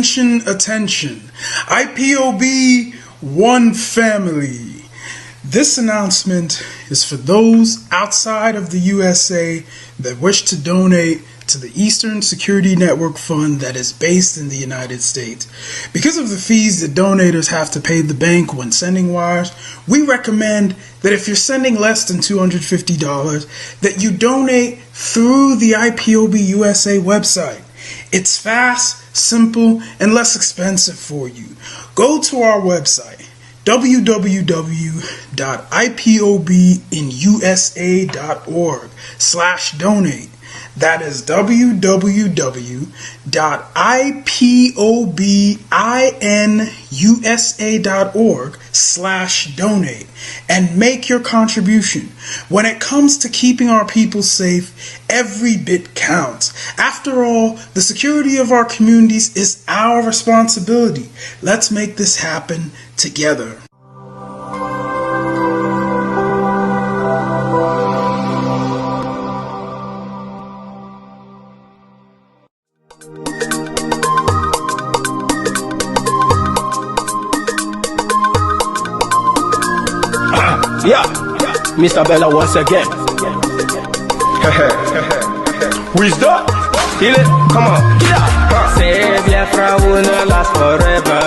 Attention, attention. IPOB One Family. This announcement is for those outside of the USA that wish to donate to the Eastern Security Network Fund that is based in the United States. Because of the fees that donators have to pay the bank when sending wires, we recommend that if you're sending less than $250, that you donate through the IPOB USA website. It's fast, simple, and less expensive for you. Go to our website, www.ipobinusa.org/donate. That is www.ipobinusa.org/donate and make your contribution. When it comes to keeping our people safe, every bit counts. After all, the security of our communities is our responsibility. Let's make this happen together. Yeah, Mr. Bella once again. Wisdom, heal it, come on, get up. Say Biafra will not last forever.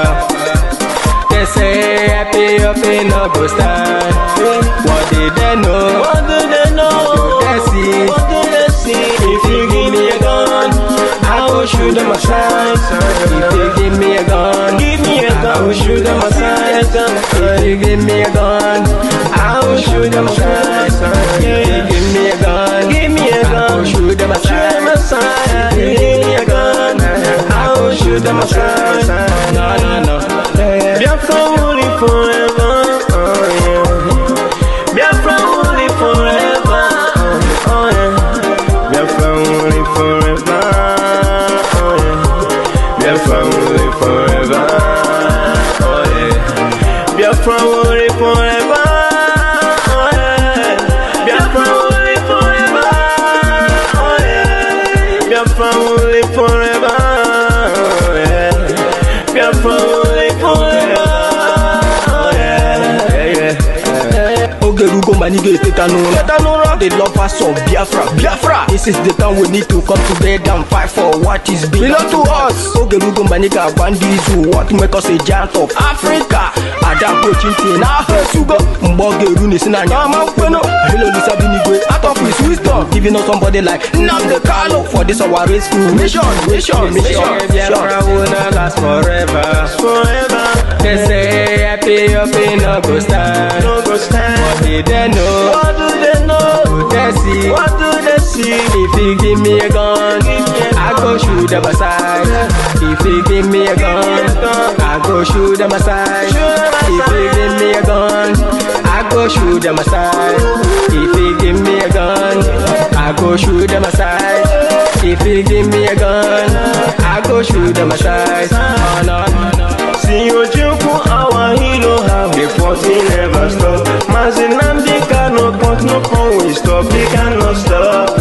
They say happy up in no go stand. What did they know? What do they know? What do they see? What do they see? If you give me a gun, I will shoot them aside. If you give me a gun, give me a gun, I will shoot them aside. If you give me a gun, I will shoot them aside. If you give me a gun, give me a gun, I will shoot them aside. If you give me a gun, I will shoot them aside. No, no, no. Biafra will live forever. Oh yeah. Biafra will live forever. Oh yeah. Biafra will live forever. Oh yeah. Biafra will live forever. Oh yeah. Biafra will live forever. Biafra will live forever, yeah. Biafra will live forever, yeah. Ogerugo manige tetanura. The lovers of Biafra. This is the time we need to come together and fight for what is belong to us. Ogerugo maniga bandits who want to make us a giant of Africa. Adam Pochinti na Hesugo Mbogeru nisina nyama kweno. Hello Lisa Binigwe out of his wisdom, giving us somebody like Nnamdi Kanu for this our race mission. Biafra will not last forever. They say happy up in no go stand. What did they know? What do they know? What do they see? What do they see? If you give me a gun, I go shoot them aside. If you give me a gun, I go shoot them aside. If you give me a gun, I go shoot them aside. If you give me a gun, I go shoot them aside. If you give me a gun, I go shoot them aside. Oh no, no, no. See Ojukwu, our hero, how the fighting never stop. Nnamdi Kanu, but no one will stop. They cannot stop.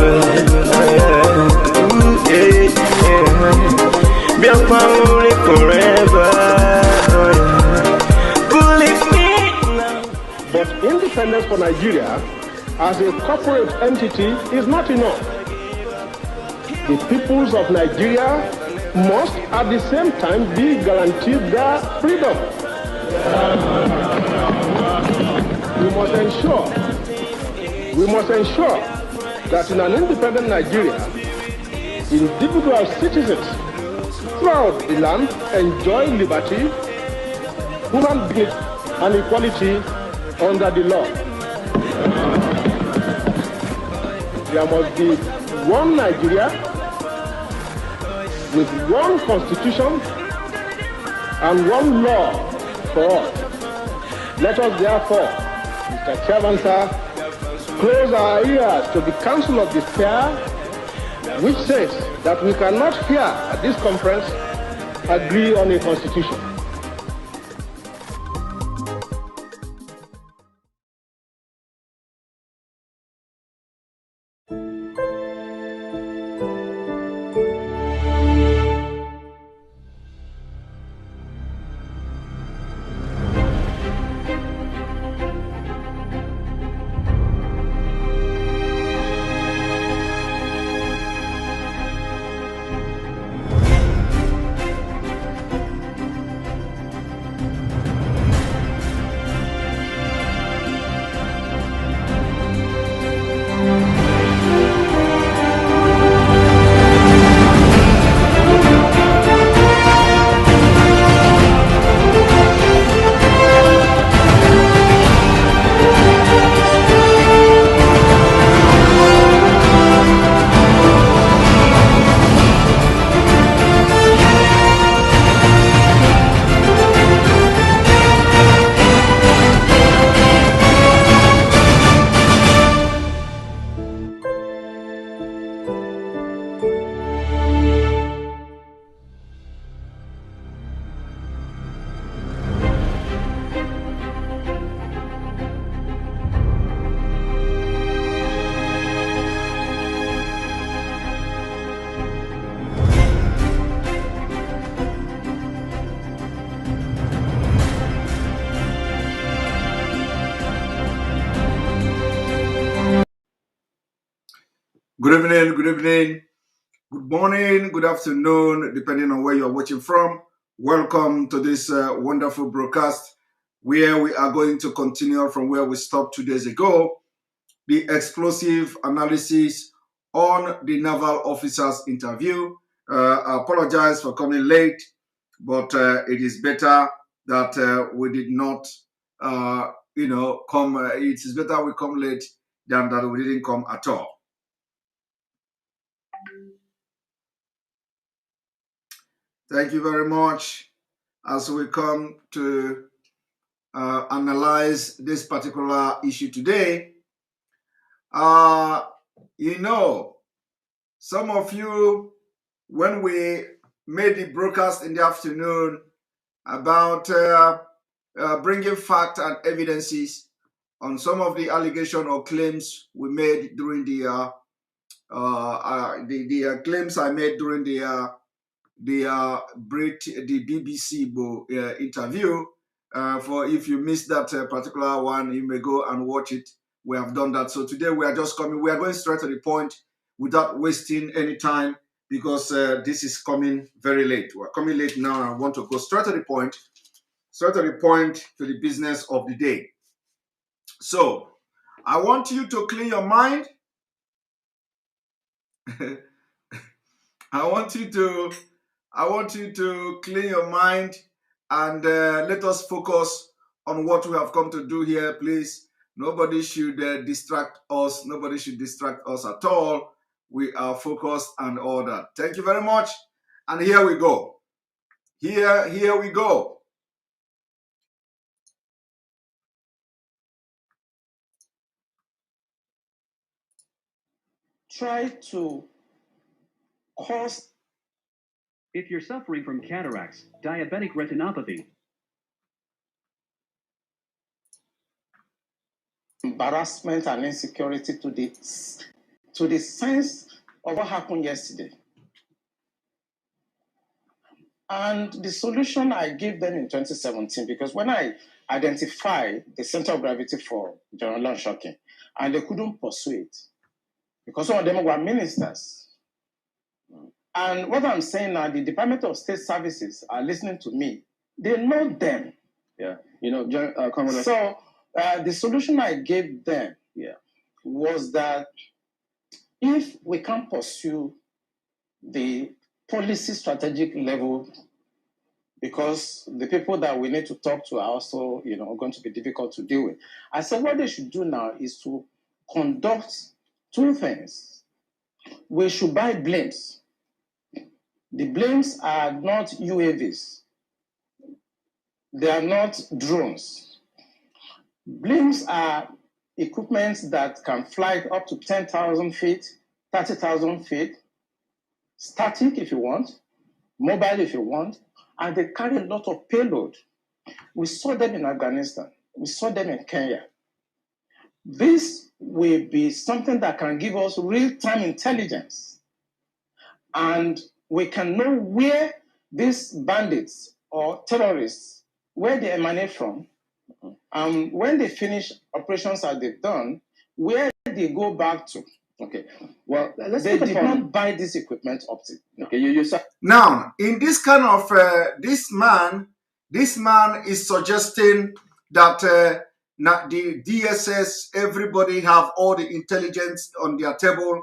Biafra will live forever. Believe me now. But independence for Nigeria as a corporate entity is not enough. The peoples of Nigeria must at the same time be guaranteed their freedom. We must ensure that in an independent Nigeria, individual citizens throughout the land enjoy liberty, human dignity, and equality under the law. There must be one Nigeria with one constitution and one law for all. Let us therefore, Mr. Chairman, sir, close our ears to the Council of Despair, which says that we cannot here at this conference agree on a constitution. Good evening, good morning, good afternoon, depending on where you're watching from. Welcome to this wonderful broadcast where we are going to continue from where we stopped 2 days ago, the explosive analysis on the naval officer's interview. I apologize for coming late, but it is better that we did not, come. It is better we come late than that we didn't come at all. Thank you very much. As we come to analyze this particular issue today, some of you, when we made the broadcast in the afternoon about bringing fact and evidences on some of the allegation or claims we made during the claims I made during the BBC interview. For if you missed that particular one, you may go and watch it. We have done that. So today we are just coming. We are going straight to the point without wasting any time because this is coming very late. We're coming late now. And I want to go straight to the point. Straight to the point, to the business of the day. So I want you to clean your mind. I want you to clean your mind and let us focus on what we have come to do here, please. Nobody should distract us. Nobody should distract us at all. We are focused and all that. Thank you very much. And here we go. Here we go. Try to cause. If you're suffering from cataracts, diabetic retinopathy, embarrassment and insecurity to the sense of what happened yesterday. And the solution I gave them in 2017, because when I identified the center of gravity for General Land Shocking, and they couldn't pursue it, because some of them were ministers. And what I'm saying now, the Department of State Services are listening to me. They know them. Yeah. So the solution I gave them was that if we can pursue the policy strategic level, because the people that we need to talk to are also, going to be difficult to deal with. I said what they should do now is to conduct two things. We should buy blimps. The blimps are not UAVs. They are not drones. Blimps are equipment that can fly up to 10,000 feet, 30,000 feet, static if you want, mobile if you want, and they carry a lot of payload. We saw them in Afghanistan. We saw them in Kenya. This will be something that can give us real-time intelligence. And we can know where these bandits or terrorists, where they emanate from, and when they finish operations that they've done, where they go back to. Okay. Well, they did not buy this equipment up to. Okay, you Now, in this kind of this man is suggesting that the DSS, everybody have all the intelligence on their table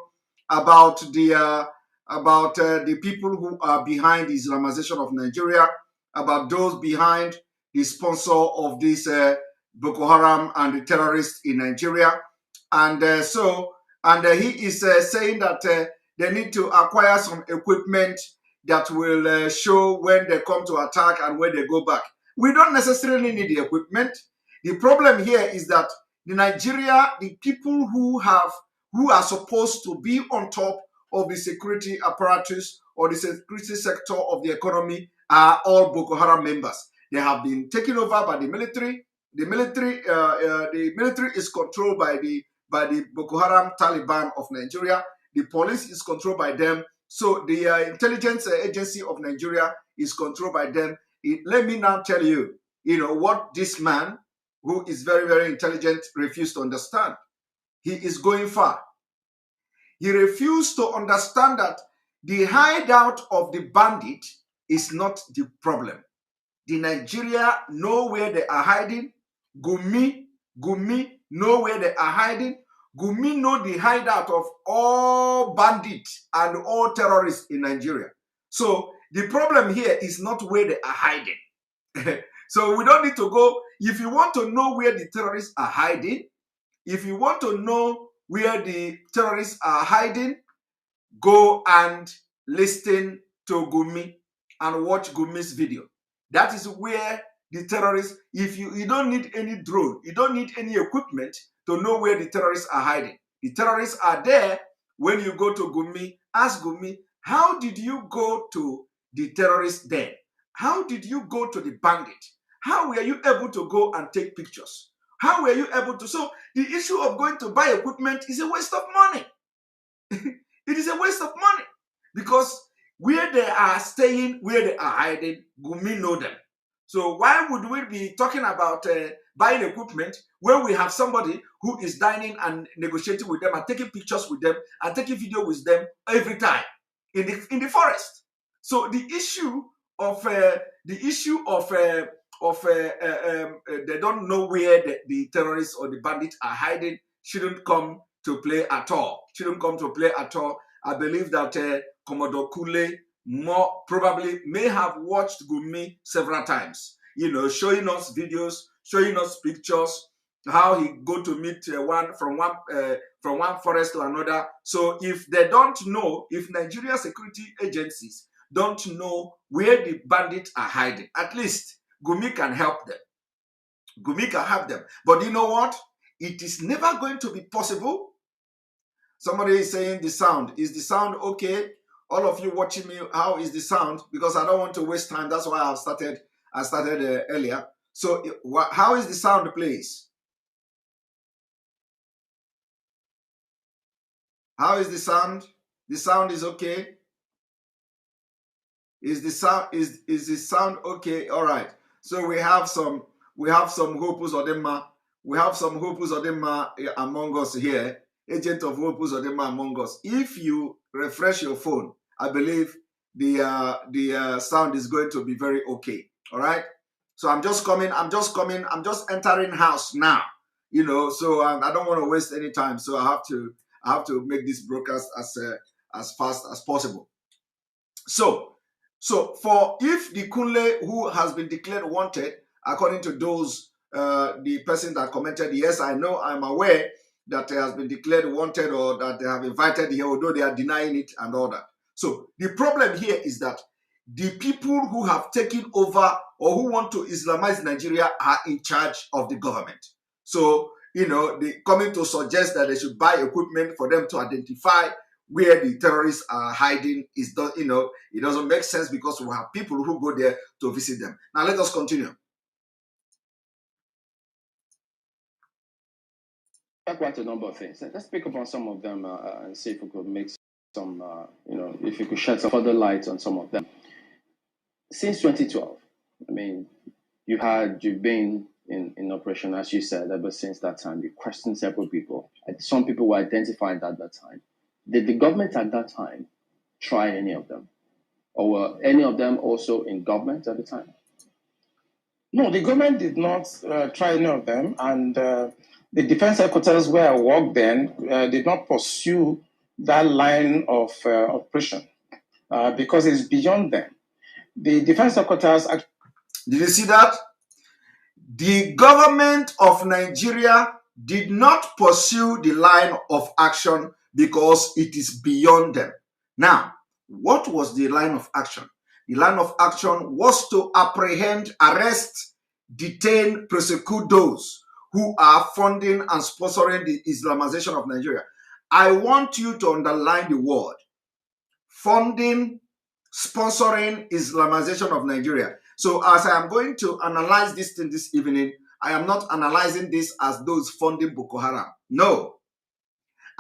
about the people who are behind the Islamization of Nigeria, about those behind the sponsor of this Boko Haram and the terrorists in Nigeria, and he is saying that they need to acquire some equipment that will show when they come to attack and when they go back. We don't necessarily need the equipment. The problem here is that the people who are supposed to be on top of the security apparatus or the security sector of the economy are all Boko Haram members. They have been taken over by the military. The military is controlled by the Boko Haram Taliban of Nigeria. The police is controlled by them. So the intelligence agency of Nigeria is controlled by them. Let me now tell you, what this man, who is very, very intelligent, refused to understand. He is going far. He refused to understand that the hideout of the bandit is not the problem. The Nigeria know where they are hiding. Gumi know where they are hiding. Gumi know the hideout of all bandits and all terrorists in Nigeria. So the problem here is not where they are hiding. So we don't need to go. If you want to know where the terrorists are hiding, if you want to know where the terrorists are hiding, go and listen to Gumi and watch Gumi's video. That is where the terrorists, if you don't need any drone, you don't need any equipment to know where the terrorists are hiding. The terrorists are there. When you go to Gumi, ask Gumi, how did you go to the terrorist den? How did you go to the bandit? How were you able to go and take pictures? How were you able to? So the issue of going to buy equipment is a waste of money. It is a waste of money because where they are staying, where they are hiding, Gumi know them. So why would we be talking about buying equipment when we have somebody who is dining and negotiating with them and taking pictures with them and taking video with them every time in the forest? So the issue of they don't know where the terrorists or the bandits are hiding shouldn't come to play at all. Shouldn't come to play at all. I believe that Commodore Kunle more probably may have watched Gumi several times, you know, showing us videos, showing us pictures, how he go to meet from one forest to another. So if they don't know, if Nigeria security agencies don't know where the bandits are hiding, at least Gumi can help them. Gumi can help them. But you know what? It is never going to be possible. Somebody is saying the sound. Is the sound okay? All of you watching me, how is the sound? Because I don't want to waste time. That's why I started earlier. So how is the sound, please? How is the sound? The sound is okay. Is the sound okay? All right. So we have some Hopus Odema. We have some Hopus Odema among us here. Agent of Hopus Odema among us. If you refresh your phone, I believe the sound is going to be very okay. All right. So I'm just entering house now. You know, so I don't want to waste any time. So I have to make this broadcast as fast as possible. So for if the Kunle who has been declared wanted, according to those the person that commented, yes, I know, I'm aware that has been declared wanted or that they have invited here, although they are denying it and all that. So the problem here is that the people who have taken over or who want to Islamize Nigeria are in charge of the government. So, you know, they coming to suggest that they should buy equipment for them to identify where the terrorists are hiding is, you know, it doesn't make sense because we have people who go there to visit them. Now let us continue. Quite a number of things. Let's pick up on some of them and see if we could make some, you know, if you could shed some further light on some of them. Since 2012, I mean, you've been in operation, as you said, ever since that time. You questioned several people. Some people were identified at that time. Did the government at that time try any of them? Or were any of them also in government at the time? No, the government did not try any of them. And the defense headquarters where I worked then did not pursue that line of operation because it's beyond them. The defense headquarters... Did you see that? The government of Nigeria did not pursue the line of action because it is beyond them. Now, what was the line of action? The line of action was to apprehend, arrest, detain, prosecute those who are funding and sponsoring the Islamization of Nigeria. I want you to underline the word funding, sponsoring Islamization of Nigeria. So as I am going to analyze this thing this evening, I am not analyzing this as those funding Boko Haram. No.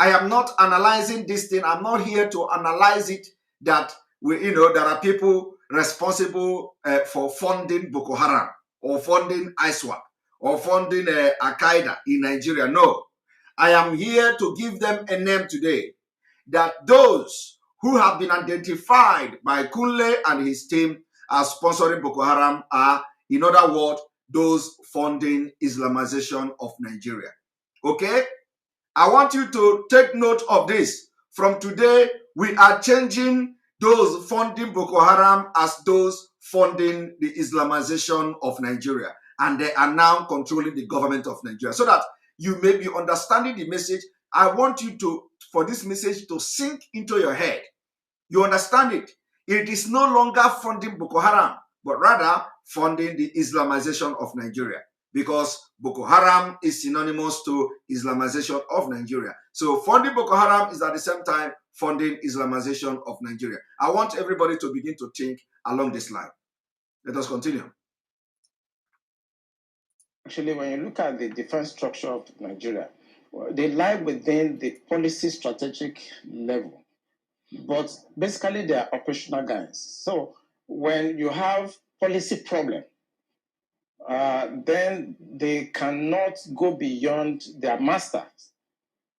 I am not analyzing this thing. I'm not here to analyze it that there are people responsible for funding Boko Haram or funding ISWAP or funding Al-Qaeda in Nigeria. No. I am here to give them a name today. that those who have been identified by Kunle and his team as sponsoring Boko Haram are, in other words, those funding Islamization of Nigeria. Okay? I want you to take note of this. From today, we are changing those funding Boko Haram as those funding the Islamization of Nigeria. And they are now controlling the government of Nigeria. So that you may be understanding the message. I want you to, for this message to sink into your head. You understand it? It is no longer funding Boko Haram, but rather funding the Islamization of Nigeria, because Boko Haram is synonymous to Islamization of Nigeria. So funding Boko Haram is at the same time funding Islamization of Nigeria. I want everybody to begin to think along this line. Let us continue. Actually, when you look at the defense structure of Nigeria, they lie within the policy strategic level, but basically they are operational guys. So when you have policy problem, then they cannot go beyond their masters.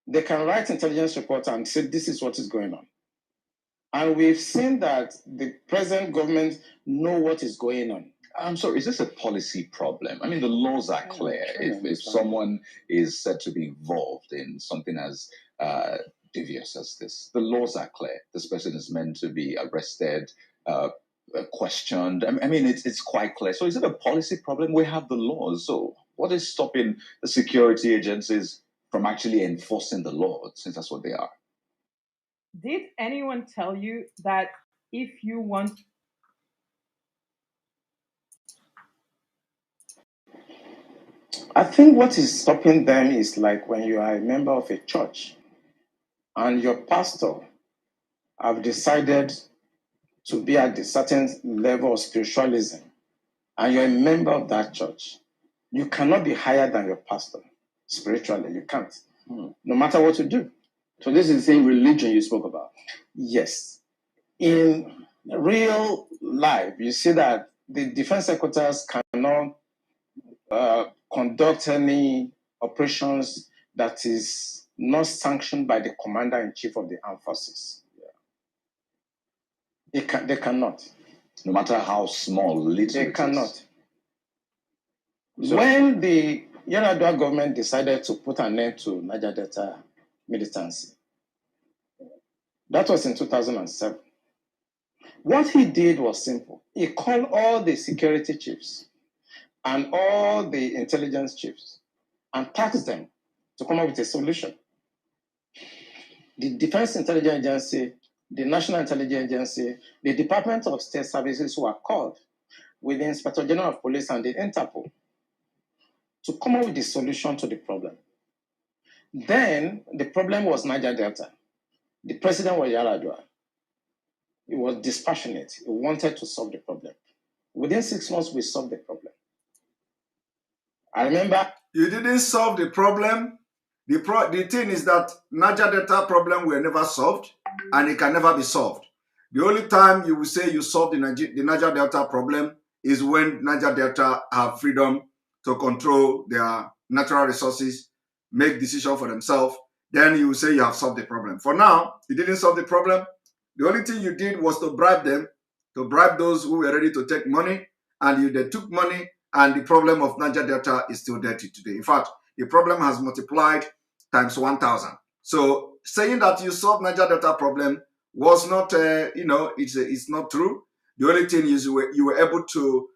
They can write intelligence reports and say, this is what is going on. And we've seen that the present government know what is going on. I'm sorry, is this a policy problem? I mean, the laws are clear. If someone is said to be involved in something as devious as this, the laws are clear. This person is meant to be arrested, questioned. I mean, it's quite clear. So is it a policy problem? We have the laws. So what is stopping the security agencies from actually enforcing the law, since that's what they are? Did anyone tell you that if you want... I think what is stopping them is like when you are a member of a church and your pastor have decided to be at a certain level of spiritualism and you're a member of that church. You cannot be higher than your pastor spiritually. You can't, no matter what you do. So this is the same religion you spoke about? Yes. In real life, you see that the defense secretaries cannot conduct any operations that is not sanctioned by the commander-in-chief of the armed forces. They cannot. No matter how small, little they cannot. So, when the Yar'Adua government decided to put an end to Niger Delta militancy, that was in 2007. What he did was simple. He called all the security chiefs and all the intelligence chiefs and tasked them to come up with a solution. The Defense Intelligence Agency, the National Intelligence Agency, the Department of State Services were called with the Inspector General of Police and the Interpol to come up with the solution to the problem. Then the problem was Niger Delta. The president was Yar'Adua. He was dispassionate. He wanted to solve the problem. Within 6 months, we solved the problem. I remember... You didn't solve the problem. The thing is that Niger Delta problem were never solved, and it can never be solved. The only time you will say you solved the Niger Delta problem is when Niger Delta have freedom to control their natural resources, make decisions for themselves. Then you will say you have solved the problem. For now, you didn't solve the problem. The only thing you did was to bribe them, to bribe those who were ready to take money, and they took money, and the problem of Niger Delta is still there today. In fact, the problem has multiplied times 1,000. So saying that you solved Niger Delta problem was not, it's not true. The only thing is you were able to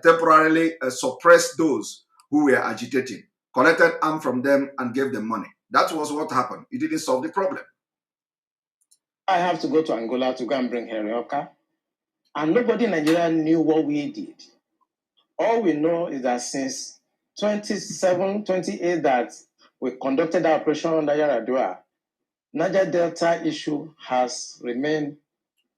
temporarily suppress those who were agitating, collected arms from them and gave them money. That was what happened. You didn't solve the problem. I have to go to Angola to go and bring Herioka. And nobody in Nigeria knew what we did. All we know is that since 27, 28 that we conducted our operation under Yar'Adua, Niger Delta issue has remained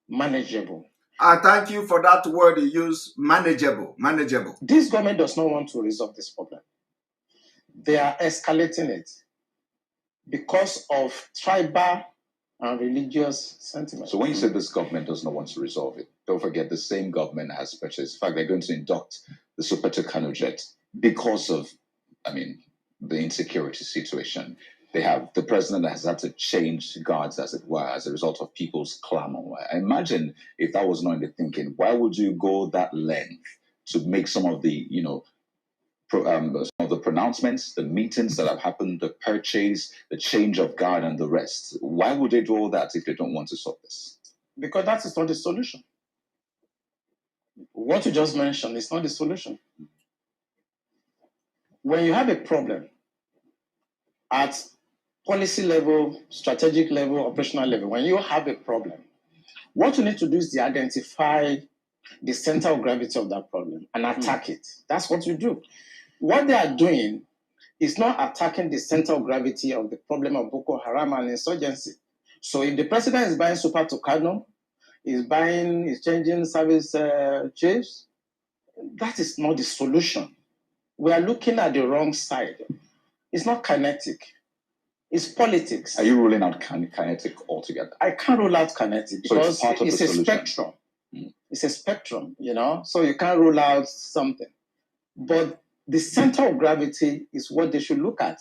manageable. I thank you for that word you use, manageable, manageable. This government does not want to resolve this problem. They are escalating it because of tribal and religious sentiment. So when you say this government does not want to resolve it, don't forget the same government has purchased. In fact, they're going to induct the Super Tucano jet because of, the insecurity situation. They have the president has had to change guards, as it were, as a result of people's clamor. I imagine if that was not in the thinking, why would you go that length to make some of the, some of the pronouncements, the meetings that have happened, the purchase, the change of guard, and the rest? Why would they do all that if they don't want to solve this? Because that is not the solution. What you just mentioned is not the solution. When you have a problem at policy level, strategic level, operational level, when you have a problem, what you need to do is to identify the center of gravity of that problem and attack it. That's what you do. What they are doing is not attacking the center of gravity of the problem of Boko Haram and insurgency. So if the president is buying Super Tucano, is changing service chiefs, that is not the solution. We are looking at the wrong side. It's not kinetic. It's politics. Are you ruling out kinetic altogether? I can't rule out kinetic because so it's a spectrum. It's a spectrum, so you can't rule out something. But the center of gravity is what they should look at.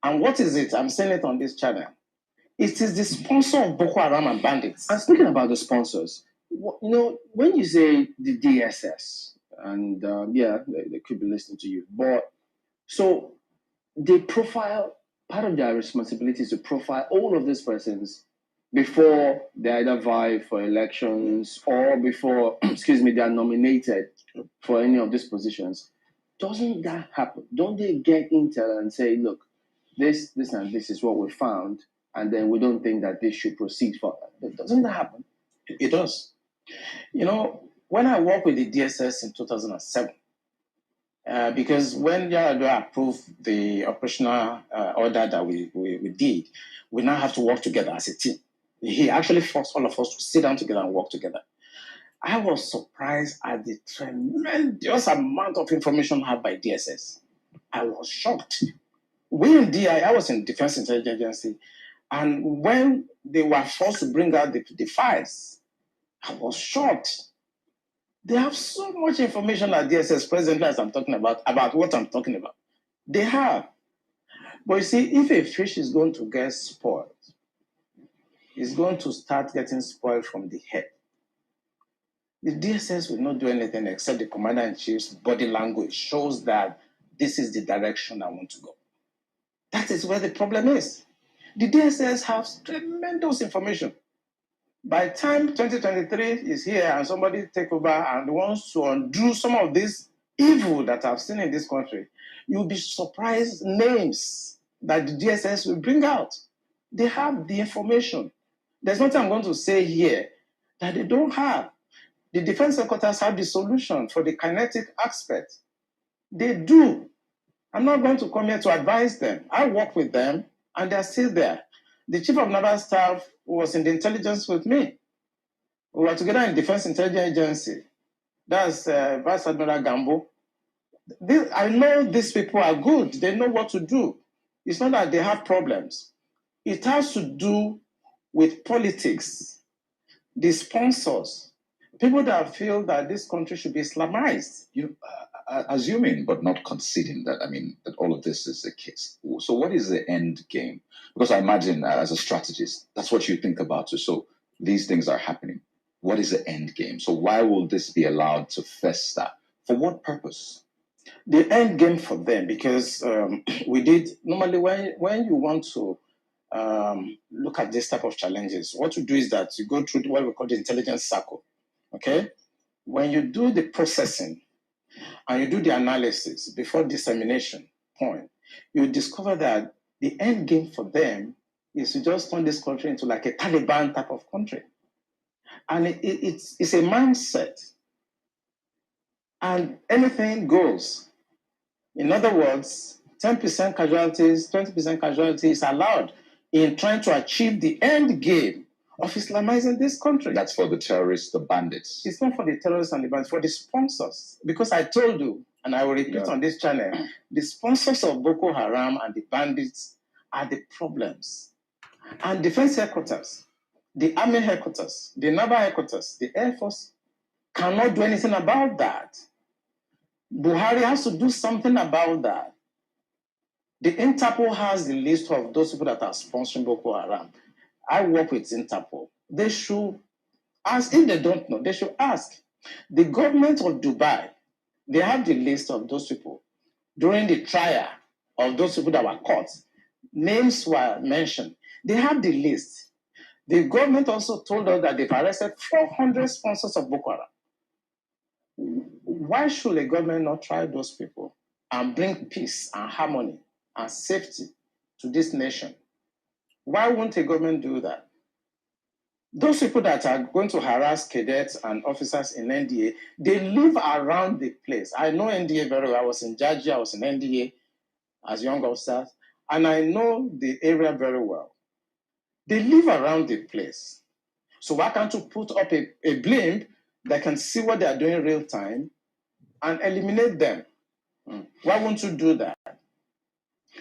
And what is it? I'm saying it on this channel. It is the sponsor of Boko Haram and bandits. And speaking about the sponsors, when you say the DSS, and they could be listening to you, but so they profile, part of their responsibility is to profile all of these persons before they either vie for elections or before, they are nominated for any of these positions. Doesn't that happen? Don't they get intel and say, look, this and this is what we found, and then we don't think that this should proceed further? Doesn't that happen? It does. When I worked with the DSS in 2007, because when Yar'Adua approved the operational order that we did, we now have to work together as a team. He actually forced all of us to sit down together and work together. I was surprised at the tremendous amount of information had by DSS. I was shocked. We in DI, I was in Defense Intelligence Agency, and when they were forced to bring out the files, I was shocked. They have so much information at DSS presently as I'm talking about what I'm talking about. They have. But you see, if a fish is going to get spoiled, it's going to start getting spoiled from the head. The DSS will not do anything except the commander-in-chief's body language shows that this is the direction I want to go. That is where the problem is. The DSS has tremendous information. By the time 2023 is here and somebody take over and wants to undo some of this evil that I've seen in this country, you'll be surprised names that the DSS will bring out. They have the information. There's nothing I'm going to say here that they don't have. The defense headquarters have the solution for the kinetic aspect. They do. I'm not going to come here to advise them. I work with them and they're still there. The chief of naval staff was in the intelligence with me. We were together in Defense Intelligence Agency. That's Vice Admiral Gambo. I know these people are good. They know what to do. It's not that they have problems. It has to do with politics, the sponsors, people that feel that this country should be Islamized. Assuming but not conceding that, that all of this is the case. So what is the end game? Because I imagine as a strategist, that's what you think about. So these things are happening. What is the end game? So why will this be allowed to fester? For what purpose? The end game for them, because normally when you want to look at this type of challenges, what you do is that you go through what we call the intelligence circle. Okay? When you do the processing and you do the analysis before dissemination point, you discover that the end game for them is to just turn this country into like a Taliban type of country. And it's a mindset. And anything goes. In other words, 10% casualties, 20% casualties is allowed in trying to achieve the end game of Islamizing this country. That's for the terrorists, the bandits. It's not for the terrorists and the bandits, for the sponsors. Because I told you, and I will repeat on this channel, the sponsors of Boko Haram and the bandits are the problems. And defense headquarters, the army headquarters, the naval headquarters, the air force cannot do anything about that. Buhari has to do something about that. The Interpol has the list of those people that are sponsoring Boko Haram. I work with Interpol. They should ask. If they don't know, they should ask. The government of Dubai, they have the list of those people. During the trial of those people that were caught, names were mentioned. They have the list. The government also told us that they've arrested 400 sponsors of Boko Haram. Why should the government not try those people and bring peace and harmony and safety to this nation? Why won't the government do that? Those people that are going to harass cadets and officers in NDA, they live around the place. I know NDA very well. I was in Georgia, I was in NDA as young officers, and I know the area very well. They live around the place. So why can't you put up a blimp that can see what they are doing in real time and eliminate them? Why won't you do that?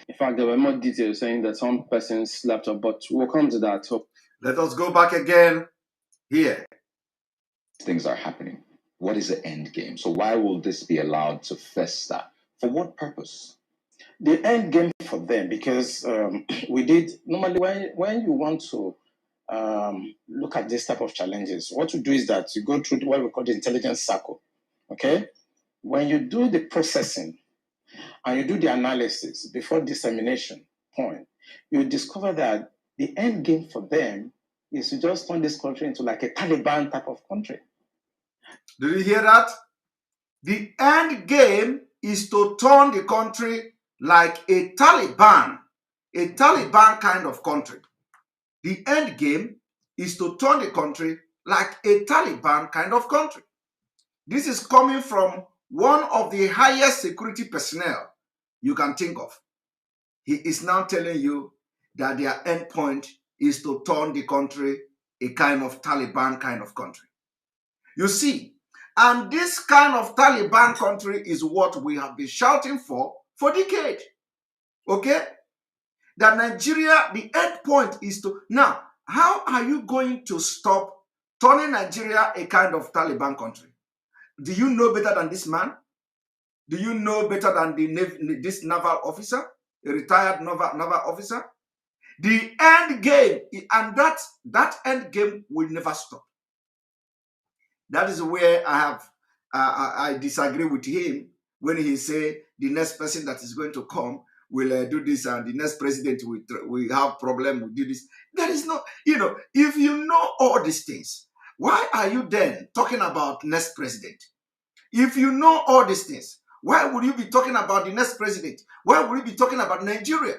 In fact, there were more details saying that some persons slept up, but we'll come to that. So let us go back again here. Things are happening. What is the end game? So why will this be allowed to fester? For what purpose? The end game for them, because we did normally when you want to look at this type of challenges, what you do is that you go through what we call the intelligence circle. Okay, when you do the processing and you do the analysis before dissemination point, you discover that the end game for them is to just turn this country into like a Taliban type of country. Do you hear that? The end game is to turn the country like a Taliban kind of country. The end game is to turn the country like a Taliban kind of country. This is coming from one of the highest security personnel you can think of. He is now telling you that their end point is to turn the country a kind of Taliban kind of country. You see, and this kind of Taliban country is what we have been shouting for decades. Okay? That Nigeria, the end point is to... Now, how are you going to stop turning Nigeria a kind of Taliban country? Do you know better than this man? Do you know better than this naval officer, a retired naval officer? The end game, and that end game will never stop. That is where I disagree with him when he say the next person that is going to come will do this and the next president will have problem will do this. There is no, if you know all these things, why are you then talking about next president? If you know all these things, why would you be talking about the next president? Why would you be talking about Nigeria?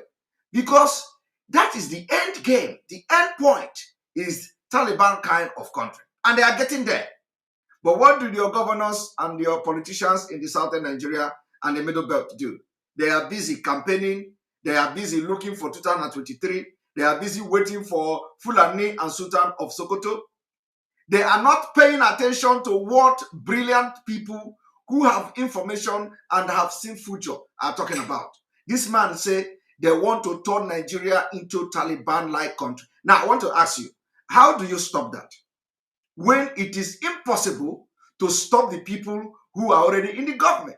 Because that is the end game. The end point is Taliban kind of country. And they are getting there. But what do your governors and your politicians in the southern Nigeria and the middle belt do? They are busy campaigning. They are busy looking for 2023. They are busy waiting for Fulani and Sultan of Sokoto. They are not paying attention to what brilliant people who have information and have seen future are talking about. This man say they want to turn Nigeria into Taliban-like country. Now, I want to ask you, how do you stop that? When it is impossible to stop the people who are already in the government.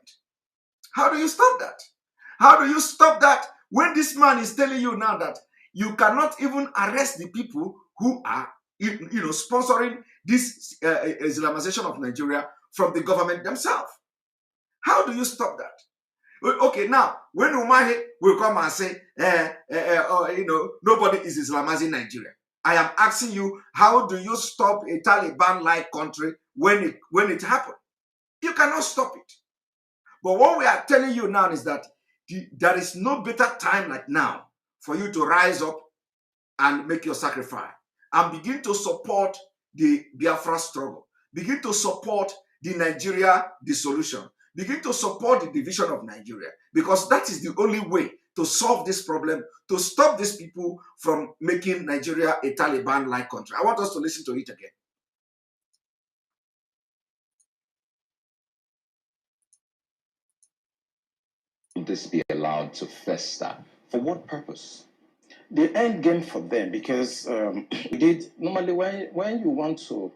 How do you stop that? How do you stop that when this man is telling you now that you cannot even arrest the people who are sponsoring this Islamization of Nigeria from the government themselves? How do you stop that? Okay, now, when Umahi will come and say, nobody is Islamizing Nigeria. I am asking you, how do you stop a Taliban-like country when it happened? You cannot stop it. But what we are telling you now is that there is no better time like now for you to rise up and make your sacrifice and begin to support the Biafra struggle. Begin to support the Nigeria dissolution. Begin to support the division of Nigeria, because that is the only way to solve this problem, to stop these people from making Nigeria a Taliban-like country. I want us to listen to it again. Will this be allowed to fester? For what purpose? The end game for them, because we did normally when you want to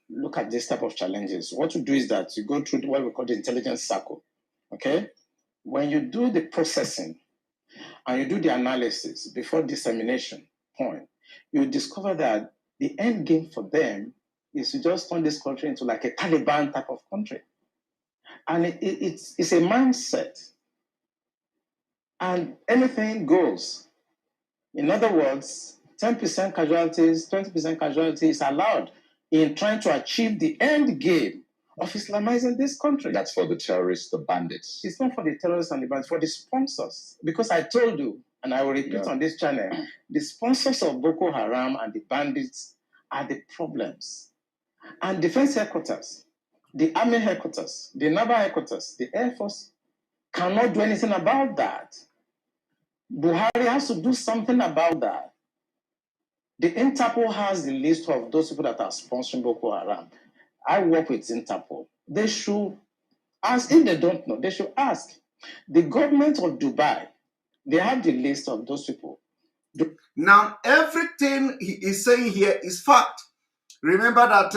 look at this type of challenges, what you do is that you go through what we call the intelligence circle. Okay, when you do the processing and you do the analysis before dissemination point, you discover that the end game for them is to just turn this country into like a Taliban type of country. And it's a mindset. And anything goes. In other words, 10% casualties, 20% casualties allowed in trying to achieve the end game of Islamizing this country. That's for the terrorists, the bandits. It's not for the terrorists and the bandits, for the sponsors. Because I told you, and I will repeat on this channel, the sponsors of Boko Haram and the bandits are the problems. And defense headquarters, the army headquarters, the naval headquarters, the air force cannot do anything about that. Buhari has to do something about that. The Interpol has the list of those people that are sponsoring Boko Haram. I work with Interpol. They should ask, if they don't know, they should ask. The government of Dubai, they have the list of those people. Now, everything he is saying here is fact. Remember that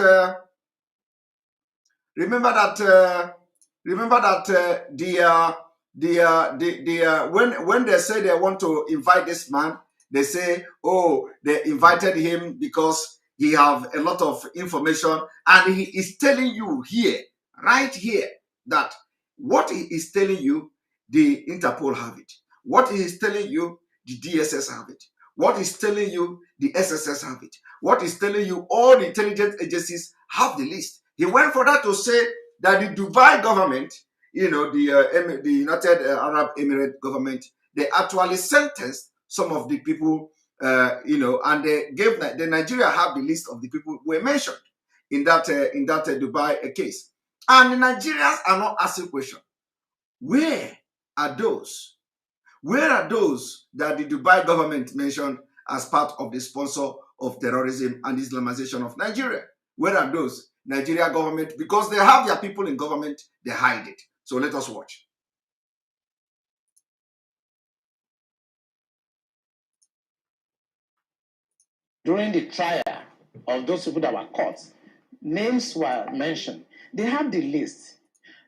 when they say they want to invite this man, they say, oh, they invited him because he have a lot of information, and he is telling you here, right here, that what he is telling you, the Interpol have it. What he is telling you, the DSS have it. What he's telling you, the SSS have it. What he's telling you, all the intelligence agencies have the list. He went for that to say that the Dubai government, you know, the United Arab Emirates government, they actually sentenced some of the people, you know, and they gave the Nigeria have the list of the people who were mentioned in that Dubai case. And the Nigerians are not asking questions. Where are those? Where are those that the Dubai government mentioned as part of the sponsor of terrorism and Islamization of Nigeria? Where are those? Nigeria government, because they have their people in government, they hide it. So let us watch. During the trial of those people that were caught, names were mentioned. They have the list.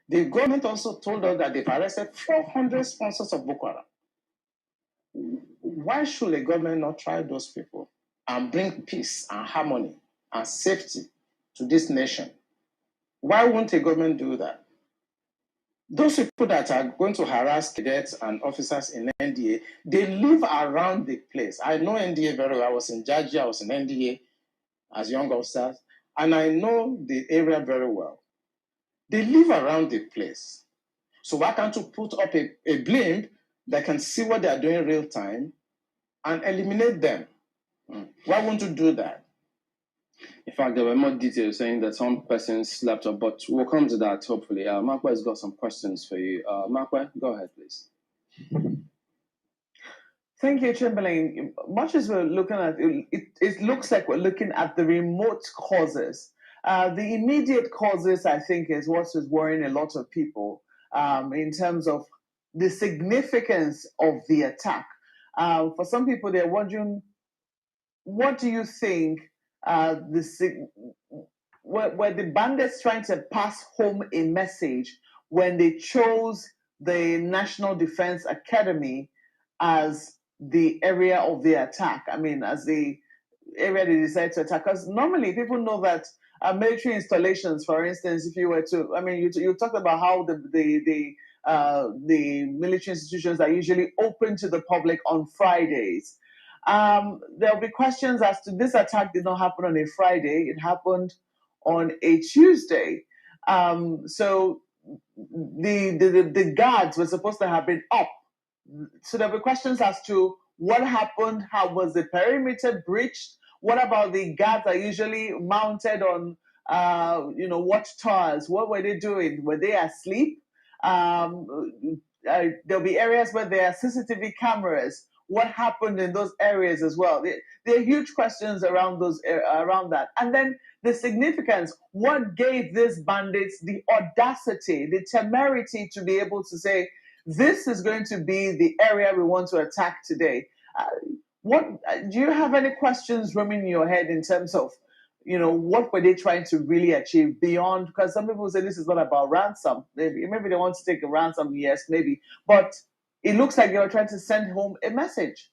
The government also told us that they've arrested 400 sponsors of Boko Haram. Why should the government not try those people and bring peace and harmony and safety to this nation? Why won't the government do that? Those people that are going to harass cadets and officers in NDA, they live around the place. I know NDA very well. I was in Georgia, I was in NDA as young officers, and I know the area very well. They live around the place. So why can't you put up a blimp that can see what they are doing in real time and eliminate them? Why won't you do that? In fact, there were more details saying that some persons slept up, but we'll come to that hopefully. Makwe has got some questions for you. Makwe, go ahead, please. Thank you, Chamberlain. Much as we're looking at it looks like we're looking at the remote causes. The immediate causes, I think, is what is worrying a lot of people in terms of the significance of the attack. For some people, they're wondering, what do you think were the bandits trying to pass home a message when they chose the National Defense Academy as the area of the attack? I mean, as the area they decided to attack. Because normally people know that military installations, for instance, if you were to, I mean, you talked about how the military institutions are usually open to the public on Fridays. There'll be questions as to this attack did not happen on a Friday. It happened on a Tuesday. So the guards were supposed to have been up. So there were questions as to what happened, how was the perimeter breached, what about the guards that are usually mounted on, watchtowers? What were they doing? Were they asleep? There'll be areas where there are CCTV cameras. What happened in those areas as well? There are huge questions around that. And then the significance, what gave these bandits the audacity, the temerity to be able to say, this is going to be the area we want to attack today? Do you have any questions roaming in your head in terms of, what were they trying to really achieve beyond? Because some people say this is not about ransom. Maybe they want to take a ransom, yes, maybe. But it looks like they were trying to send home a message.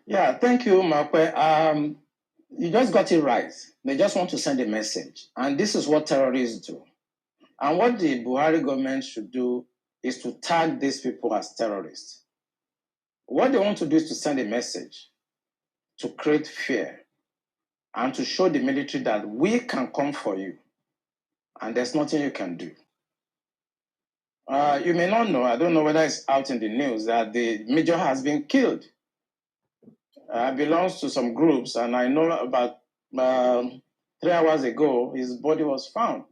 Yeah, thank you, Makwe. You just got it right. They just want to send a message. And this is what terrorists do. And what the Buhari government should do is to tag these people as terrorists. What they want to do is to send a message to create fear and to show the military that we can come for you and there's nothing you can do. You may not know, I don't know whether it's out in the news, that the major has been killed. Belongs to some groups, and I know about 3 hours ago, his body was found.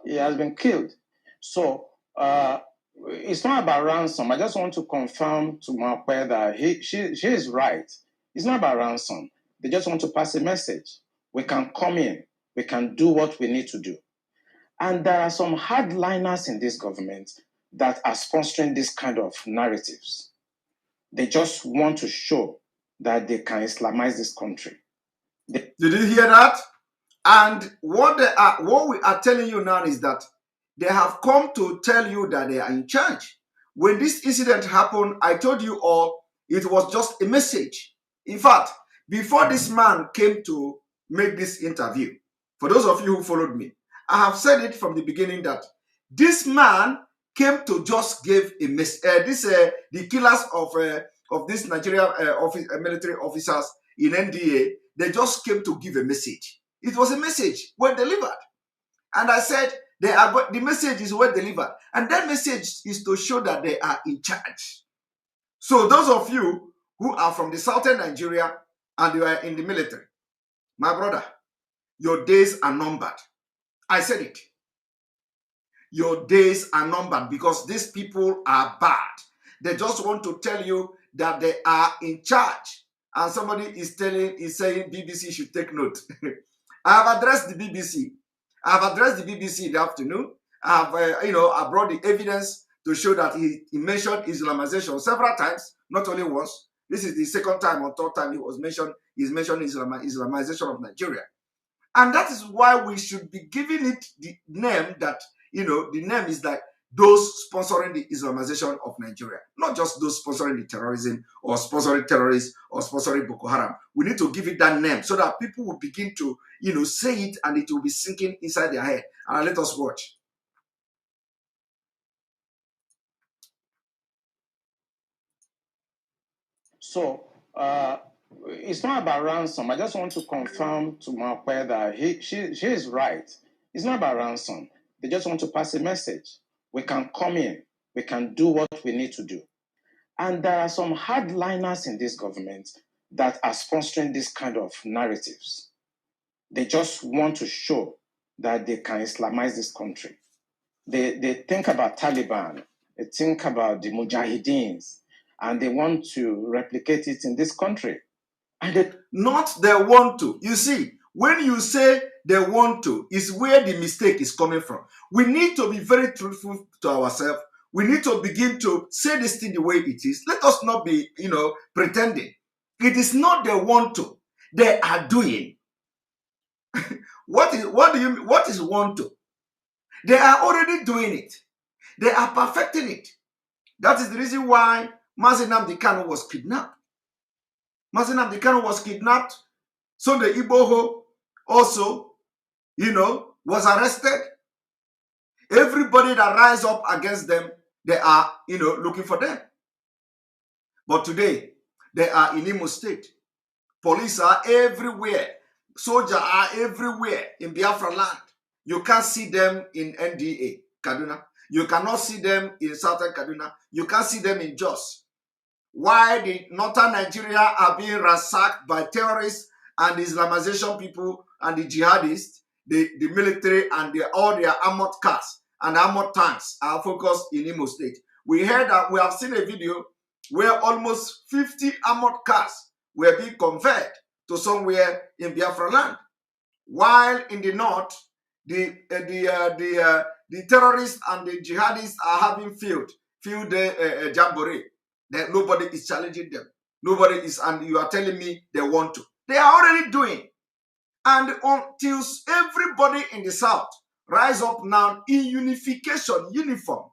He has been killed. So it's not about ransom. I just want to confirm to Makwe that she is right. It's not about ransom. They just want to pass a message. We can come in. We can do what we need to do. And there are some hardliners in this government that are sponsoring this kind of narratives. They just want to show that they can Islamize this country. Did you hear that? And what we are telling you now is that they have come to tell you that they are in charge. When this incident happened, I told you all it was just a message. In fact, before this man came to make this interview, for those of you who followed me, I have said it from the beginning that this man came to just give a message. The killers of this Nigerian military officers in NDA, they just came to give a message. It was a message well delivered. And I said, the message is well delivered. And that message is to show that they are in charge. So those of you who are from the southern Nigeria and you are in the military, my brother, your days are numbered. I said it. Your days are numbered because these people are bad. They just want to tell you that they are in charge. And somebody is saying BBC should take note. I have addressed the BBC. I have addressed the BBC in the afternoon. I have, I brought the evidence to show that he mentioned Islamization several times, not only once. This is the second time or third time he's mentioned Islamization of Nigeria. And that is why we should be giving it the name that, the name is like those sponsoring the Islamization of Nigeria, not just those sponsoring the terrorism or sponsoring terrorists or sponsoring Boko Haram. We need to give it that name so that people will begin to, say it and it will be sinking inside their head. And let us watch. So it's not about ransom. I just want to confirm to Makwe that she is right. It's not about ransom. They just want to pass a message. We can come in. We can do what we need to do. And there are some hardliners in this government that are sponsoring this kind of narratives. They just want to show that they can Islamize this country. They think about Taliban. They think about the Mujahideens. And they want to replicate it in this country. And they want to. You see, when you say they want to, is where the mistake is coming from. We need to be very truthful to ourselves. We need to begin to say this thing the way it is. Let us not be, pretending. It is not they want to. They are doing. What is want to? They are already doing it. They are perfecting it. That is the reason why Mazi Nnamdi Kanu was kidnapped. Mazi Nnamdi Kanu was kidnapped. So the Igboho also, was arrested. Everybody that rise up against them, they are, looking for them. But today, they are in Imo State. Police are everywhere. Soldiers are everywhere in Biafra land. You can't see them in NDA, Kaduna. You cannot see them in Southern Kaduna. You can't see them in Jos. Why the northern Nigeria are being ransacked by terrorists and the Islamization people and the jihadists, the military and all their armored cars and armored tanks are focused in Imo State. We heard that we have seen a video where almost 50 armored cars were being converted to somewhere in Biafra land. While in the north, the terrorists and the jihadists are having field jamboree. That nobody is challenging them. Nobody is, and you are telling me they want to. They are already doing. And until everybody in the south rise up now in unification, uniform,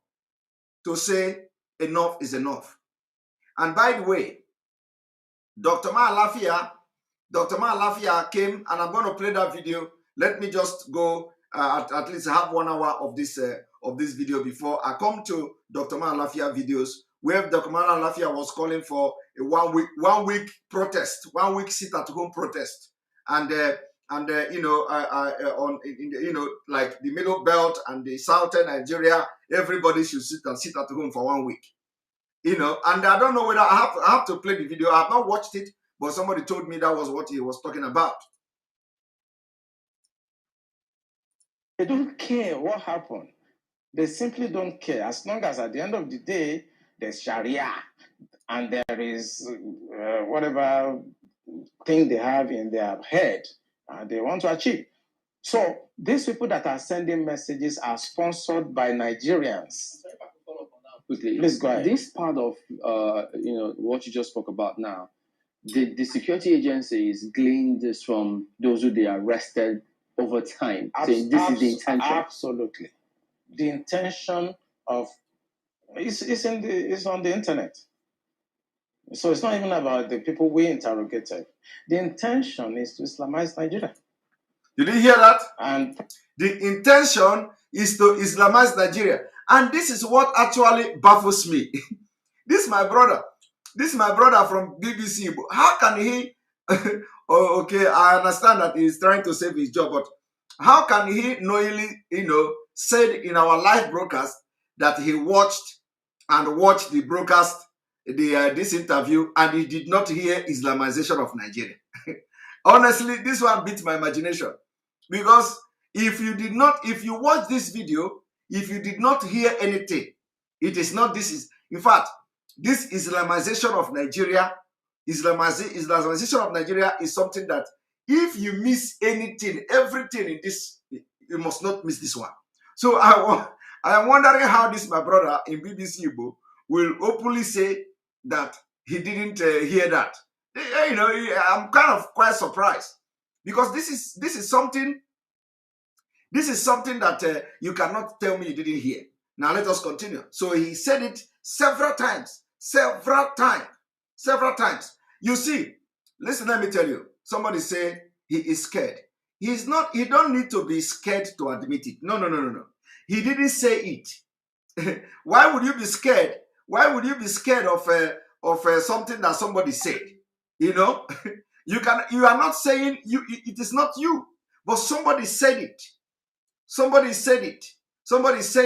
to say enough is enough. And by the way, Dr. Malafia came, and I'm going to play that video. Let me just go at least have 1 hour of this video before I come to Dr. Malafia videos, where Dr. Malafia was calling for a one week protest, 1 week sit-at-home protest, and you know, like the Middle Belt and the Southern Nigeria, everybody should sit at home for 1 week. You know, and I don't know whether I have to play the video. I have not watched it, but somebody told me that was what he was talking about. They don't care what happened. They simply don't care. As long as at the end of the day, there's Sharia and there is whatever thing they have in their head they want to achieve. So these people that are sending messages are sponsored by Nigerians. Quickly, please go ahead. This part of you know, what you just spoke about now, the security agencies gleaned this from those who they arrested over time, saying this is the intention. Absolutely, the intention of it's on the internet. So it's not even about the people we interrogated. The intention is to Islamize Nigeria. Did you hear that? And the intention is to Islamize Nigeria. And this is what actually baffles me. This is my brother from BBC. How can he, oh, okay, I understand that he's trying to save his job, but how can he knowingly, you know, said in our live broadcast that he watched the broadcast, this interview, and he did not hear Islamization of Nigeria? Honestly, this one beats my imagination. Because if you watch this video, if you did not hear anything, it is not, in fact, this Islamization of Nigeria, Islamization of Nigeria is something that if you miss anything, everything in this, you must not miss this one. So I am wondering how this, my brother in BBC Igbo, will openly say that he didn't hear that. You know, I'm kind of quite surprised, because this is something that you cannot tell me you didn't hear. Now let us continue. So he said it several times. You see, listen, let me tell you. Somebody say he is scared. He's not. He don't need to be scared to admit it. No. He didn't say it. Why would you be scared? Why would you be scared of something that somebody said? You know, you are not saying you. It is not you, but somebody said it. Somebody said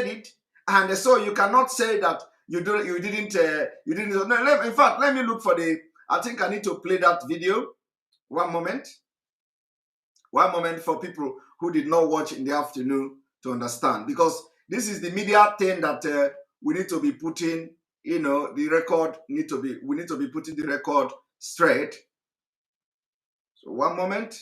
it, and so you cannot say that you didn't. No, in fact, let me look for the. I think I need to play that video. One moment for people who did not watch in the afternoon to understand, because this is the media thing that we need to be putting. You know, the record we need to be putting the record straight. So one moment.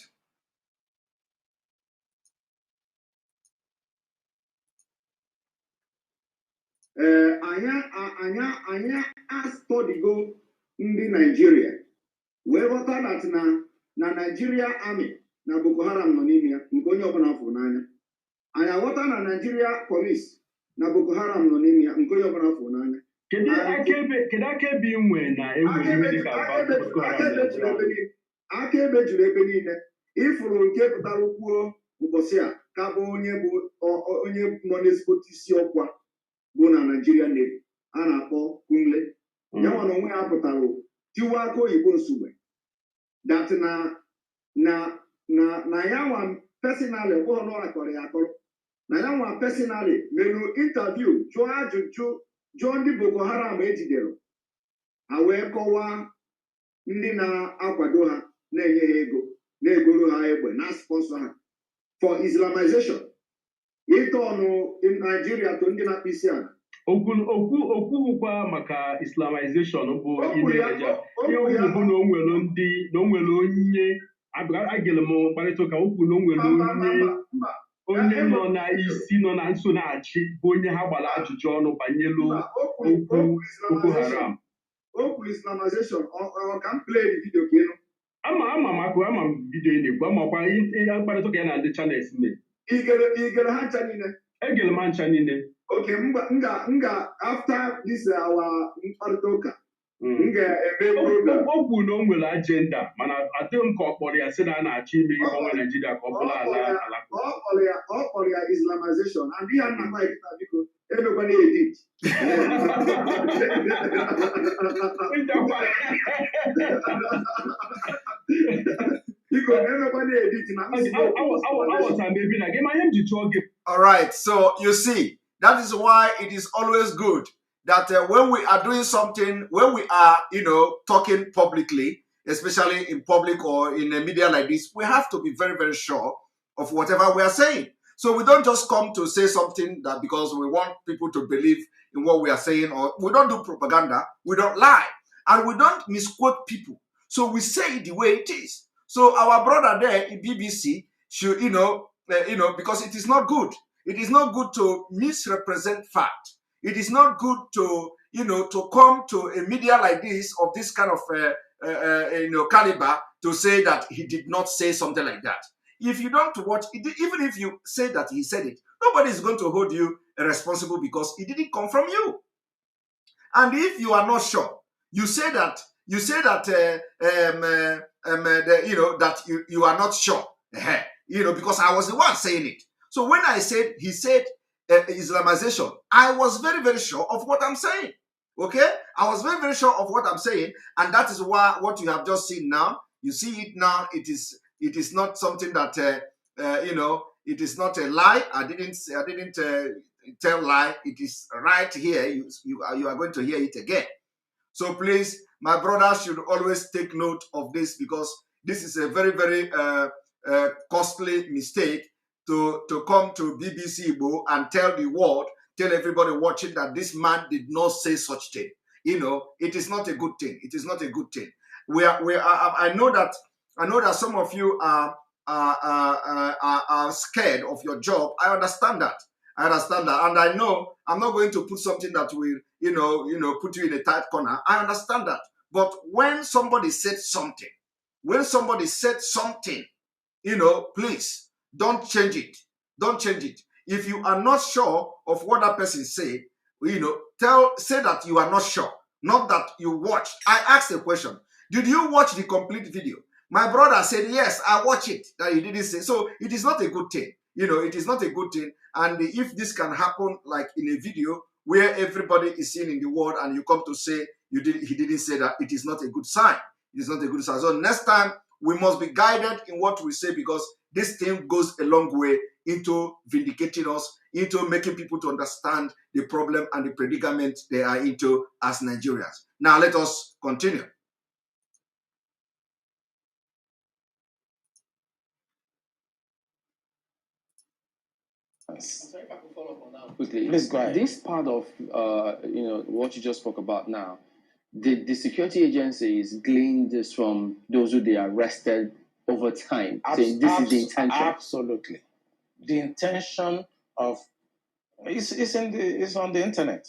Anya studigo ndị Nigeria wee ghọta that na Nigeria Army na Boko Haram nọ n'ime ya, nke onye ọbụla fụrụ n'anya. Anya ghọta na Nigeria Police na Boko Haram nọ n'ime ya, nke onye ọbụla fụrụ n'anya. Kedu akaebe inwe na enwere dịka Boko Haram? Akaebe juru ebe niile. Ifuru nke pụtara kwuo ụbọchị a ka bụ onye nọ n'ezigbote isi ọkwa bụ na Nigeria Navy a na-akpọ Kunle. Ya nwa na onwe ya pụtara tiwa aka oyibo nsogbe that na ya nwa personally ọbụghị na ọ akọrọ ya akọrọ, na ya nwa personally mere interview jụọ ajụjụ jụọ ndị Boko Haram ejidere, ha wee kọwaa ndị na-akwado ha, na-enye ha ego, na-egoro ha egbe, na sponsor ha for Islamization. Ịtọ ọnụ in Nigeria to ndị na-akpụ isi ala. Okwukwa maka Islamization bụ imeja ihe bụ na o nwere onye agịrị m mkparịta ụka okwu na o nwere onye nọ na isi nọ na nso na-achị bụ onye ha gbara ajụjụ ọnụ banyelu okwu Boko Haram. Okwu Islamization ka m play the video ka ịnụ. Ama m vidio ị na-ekwu, amakwa ihe mkparịta ụka ya na ndị channels mee. Igere ha ncha niile. Egere m ncha niile. Okay, after this our Mpartoka, o kwuru na o nwere agenda mana adịghị m ka ọ kpọrọ ya sị na a na-achọ ime ịgbanwe Naijiria ka ọ bụrụ ala ọ kpọrọ ya Islamization and ihe nna Mike na biko emekwana edit all right, so you see, that is why it is always good that when we are doing something, when we are, talking publicly, especially in public or in a media like this, we have to be very, very sure of whatever we are saying. So we don't just come to say something that because we want people to believe in what we are saying, or we don't do propaganda, we don't lie, and we don't misquote people. So we say it the way it is. So our brother there in BBC should, because it is not good. It is not good to misrepresent fact. It is not good to, to come to a media like this of this kind of, caliber to say that he did not say something like that. If you don't watch it, even if you say that he said it, nobody is going to hold you responsible because it didn't come from you. And if you are not sure, you say that that you are not sure, because I was the one saying it. So when I said he said Islamization, I was very, very sure of what I'm saying. Okay, I was very, very sure of what I'm saying, and that is why what you have just seen now. You see it now. It is not something that it is not a lie. I didn't tell lie. It is right here. You are going to hear it again. So please, my brothers should always take note of this, because this is a very, very costly mistake to come to BBC Igbo and tell the world, tell everybody watching that this man did not say such thing. It is not a good thing. It is not a good thing. I know that some of you are scared of your job. I understand that. And I know I'm not going to put something that will, put you in a tight corner. I understand that. But when somebody said something, please don't change it. Don't change it. If you are not sure of what that person say, say that you are not sure, not that you watched. I asked a question. Did you watch the complete video? My brother said, yes, I watched it. That he didn't say. So it is not a good thing. It is not a good thing. And if this can happen like in a video where everybody is seen in the world and you come to say he didn't say that, it is not a good sign. It is not a good sign. So next time we must be guided in what we say, because this thing goes a long way into vindicating us, into making people to understand the problem and the predicament they are into as Nigerians. Now let us continue. Quickly, this part of what you just spoke about now, the security agencies gleaned this from those who they arrested over time. Saying this is the intention. Absolutely, the intention of it's on the internet.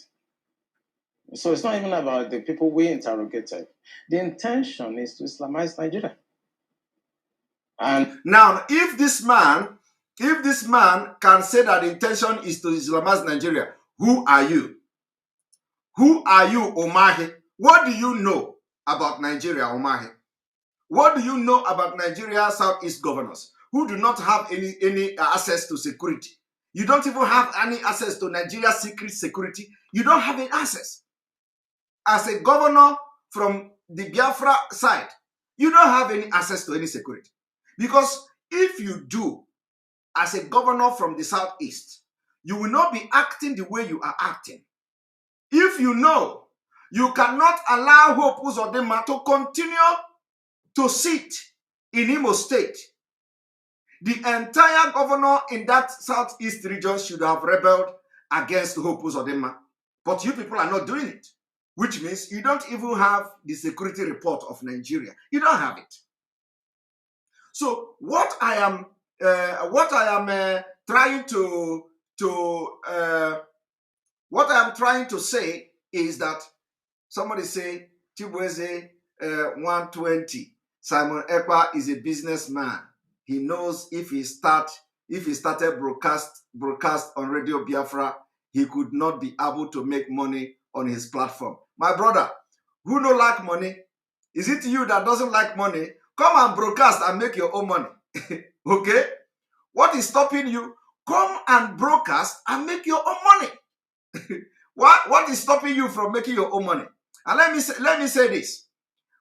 So it's not even about the people we interrogated. The intention is to Islamize Nigeria. And now, if this man can say that the intention is to Islamize Nigeria, who are you? Who are you, Omahi? What do you know about Nigeria, Omahi? What do you know about Nigeria Southeast governors who do not have any access to security? You don't even have any access to Nigeria's security. You don't have any access. As a governor from the Biafra side, you don't have any access to any security. Because if you do, as a governor from the Southeast, you will not be acting the way you are acting. If you know, you cannot allow Hope Uzodinma to continue to sit in Imo State. The entire governor in that Southeast region should have rebelled against Hope Uzodinma. But you people are not doing it, which means you don't even have the security report of Nigeria. You don't have it. So what I am trying to say is that somebody say Chibueze 120. Simon Ekpa is a businessman. He knows if he started broadcast on Radio Biafra, he could not be able to make money on his platform. My brother, who no like money? Is it you that doesn't like money? Come and broadcast and make your own money. Okay? What is stopping you? Come and broadcast and make your own money. What is stopping you from making your own money? And let me say this.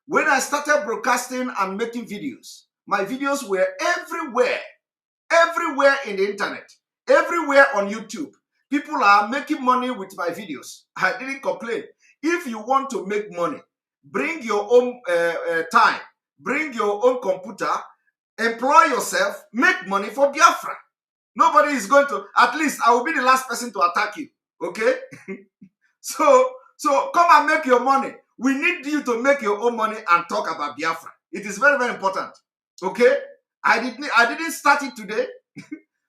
When I started broadcasting and making videos, my videos were everywhere in the internet, everywhere on YouTube. People are making money with my videos. I didn't complain. If you want to make money, bring your own time, bring your own computer, employ yourself, make money for Biafra. Nobody is going to, at least I will be the last person to attack you. Okay? So come and make your money. We need you to make your own money and talk about Biafra. It is very, very important. Okay? I didn't start it today.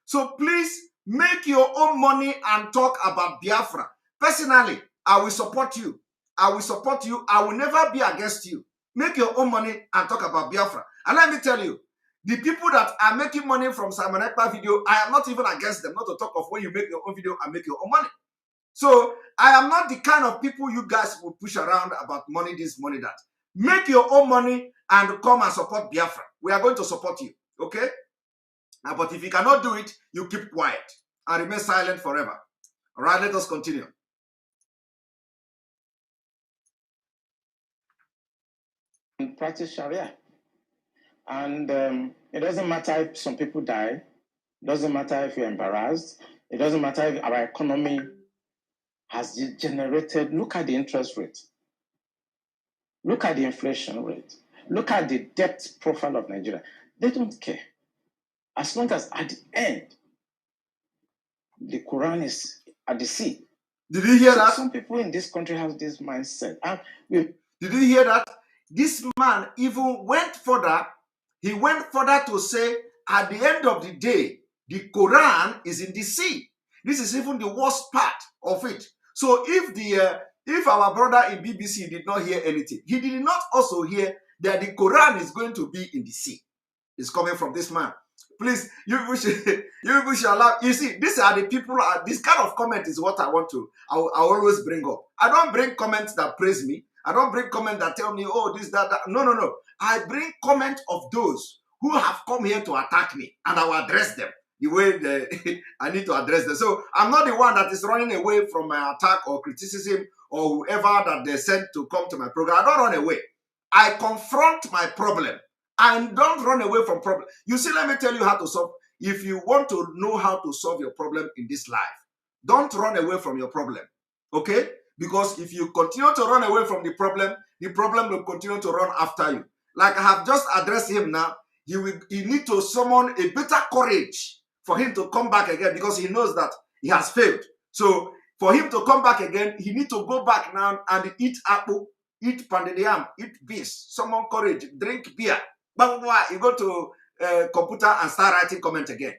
So please make your own money and talk about Biafra. Personally, I will support you. I will support you. I will never be against you. Make your own money and talk about Biafra. And let me tell you, the people that are making money from Simon Ekpa video, I am not even against them, not to talk of when you make your own video and make your own money. So I am not the kind of people you guys will push around about money this, money that. Make your own money and come and support Biafra. We are going to support you. Okay? But if you cannot do it, you keep quiet and remain silent forever. All right, let us continue. Practice Sharia. And it doesn't matter if some people die. It doesn't matter if you're embarrassed. It doesn't matter if our economy has generated. Look at the interest rate. Look at the inflation rate. Look at the debt profile of Nigeria. They don't care. As long as at the end, the Quran is at the sea. Did you hear that? Some people in this country have this mindset. Did you hear that? This man even went further. He went further to say, at the end of the day, the Quran is in the sea. This is even the worst part of it. So if our brother in BBC did not hear anything, he did not also hear that the Quran is going to be in the sea. It's coming from this man. Please, you should allow. You see, these are the people. This kind of comment is what I want to. I always bring up. I don't bring comments that praise me. I don't bring comments that tell me, oh, this, that. No. I bring comments of those who have come here to attack me, and I will address them the way I need to address them. So I'm not the one that is running away from my attack or criticism or whoever that they sent to come to my program. I don't run away. I confront my problem. And don't run away from problem. You see, let me tell you how to solve. If you want to know how to solve your problem in this life, don't run away from your problem. Okay? Because if you continue to run away from the problem will continue to run after you. Like I have just addressed him now, he need to summon a better courage for him to come back again because he knows that he has failed. So for him to come back again, he need to go back now and eat apple, eat pounded yam, eat beans, summon courage, drink beer. You go to computer and start writing comment again.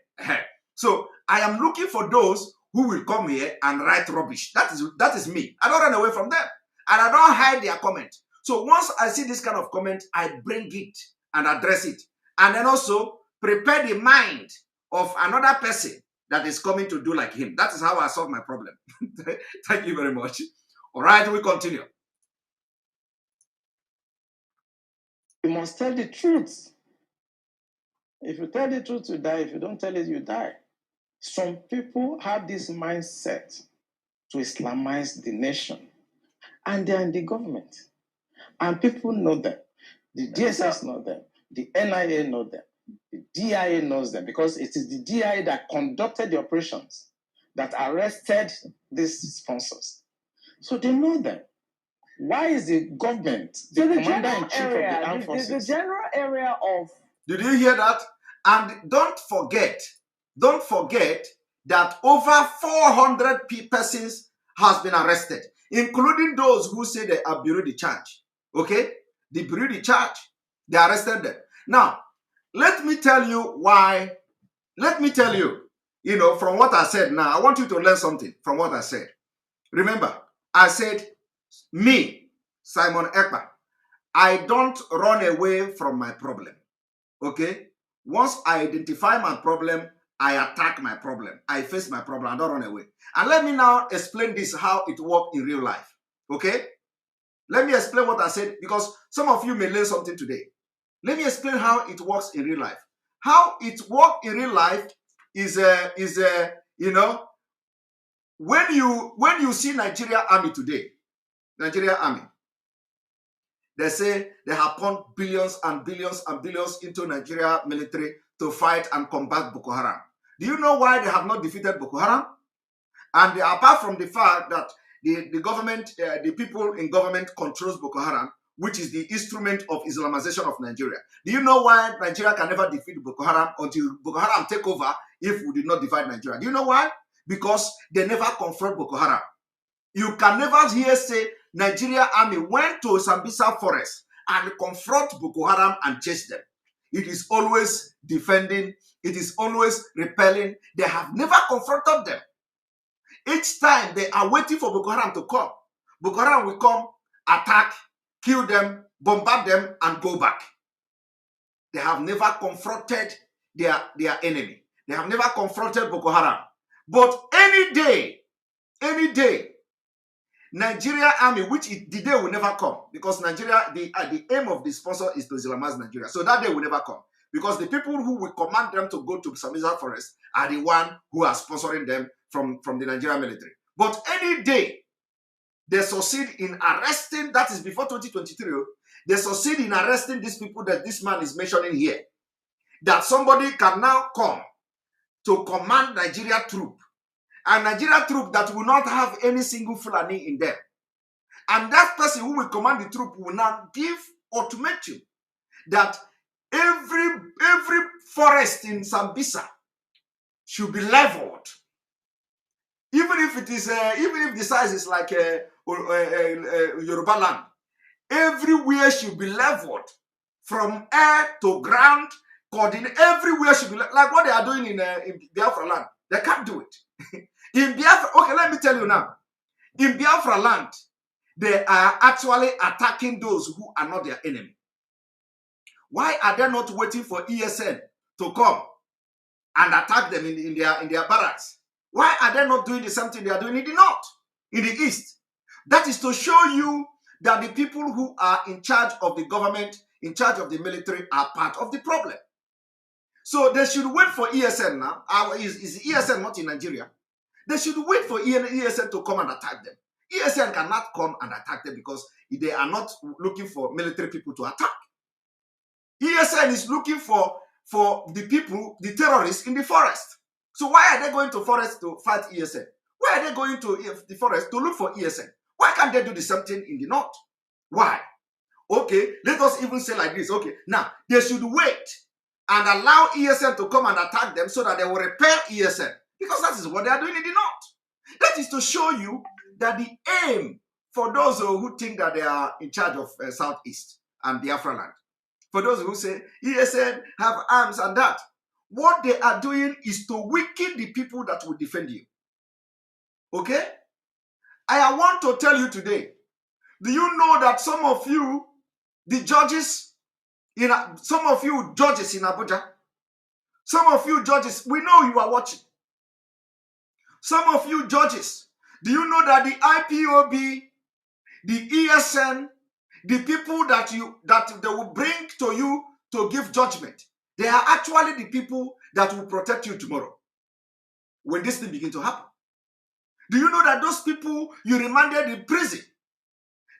So I am looking for those who will come here and write rubbish. That is me. I don't run away from them. And I don't hide their comment. So once I see this kind of comment, I bring it and address it. And then also prepare the mind of another person that is coming to do like him. That is how I solve my problem. Thank you very much. All right, we continue. You must tell the truth. If you tell the truth, you die. If you don't tell it, you die. Some people have this mindset to Islamize the nation. And they're in the government. And people know them. The DSS know them. The NIA know them. The DIA knows them. Because it is the DIA that conducted the operations that arrested these sponsors. So they know them. Why is the government, the commander-in-chief of the armed forces? The general area of... Did you hear that? And don't forget that over 400 persons has been arrested, including those who say they are bureau de charge. Okay? The bureau de charge, they arrested them. Now, let me tell you why. Let me tell you, from what I said now, I want you to learn something from what I said. Remember, I said, me, Simon Ekpa, I don't run away from my problem. Okay? Once I identify my problem, I attack my problem. I face my problem. I don't run away. And let me now explain this, how it works in real life. Okay? Let me explain what I said, because some of you may learn something today. Let me explain how it works in real life. How it works in real life is you know, when you see Nigeria Army today, Nigeria Army, they say they have pumped billions and billions and billions into Nigeria military to fight and combat Boko Haram. Do you know why they have not defeated Boko Haram? And apart from the fact that the government, the people in government controls Boko Haram, which is the instrument of Islamization of Nigeria. Do you know why Nigeria can never defeat Boko Haram until Boko Haram take over if we did not divide Nigeria? Do you know why? Because they never confront Boko Haram. You can never hear say Nigeria Army went to Sambisa forest and confront Boko Haram and chase them. It is always defending. It is always repelling. They have never confronted them. Each time they are waiting for Boko Haram to come. Boko Haram will come, attack, kill them, bombard them, and go back. They have never confronted their enemy. They have never confronted Boko Haram. But any day, Nigeria Army, which the day will never come, because Nigeria, the aim of the sponsor is to Islamize Nigeria. So that day will never come. Because the people who will command them to go to Sambisa forest are the one who are sponsoring them from the Nigerian military. But any day, they succeed in arresting, that is before 2023, they succeed in arresting these people that this man is mentioning here. That somebody can now come to command Nigeria troop. And Nigeria troop that will not have any single Fulani in them. And that person who will command the troop will now give ultimatum that every forest in Sambisa should be leveled. Even if it is, even if the size is like Yoruba land, everywhere should be leveled from air to ground. Coordinate everywhere should be like what they are doing in Biafra land. They can't do it. In Biafra, okay, let me tell you now. In Biafra land, they are actually attacking those who are not their enemy. Why are they not waiting for ESN to come and attack them in their barracks? Why are they not doing the same thing they are doing in the north, in the east? That is to show you that the people who are in charge of the government, in charge of the military, are part of the problem. So they should wait for ESN now. Is ESN not in Nigeria? They should wait for ESN to come and attack them. ESN cannot come and attack them because they are not looking for military people to attack. ESN is looking for the people, the terrorists in the forest. So why are they going to forest to fight ESN? Why are they going to the forest to look for ESN? Why can't they do the same thing in the north? Why? Okay, let us even say like this. Okay, now they should wait and allow ESN to come and attack them so that they will repel ESN. Because that is what they are doing in the north. That is to show you that the aim for those who think that they are in charge of Southeast and Biafra land, for those who say ESN have arms and that, what they are doing is to weaken the people that will defend you. Okay? I want to tell you today, do you know that some of you, the judges, some of you judges in Abuja, some of you judges, we know you are watching. Some of you judges, do you know that the IPOB, the ESN, the people that they will bring to you to give judgment, they are actually the people that will protect you tomorrow when this thing begins to happen. Do you know that those people you remanded in prison,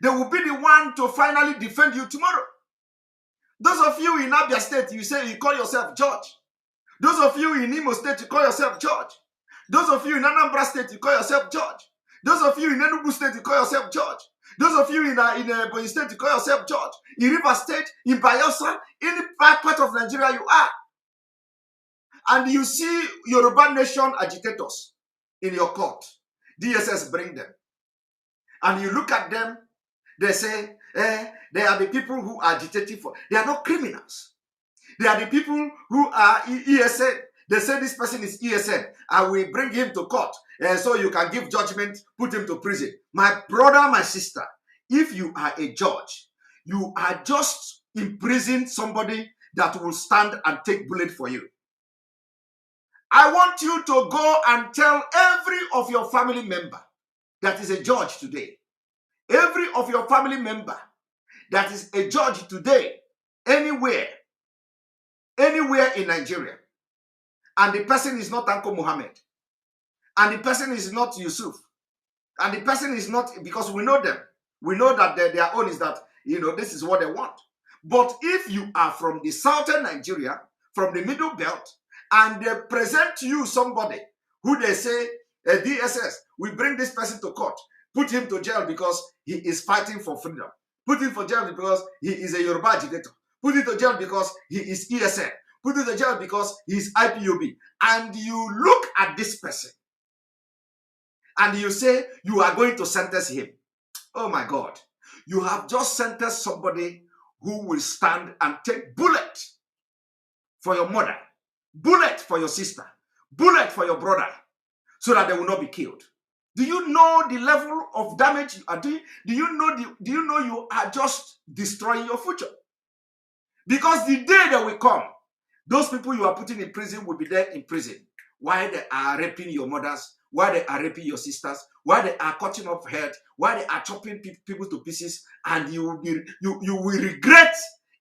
they will be the one to finally defend you tomorrow? Those of you in Abia State, you say you call yourself judge. Those of you in Imo State, you call yourself judge. Those of you in Anambra State, you call yourself judge. Those of you in Enugu State, you call yourself judge. Those of you in Ebonyi State, you call yourself judge. In River State, in Bayelsa, any part of Nigeria you are. And you see Yoruba nation agitators in your court. DSS bring them. And you look at them, they say, they are the people who are agitating for. They are not criminals. They are the people who are ESN. They say this person is ESN. And we bring him to court. So you can give judgment, put him to prison. My brother, my sister, if you are a judge, you are just imprisoning somebody that will stand and take bullet for you. I want you to go and tell every of your family member that is a judge today, every of your family member that is a judge today, anywhere in Nigeria, and the person is not Uncle Muhammad, and the person is not Yusuf, and the person is not, because we know them. We know that their own is that, this is what they want. But if you are from the southern Nigeria, from the middle belt, and they present to you somebody who they say, a DSS, we bring this person to court, put him to jail because he is fighting for freedom, put him to jail because he is a Yoruba agitator, put him to jail because he is ESN, put him to jail because he is IPOB, and you look at this person, and you say you are going to sentence him. Oh my God. You have just sentenced somebody who will stand and take bullet for your mother, bullet for your sister, bullet for your brother, so that they will not be killed. Do you know the level of damage you are doing? Do you know you are just destroying your future? Because the day that will come, those people you are putting in prison will be there in prison while they are raping your mothers, while they are raping your sisters, while they are cutting off head, while they are chopping people to pieces, and you will regret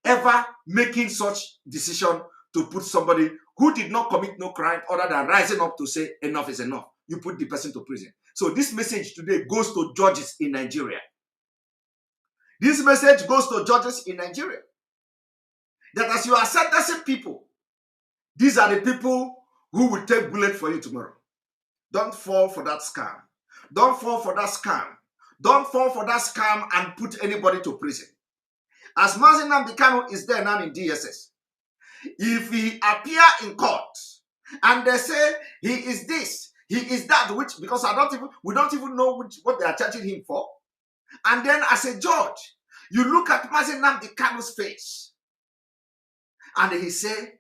ever making such decision to put somebody who did not commit no crime other than rising up to say enough is enough. You put the person to prison. So this message today goes to judges in Nigeria. This message goes to judges in Nigeria. That as you are sentencing people, these are the people who will take bullet for you tomorrow. Don't fall for that scam. Don't fall for that scam. Don't fall for that scam and put anybody to prison. As Mazi Nnamdi Kanu is there now in DSS, if he appear in court and they say he is this, he is that, which, because we don't even know what they are charging him for. And then as a judge, you look at Mazi Nnamdi Kanu's face and he say,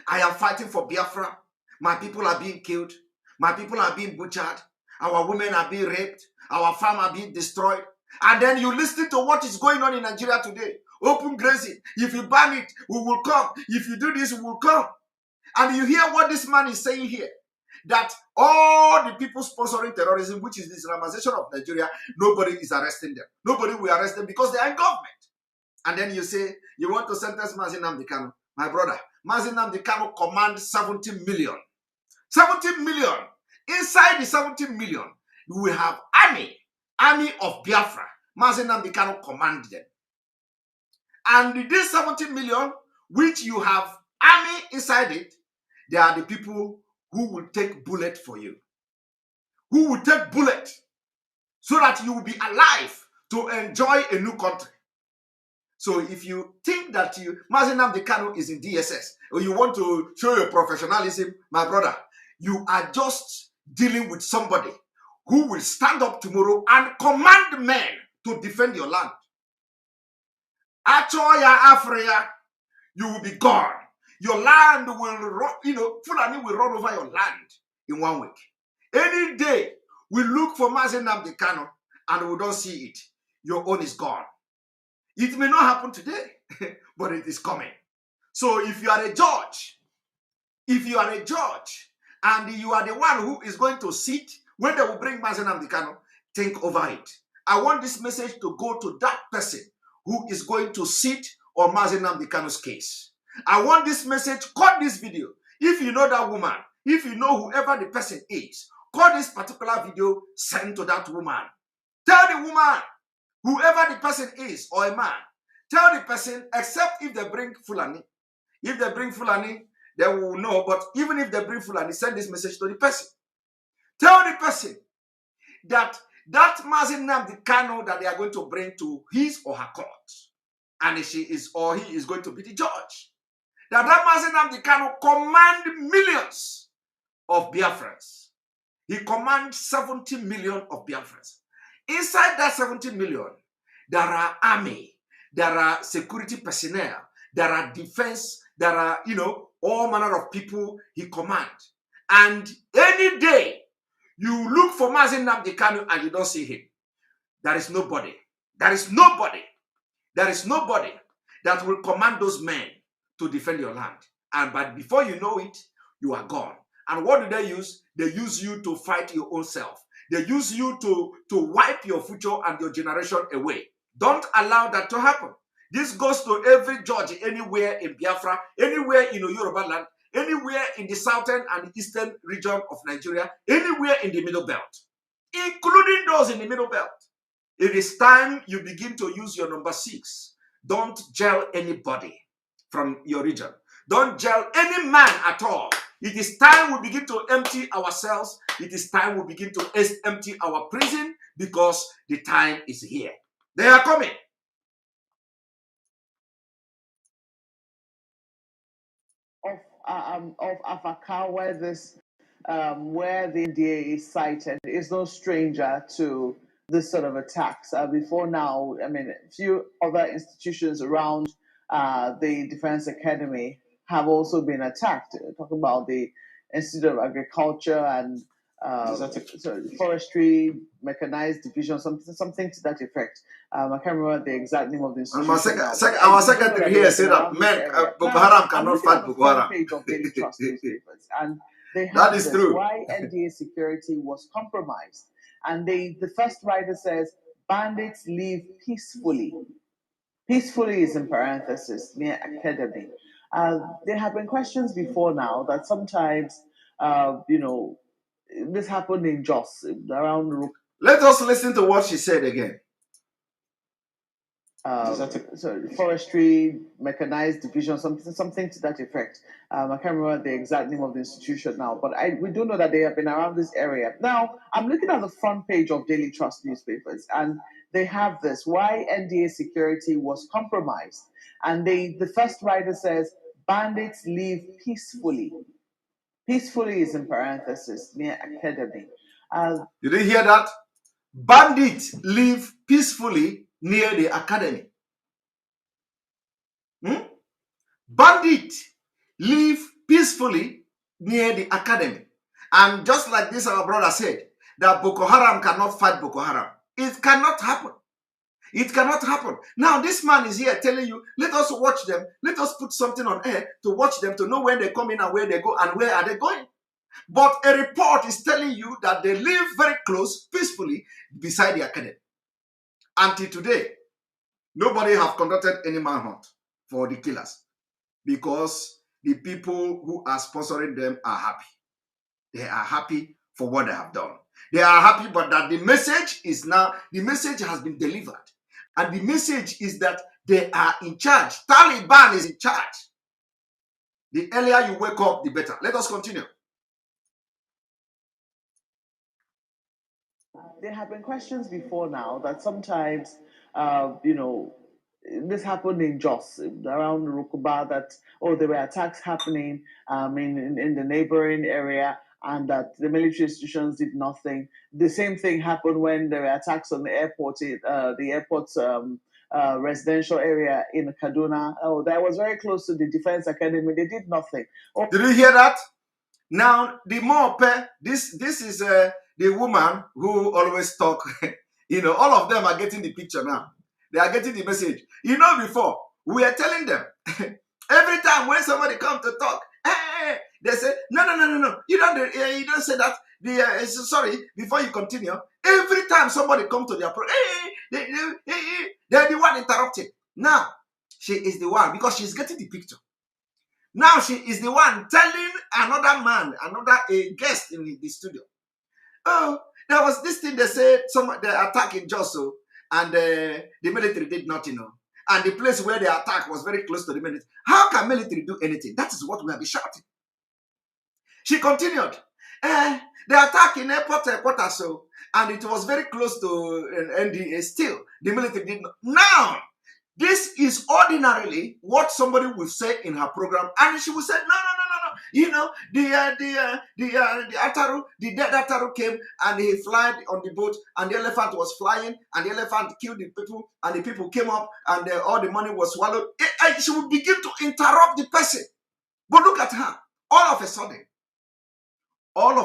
I am fighting for Biafra. My people are being killed. My people are being butchered. Our women are being raped. Our farm are being destroyed. And then you listen to what is going on in Nigeria today. Open grazing. If you ban it, we will come. If you do this, we will come. And you hear what this man is saying here. That all the people sponsoring terrorism, which is the Islamization of Nigeria, nobody is arresting them. Nobody will arrest them because they are in government. And then you say, you want to sentence Mazi Nnamdi Kanu. My brother, Mazi Nnamdi Kanu commands 70 million. 70 million. Inside the 70 million, we have army of Biafra. Mazi Nnamdi Kanu command them. And this 70 million, which you have army inside it, they are the people who will take bullet for you. Who will take bullet so that you will be alive to enjoy a new country. So if you think that Mazi Nnamdi Kanu is in DSS, or you want to show your professionalism, my brother, you are just dealing with somebody who will stand up tomorrow and command men to defend your land. Achoya Afria, you will be gone. Your land will run, Fulani will run over your land in 1 week. Any day we look for Mazi Nnamdi Kanu and we don't see it, your own is gone. It may not happen today, but it is coming. So if you are a judge, and you are the one who is going to sit when they will bring Mazi Nnamdi Kanu, think over it. I want this message to go to that person who is going to sit on Mazi Nnamdi Kanu's case. I want this message, cut this video. If you know that woman, if you know whoever the person is, cut this particular video, send to that woman. Tell the woman, whoever the person is, or a man, tell the person, except if they bring Fulani. If they bring Fulani, they will know, but even if they bring Fulani, send this message to the person. Tell the person that Mazi Nnamdi Kanu that they are going to bring to his or her court, and she is or he is going to be the judge. That Mazi Nnamdi Kanu command millions of Biafrans. He commands 70 million of Biafrans. Inside that 70 million, there are army, there are security personnel, there are defense, there are, all manner of people he commands. And any day you look for Mazi Nnamdi Kanu and you don't see him, there is nobody. There is nobody. There is nobody that will command those men to defend your land. But before you know it, you are gone. And what do they use? They use you to fight your own self. They use you to wipe your future and your generation away. Don't allow that to happen. This goes to every judge anywhere in Biafra, anywhere in Yoruba land, anywhere in the southern and eastern region of Nigeria, anywhere in the middle belt, including those in the middle belt. It is time you begin to use your number 6. Don't jail anybody from your region. Don't jail any man at all. It is time we begin to empty ourselves. It is time we begin to empty our prison, because the time is here. They are coming. Of Afaka, where the NDA is cited, is no stranger to this sort of attacks. Before now, I mean, a few other institutions around the Defense Academy have also been attacked. Talking about the Institute of Agriculture and Forestry, Mechanized Division, something to that effect. I can't remember the exact name of the institution. Our secretary here said that Boko Haram cannot fight Boko Haram. Page of Daily Trust newspapers, and they have that is true. Why NDA security was compromised, and the first writer says bandits leave peacefully. Peacefully is in parenthesis near academy. There have been questions before now that sometimes, this happened in Jos around. Let us listen to what she said again. Forestry, Mechanized Division, something to that effect. I can't remember the exact name of the institution now, but we do know that they have been around this area. Now, I'm looking at the front page of Daily Trust newspapers, and they have this: why NDA security was compromised. And the first writer says bandits leave peacefully. Peacefully is in parenthesis near academy. Did you hear that? Bandits live peacefully near the academy. Bandits live peacefully near the academy. And just like this, our brother said, that Boko Haram cannot fight Boko Haram. It cannot happen. It cannot happen. Now, this man is here telling you, let us watch them. Let us put something on air to watch them, to know when they come in and where they go and where are they going. But a report is telling you that they live very close, peacefully, beside the academy. Until today, nobody have conducted any manhunt for the killers, because the people who are sponsoring them are happy. They are happy for what they have done. They are happy, but that the message has been delivered. And the message is that they are in charge. Taliban is in charge. The earlier you wake up, the better. Let us continue. There have been questions before now that sometimes, this happened in Jos, around Rukuba, that, there were attacks happening in the neighboring area, and that the military institutions did nothing. The same thing happened when there were attacks on the airport, residential area in Kaduna. That was very close to the Defense Academy. They did nothing. Did you hear that? Now, the more this is the woman who always talk. All of them are getting the picture now. They are getting the message. Before, we are telling them, every time when somebody comes to talk, they say, no, you don't say that. Sorry, before you continue, every time somebody comes to their program, they're the one interrupting. Now, she is the one, because she's getting the picture. Now she is the one telling a guest in the studio, there was this thing they said, the attack in Josso, and the military did nothing, and the place where the attack was very close to the military. How can military do anything? That is what we have been shouting. She continued, the attack in airport headquarters, and it was very close to NDA. Still, the military did not. Now, this is ordinarily what somebody will say in her program, and she will say, no. The Ataru, the dead Ataru came, and he flied on the boat, and the elephant was flying, and the elephant killed the people, and the people came up, and all the money was swallowed. She will begin to interrupt the person. But look at her. All of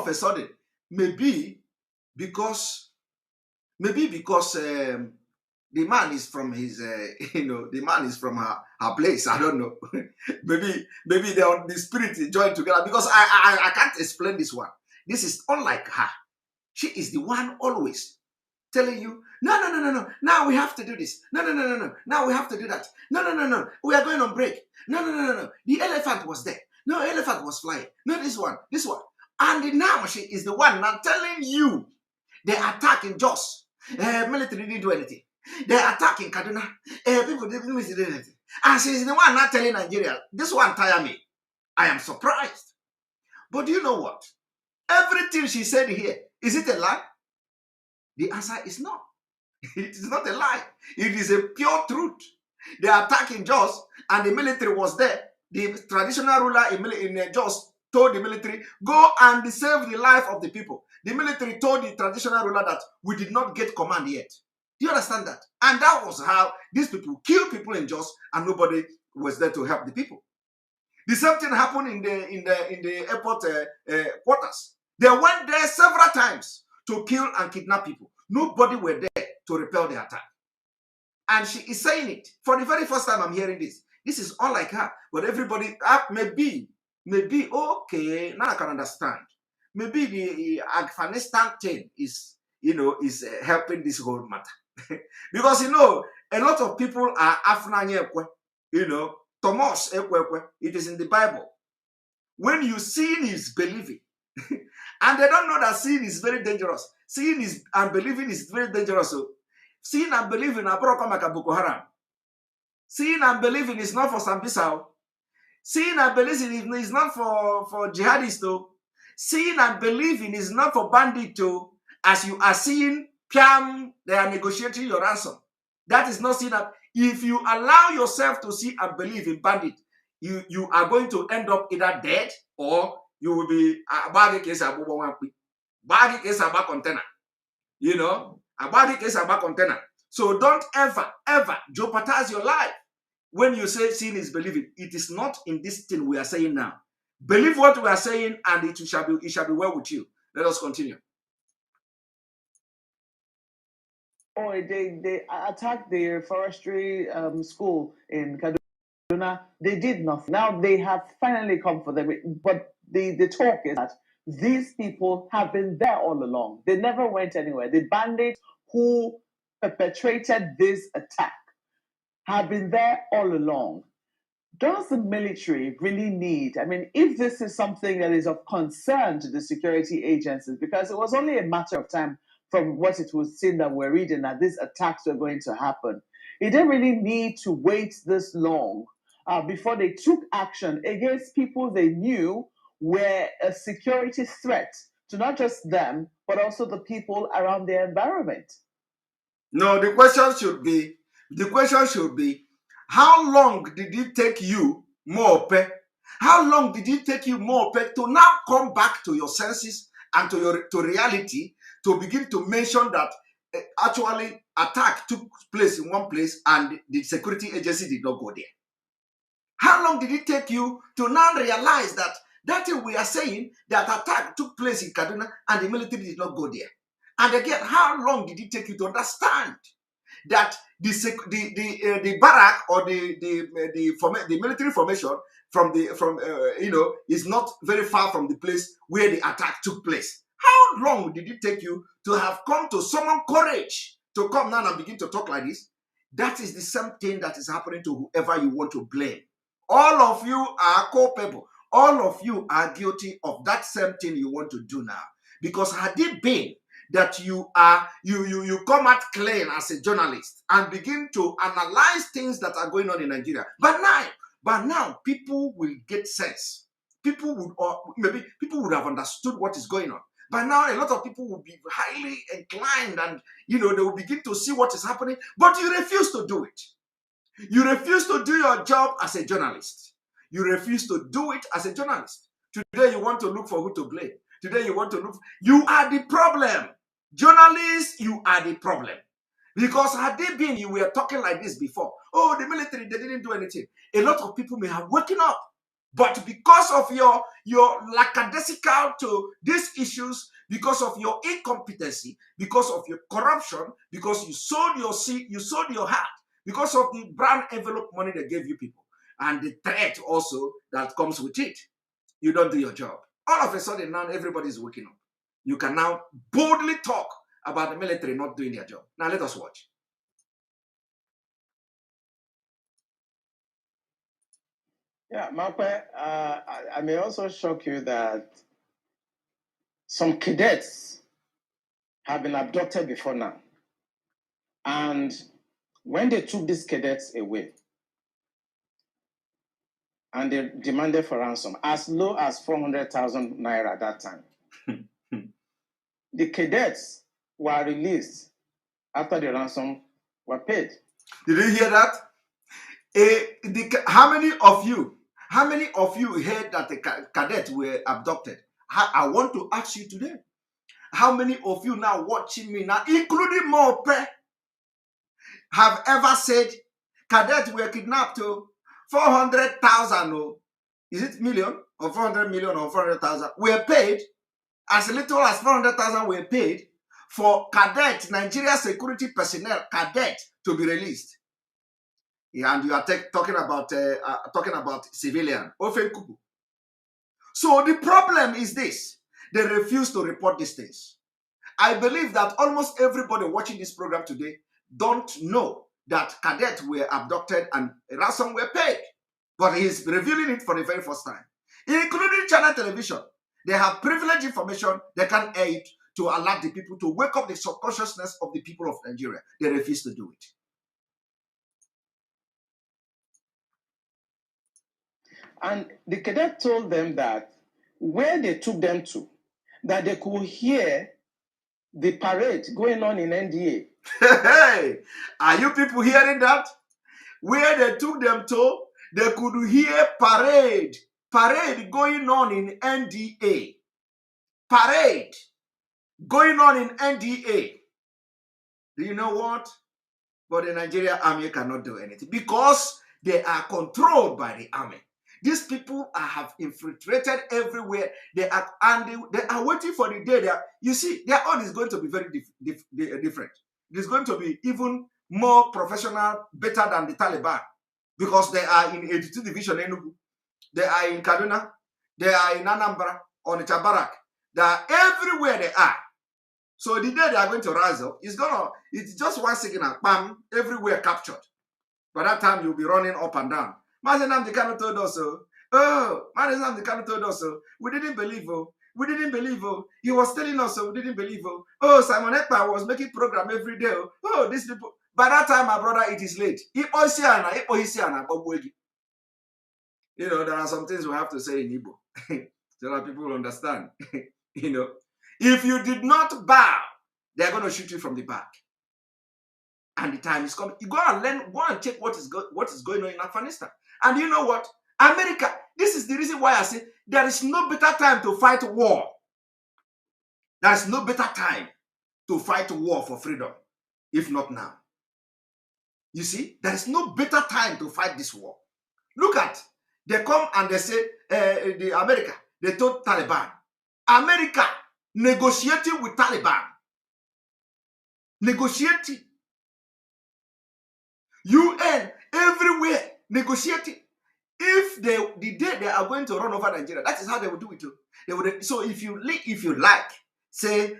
a sudden, maybe because the the man is from his, the man is from her place. I don't know. maybe the spirit is joined together, because I can't explain this one. This is unlike her. She is the one always telling you, no. Now we have to do this. No. Now we have to do that. No. We are going on break. No. The elephant was there. No, elephant was flying. No, this one. And now she is the one now telling you they attack in Jos. Military didn't do anything. They attack in Kaduna. People didn't do anything. And she's the one not telling Nigeria. This one tire me. I am surprised. But do you know what? Everything she said here, is it a lie? The answer is no. It is not a lie. It is a pure truth. They attack in Jos, and the military was there. The traditional ruler in Jos told the military, go and save the life of the people. The military told the traditional ruler that we did not get command yet. Do you understand that? And that was how these people killed people in Jos, and nobody was there to help the people. The same thing happened in the airport quarters. They went there several times to kill and kidnap people. Nobody were there to repel the attack. And she is saying it. For the very first time I'm hearing this. This is unlike her. But everybody, maybe, okay, now I can understand. Maybe the Afghanistan thing is helping this whole matter. Because, a lot of people are Afnanyekwe, Thomas Ekwekwe. It is in the Bible. When you seeing is believing. And they don't know that seeing is very dangerous. Seeing is and believing is very dangerous. So, seeing and believing are Boko Haram. Seeing and believing is not for Sambisao. Seeing and believing is not for jihadists. Too. Seeing and believing is not for bandits. Too. As you are seeing, Piam, they are negotiating your ransom. That is not seeing. If you allow yourself to see and believe in bandit, you are going to end up either dead or you will be a body case a body case a container. A body case a container. So don't ever jeopardize your life when you say sin is believing. It is not in this thing we are saying now. Believe what we are saying, and it shall be well with you. Let us continue. Oh, they attacked the forestry school in Kaduna. They did nothing. Now they have finally come for them. But the talk is that these people have been there all along. They never went anywhere. The bandits who perpetrated this attack have been there all along. Does the military really need, if this is something that is of concern to the security agencies, because it was only a matter of time from what it was seen that we're reading that these attacks were going to happen. It didn't really need to wait this long before they took action against people they knew were a security threat to not just them, but also the people around their environment. No, the question should be, how long did it take you more pay? How long did it take you more pay to now come back to your senses and to reality, to begin to mention that actually attack took place in one place and the security agency did not go there? How long did it take you to now realize that thing we are saying, that attack took place in Kaduna and the military did not go there? And again, how long did it take you to understand that the barrack or the military formation is not very far from the place where the attack took place? How long did it take you to have come to summon courage to come now and begin to talk like this? That is the same thing that is happening to whoever you want to blame. All of you are culpable. All of you are guilty of that same thing you want to do now. Because had it been that you come out clean as a journalist and begin to analyze things that are going on in Nigeria, but now people will get sense. People would have understood what is going on. By now, a lot of people will be highly inclined, and they will begin to see what is happening. But you refuse to do it. You refuse to do your job as a journalist. You refuse to do it as a journalist. Today you want to look for who to blame. Today you want to look. You are the problem. Journalists, you are the problem. Because had they been, you were talking like this before. Oh, the military, they didn't do anything. A lot of people may have woken up. But because of your lackadaisical to these issues, because of your incompetency, because of your corruption, because you sold your seed, you sold your heart, because of the brown envelope money they gave you people, and the threat also that comes with it. You don't do your job. All of a sudden, now everybody's waking up. You can now boldly talk about the military not doing their job. Now let us watch. Yeah, Mape, I may also shock you that some cadets have been abducted before now. And when they took these cadets away, and they demanded for ransom, as low as 400,000 naira at that time, the cadets were released after the ransom were paid. Did you hear that? How many of you heard that the cadets were abducted? I want to ask you today. How many of you now watching me now, including Mope, have ever said cadets were kidnapped to 400,000? Oh, is it million or 400 million or 400,000? Were paid as little as 400,000 were paid for cadet, Nigeria security personnel, cadet, to be released. Yeah, and you are talking about civilian. So the problem is this: they refuse to report these things. I believe that almost everybody watching this program today don't know that cadets were abducted and ransom were paid, but he's revealing it for the very first time, including Channel Television. They have privileged information they can aid to alert the people to wake up the subconsciousness of the people of Nigeria. They refuse to do it. And the cadet told them that where they took them to, that they could hear the parade going on in NDA. Hey, are you people hearing that? Where they took them to, they could hear parade going on in NDA. Parade going on in NDA. Do you know what? But the Nigerian army cannot do anything because they are controlled by the army. These people have infiltrated everywhere. They are waiting for the day that, you see, their own is going to be very different. It is going to be even more professional, better than the Taliban, because they are in 82 Division Enugu. They are in Kaduna. They are in Anambra, on the Chabarak. They are everywhere they are. So the day they are going to rise up, it's just one signal, bam, everywhere captured. By that time, you'll be running up and down. Mazenam the Kano told us so. Oh, Mazenam the Kano told us so. We didn't believe, oh. We didn't believe, oh. He was telling us so. We didn't believe, oh. Oh, Simon Ekpa was making program every day, oh. Oh, these people. By that time, my brother, it is late. You know, there are some things we have to say in Igbo so that people will understand. You know, if you did not bow, they're going to shoot you from the back. And the time is coming. You go and learn, go and check what is going on in Afghanistan. And you know what? America, this is the reason why I say there is no better time to fight war. There is no better time to fight war for freedom, if not now. You see, there is no better time to fight this war. Look at, they come and they say, America, they told Taliban, America negotiating with Taliban. Negotiating. UN everywhere negotiating. If the day they are going to run over Nigeria, that is how they will do it too. They would. So if you like, say,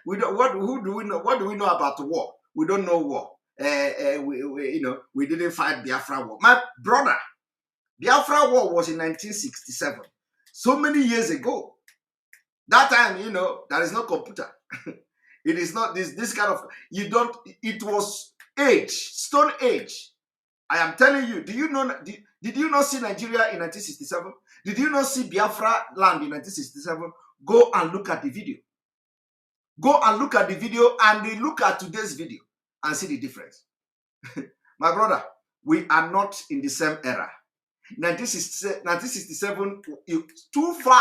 we don't. Who do we know? What do we know about war? We don't know war. We didn't fight Biafra war. My brother, Biafra war was in 1967, so many years ago. That time, there is no computer. It is not this kind of. You don't. It was age, stone age. I am telling you. Do you know? Did you not see Nigeria in 1967? Did you not see Biafra land in 1967? Go and look at the video. Go and look at the video and look at today's video and see the difference. My brother, we are not in the same era. 1967 is too far.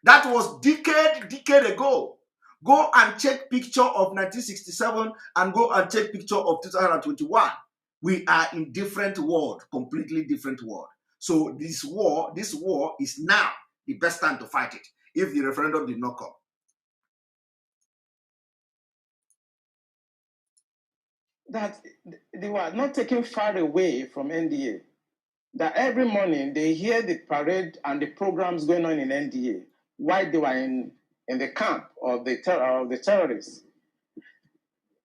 That was decade ago. Go and check picture of 1967 and go and check picture of 2021. We are in different world, completely different world. So this war is now the best time to fight it if the referendum did not come. that they were not taken far away from NDA. That every morning they hear the parade and the programs going on in NDA while they were in the camp of the terrorists.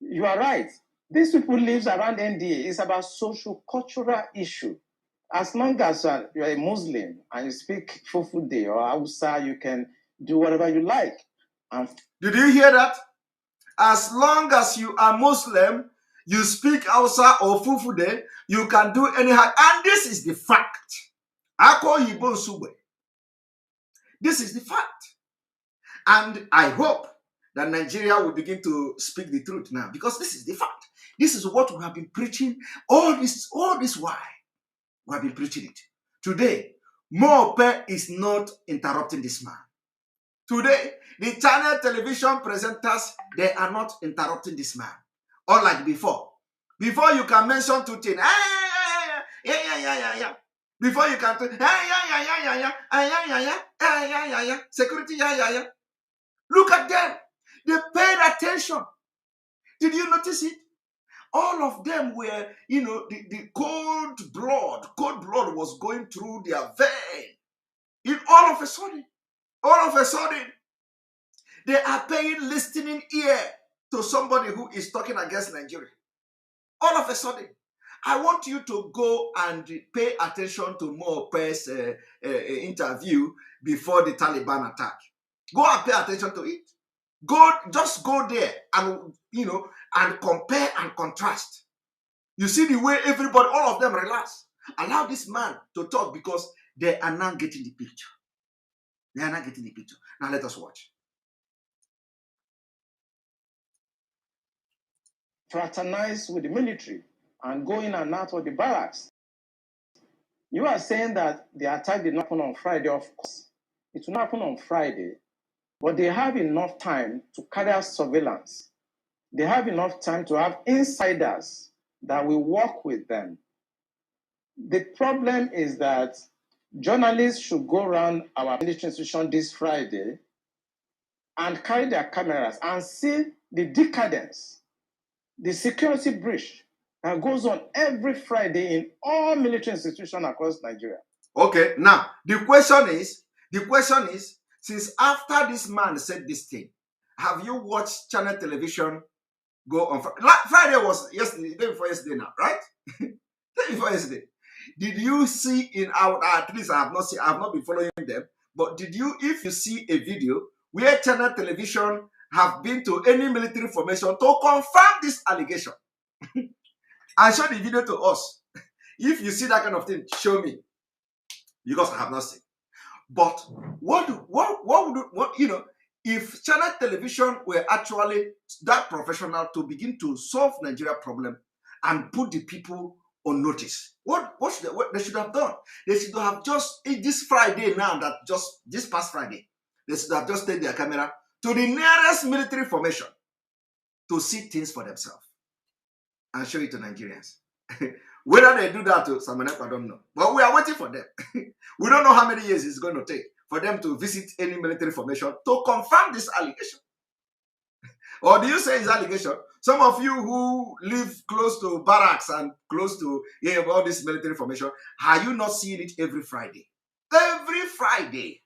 You are right. These people live around NDA. It's about social-cultural issue. As long as you're a Muslim and you speak Fufude or Hausa, you can do whatever you like. Did you hear that? As long as you are Muslim, you speak Hausa or Fufude, you can do anyhow. And this is the fact. This is the fact. And I hope that Nigeria will begin to speak the truth now, because this is the fact. This is what we have been preaching all this while. We have been preaching it. Today, Mope is not interrupting this man. Today, the channel television presenters, they are not interrupting this man. Unlike before. Before you can mention two things. Before you can security, Look at them. They paid attention. Did you notice it? All of them were, the cold blood was going through their vein. All of a sudden, they are paying listening ear to somebody who is talking against Nigeria. All of a sudden, I want you to go and pay attention to Mope's interview before the Taliban attack. Go and pay attention to it. Just go there and, and compare and contrast. You see the way everybody, all of them relax. Allow this man to talk because they are not getting the picture. They are not getting the picture. Now let us watch. Fraternize with the military and go in and out of the barracks. You are saying that the attack did not happen on Friday. Of course, it will not happen on Friday, but they have enough time to carry out surveillance. They have enough time to have insiders that will work with them. The problem is that journalists should go around our military institution this Friday and carry their cameras and see the decadence, the security breach that goes on every Friday in all military institutions across Nigeria. Okay, now the question is, since after this man said this thing, have you watched channel television go on? Friday was yesterday, day before yesterday now, right? Day before yesterday. Did you see in our, at least I have not been following them, but if you see a video where channel television have been to any military formation to confirm this allegation and show the video to us? If you see that kind of thing, show me, because I have not seen. But if channel television were actually that professional to begin to solve Nigeria problem and put the people on notice, what they should have done? They should have just, this Friday now, this past Friday, they should have just taken their camera to the nearest military formation to see things for themselves and show it to Nigerians. Whether they do that to Samanek, I don't know. But we are waiting for them. We don't know how many years it's going to take for them to visit any military formation to confirm this allegation. Or do you say it's allegation? Some of you who live close to barracks and close to all this military formation, are you not seeing it every Friday? Every Friday.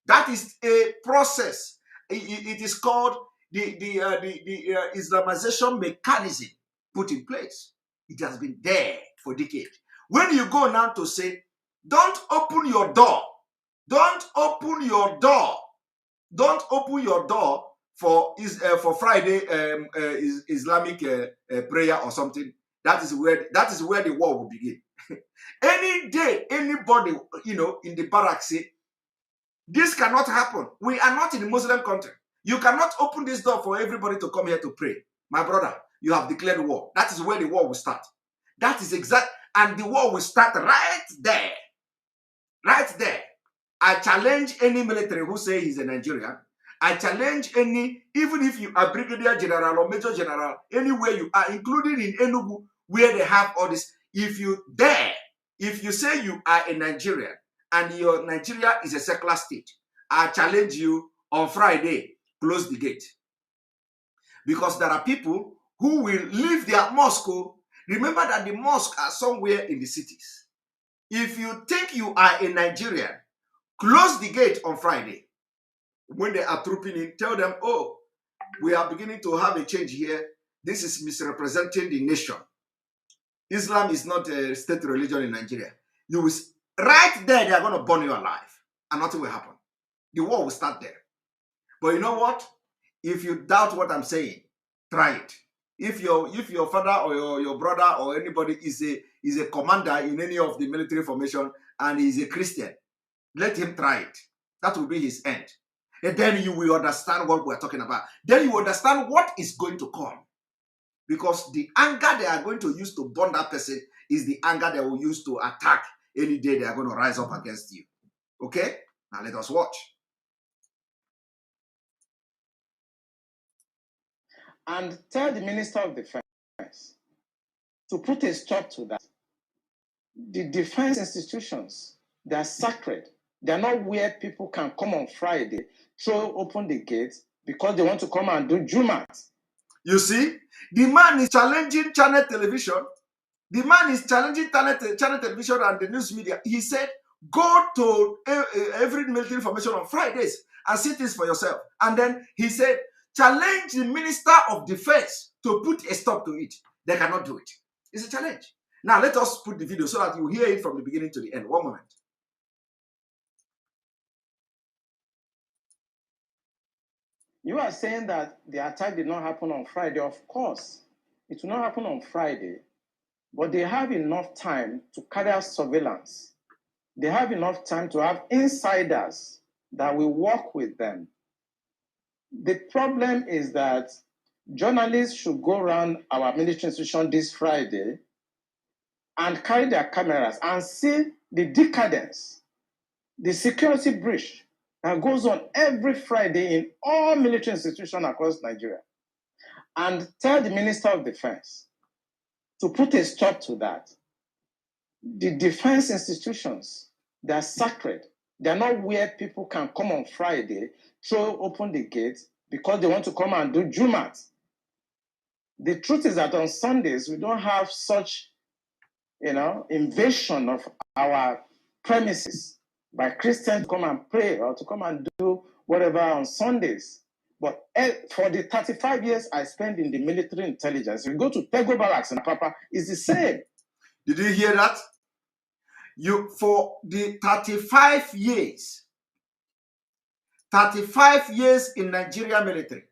That is a process. It is called the Islamization mechanism put in place. It has been there for decades. When you go now to say, don't open your door. Don't open your door. Don't open your door for Friday Islamic prayer or something. That is where the war will begin. Any day, anybody in the barracks say, this cannot happen. We are not in a Muslim country. You cannot open this door for everybody to come here to pray. My brother, you have declared war. That is where the war will start. That is exact, and the war will start right there. Right there. I challenge any military who say he's a Nigerian. I challenge any, even if you are brigadier general or major general, anywhere you are, including in Enugu, where they have all this. If you say you are a Nigerian and your Nigeria is a secular state, I challenge you on Friday, close the gate. Because there are people who will leave their mosque. Remember that the mosques are somewhere in the cities. If you think you are a Nigerian, close the gate on Friday. When they are trooping in, tell them, oh, we are beginning to have a change here. This is misrepresenting the nation. Islam is not a state religion in Nigeria. You will, right there, they are going to burn you alive, and nothing will happen. The war will start there. But you know what? If you doubt what I'm saying, try it. If your father or your brother or anybody is a commander in any of the military formation and is a Christian, let him try it. That will be his end. And then you will understand what we're talking about. Then you understand what is going to come. Because the anger they are going to use to burn that person is the anger they will use to attack any day they are going to rise up against you. Okay? Now let us watch. And tell the Minister of Defense to put a stop to that. The defense institutions, they are sacred. They are not where people can come on Friday, open the gates because they want to come and do Jumat. You see, the man is challenging channel television. The man is challenging channel television and the news media. He said, go to every military formation on Fridays and see things for yourself. And then he said, challenge the Minister of Defense to put a stop to it. They cannot do it. It's a challenge. Now, let us put the video so that you hear it from the beginning to the end. One moment. You are saying that the attack did not happen on Friday. Of course, it will not happen on Friday, but they have enough time to carry out surveillance. They have enough time to have insiders that will work with them. The problem is that journalists should go around our military institution this Friday and carry their cameras and see the decadence, the security breach that goes on every Friday in all military institutions across Nigeria, and tell the Minister of Defense to put a stop to that. The defense institutions, they are sacred. They are not where people can come on Friday, open the gates because they want to come and do Jumat. The truth is that on Sundays, we don't have such, invasion of our premises by Christians to come and pray or to come and do whatever on Sundays. But for the 35 years I spent in the military intelligence, if you go to Tego Barracks in Papa, it's the same. Did you hear that? For the 35 years in Nigeria military,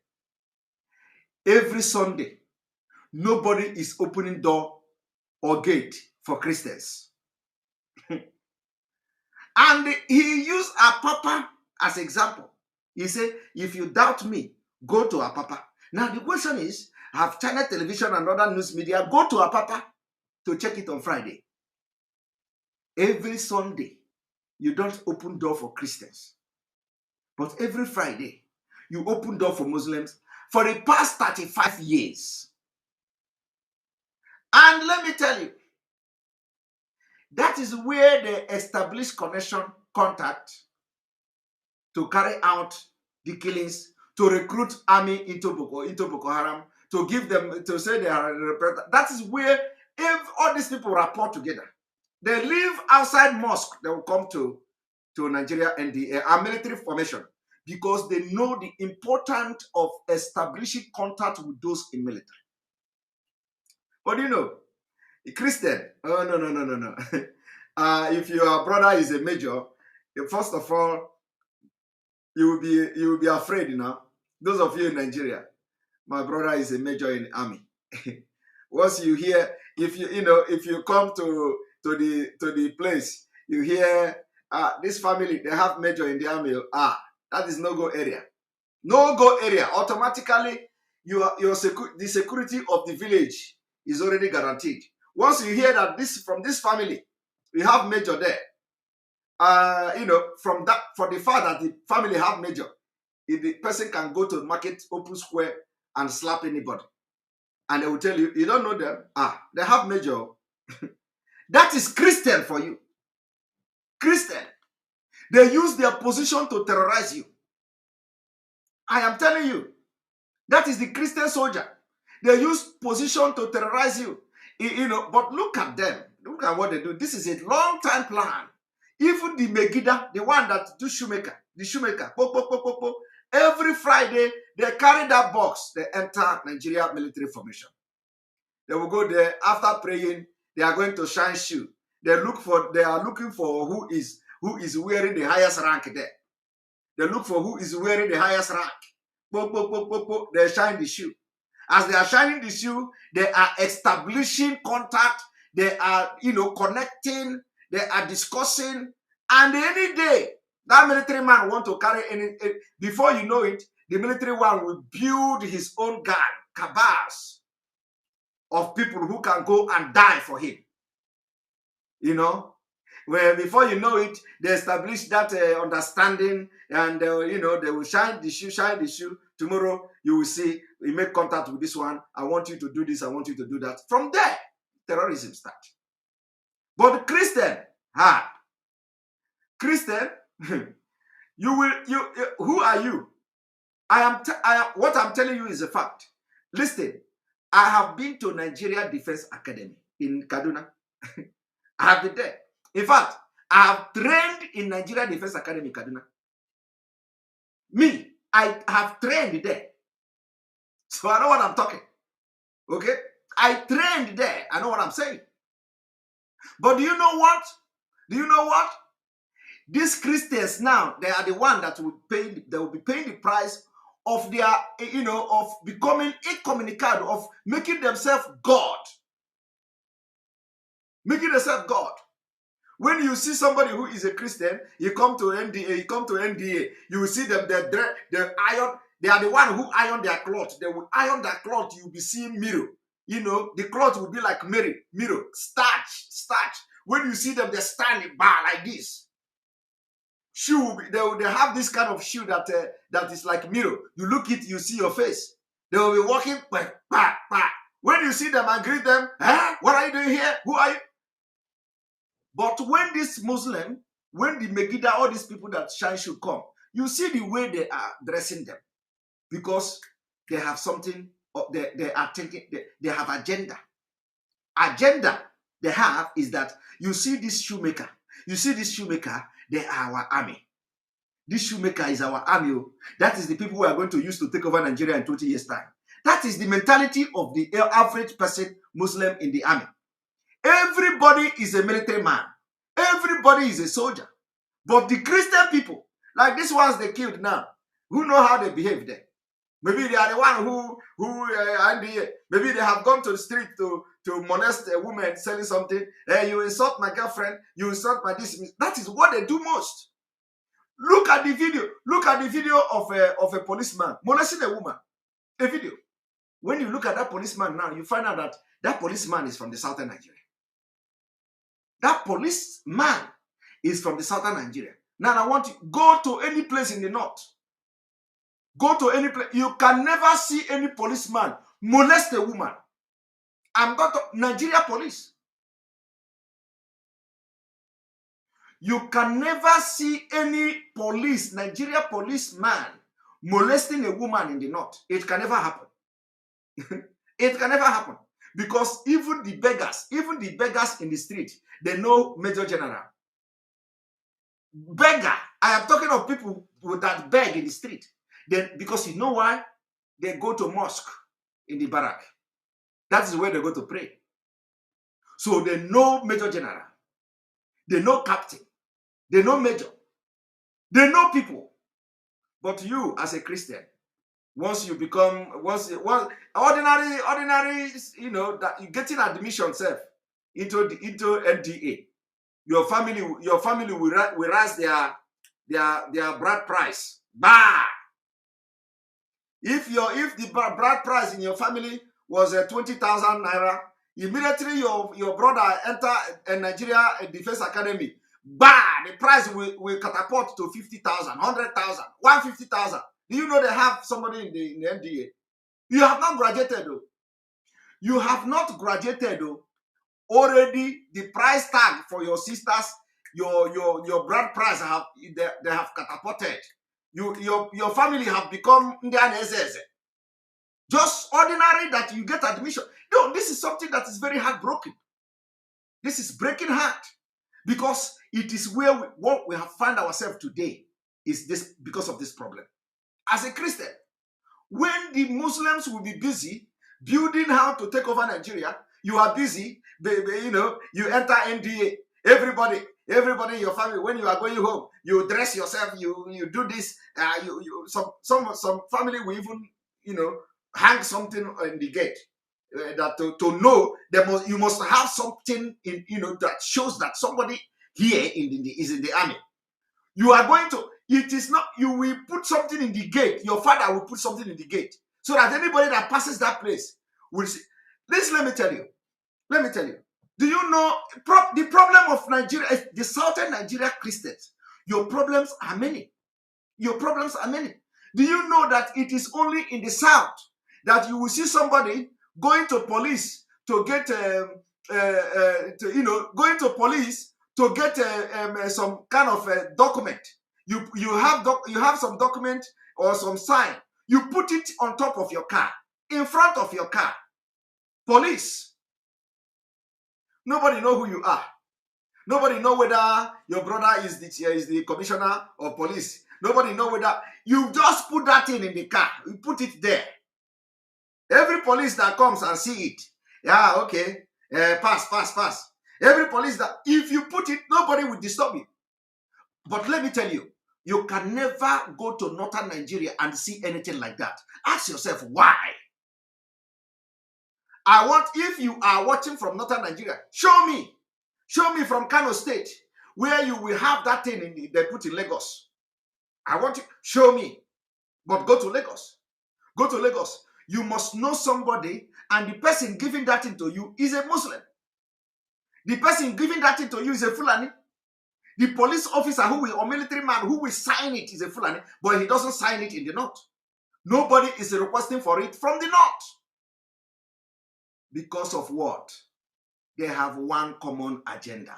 every Sunday, nobody is opening door or gate for Christians. And he used Apapa as example. He said, if you doubt me, go to Apapa. Now the question is, have China television and other news media go to Apapa to check it on Friday? Every Sunday, you don't open door for Christians. But every Friday, you open door for Muslims for the past 35 years. And let me tell you, that is where they establish contact to carry out the killings, to recruit army into Boko Haram, to give them, to say they are representatives. That is where all these people rapport together. They live outside mosque. They will come to Nigeria and the military formation because they know the importance of establishing contact with those in military. But a Christian, oh no. If your brother is a major, first of all, you will be afraid, Those of you in Nigeria, my brother is a major in the army. Once you hear, if you come to the place, you hear this family, they have major in the army. That is no-go area. No-go area. Automatically, the security of the village is already guaranteed. Once you hear that from this family, we have major there. For the fact that the family have major, if the person can go to the market, open square, and slap anybody, and they will tell you, you don't know them. They have major. That is Christian for you. Christian. They use their position to terrorize you. I am telling you, that is the Christian soldier. They use position to terrorize you. You know, but look at them. Look at what they do. This is a long-time plan. Even the Megiddo, the one that do shoemaker, every Friday, they carry that box. They enter Nigeria military formation. They will go there after praying. They are going to shine shoe. They are looking for who is wearing the highest rank there. They look for who is wearing the highest rank. They shine the shoe. As they are shining the shoe, they are establishing contact. They are, connecting. They are discussing. And any day, that military man want to carry before you know it, the military one will build his own gun, cabals of people who can go and die for him. Where before you know it, they establish that understanding, and they will shine the shoe. Tomorrow you will see, we make contact with this one. I want you to do this. I want you to do that. From there, terrorism starts. But the Christian, who are you? What I'm telling you is a fact. Listen, I have been to Nigeria Defense Academy in Kaduna. I have been there. In fact, I have trained in Nigeria Defense Academy in Kaduna. Me, I have trained there. So I know what I'm talking. Okay? I trained there. I know what I'm saying. But do you know what? These Christians now, they are the one that will be paying the price of their, of becoming incommunicado, of making themselves God. Making themselves God. When you see somebody who is a Christian, you come to NDA, you will see them, they are the one who iron their cloth. They will iron their cloth, you'll be seeing mirror. The cloth will be like mirror, starch. When you see them, they stand in bar like this. Shoe, they have this kind of shoe that is like mirror. You look it, you see your face. They will be walking, when you see them and greet them, what are you doing here? Who are you? But when this Muslim, when the Megiddo, all these people that shine should come, you see the way they are dressing them. Because they have something, they are thinking, they have agenda. Agenda they have is that you see this shoemaker, they are our army. This shoemaker is our army. That is the people we are going to use to take over Nigeria in 20 years' time. That is the mentality of the average person, Muslim in the army. Everybody is a military man. Everybody is a soldier. But the Christian people, like these ones they killed now, who know how they behave there? Maybe they are the one maybe they have gone to the street to molest a woman selling something. Hey, you insult my girlfriend, you insult my this. That is what they do most. Look at the video. Look at the video of a policeman molesting a woman. A video. When you look at that policeman now, you find out that that policeman is from the southern Nigeria. That policeman is from the southern Nigeria. Now I want you to go to any place in the north. Go to any place. You can never see any policeman molest a woman. I'm going to Nigeria police. You can never see any Nigeria policeman molesting a woman in the north. It can never happen. It can never happen. Because even the beggars in the street, they know Major General. Beggar. I am talking of people that beg in the street. Because you know why? They go to mosque in the barrack. That is where they go to pray. So they know Major General. They know Captain. They know Major. They know people. But you, as a Christian, once you become ordinary, that you getting admission self into NDA, your family will raise their bride price. Bah! If the bride price in your family was 20,000 naira, immediately your brother enter a Nigeria Defense Academy. Bah! The price will catapult to 50,000, 100,000, 150,000. Do you know they have somebody in the NDA? You have not graduated though. You have not graduated though. Already the price tag for your sisters, your bride price they have catapulted. Your family have become Indian SS. Just ordinary that you get admission. No, this is something that is very heartbroken. This is breaking heart because it is where what we have found ourselves today is this because of this problem. As a Christian, when the Muslims will be busy building how to take over Nigeria, you are busy, you enter NDA. Everybody in your family, when you are going home, you dress yourself, you do this. Some family will even, hang something in the gate that to know you must have something in that shows that somebody here is in the army. You are going to. It is not. You will put something in the gate. Your father will put something in the gate so that anybody that passes that place will see. Listen, let me tell you. Do you know the problem of Nigeria, the southern Nigeria Christians? Your problems are many. Do you know that it is only in the south that you will see somebody going to police to get, going to police to get some kind of document? You have some document or some sign. You put it on top of your car, in front of your car. Police. Nobody know who you are. Nobody know whether your brother is the commissioner of police. Nobody know whether you just put that in the car. You put it there. Every police that comes and see it, yeah, okay, pass. Every police that if you put it, nobody will disturb you. But let me tell you, you can never go to northern Nigeria and see anything like that. Ask yourself why. If you are watching from northern Nigeria, show me from Kano State where you will have that thing they put in Lagos. I want you show me, but go to Lagos. You must know somebody, and the person giving that thing to you is a Muslim. The person giving that thing to you is a Fulani. The police officer or military man who will sign it is a Fulani, but he doesn't sign it in the north. Nobody is requesting for it from the north. Because of what? They have one common agenda.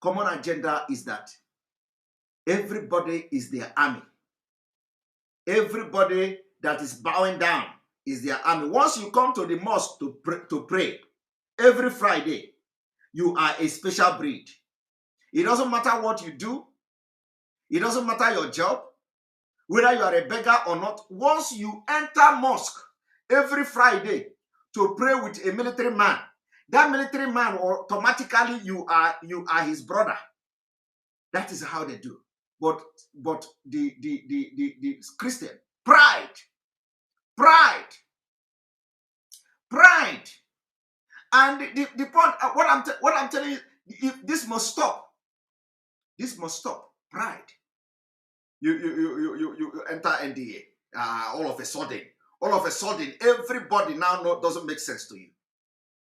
Common agenda is that everybody is their army. Everybody that is bowing down is their army. Once you come to the mosque to pray every Friday, you are a special breed. It doesn't matter what you do. It doesn't matter your job, whether you are a beggar or not. Once you enter mosque every Friday to pray with a military man, that military man automatically you are his brother. That is how they do. But the Christian pride, and the point. What I'm telling you, this must stop. This must stop. Pride. You enter NDA. All of a sudden, everybody now doesn't make sense to you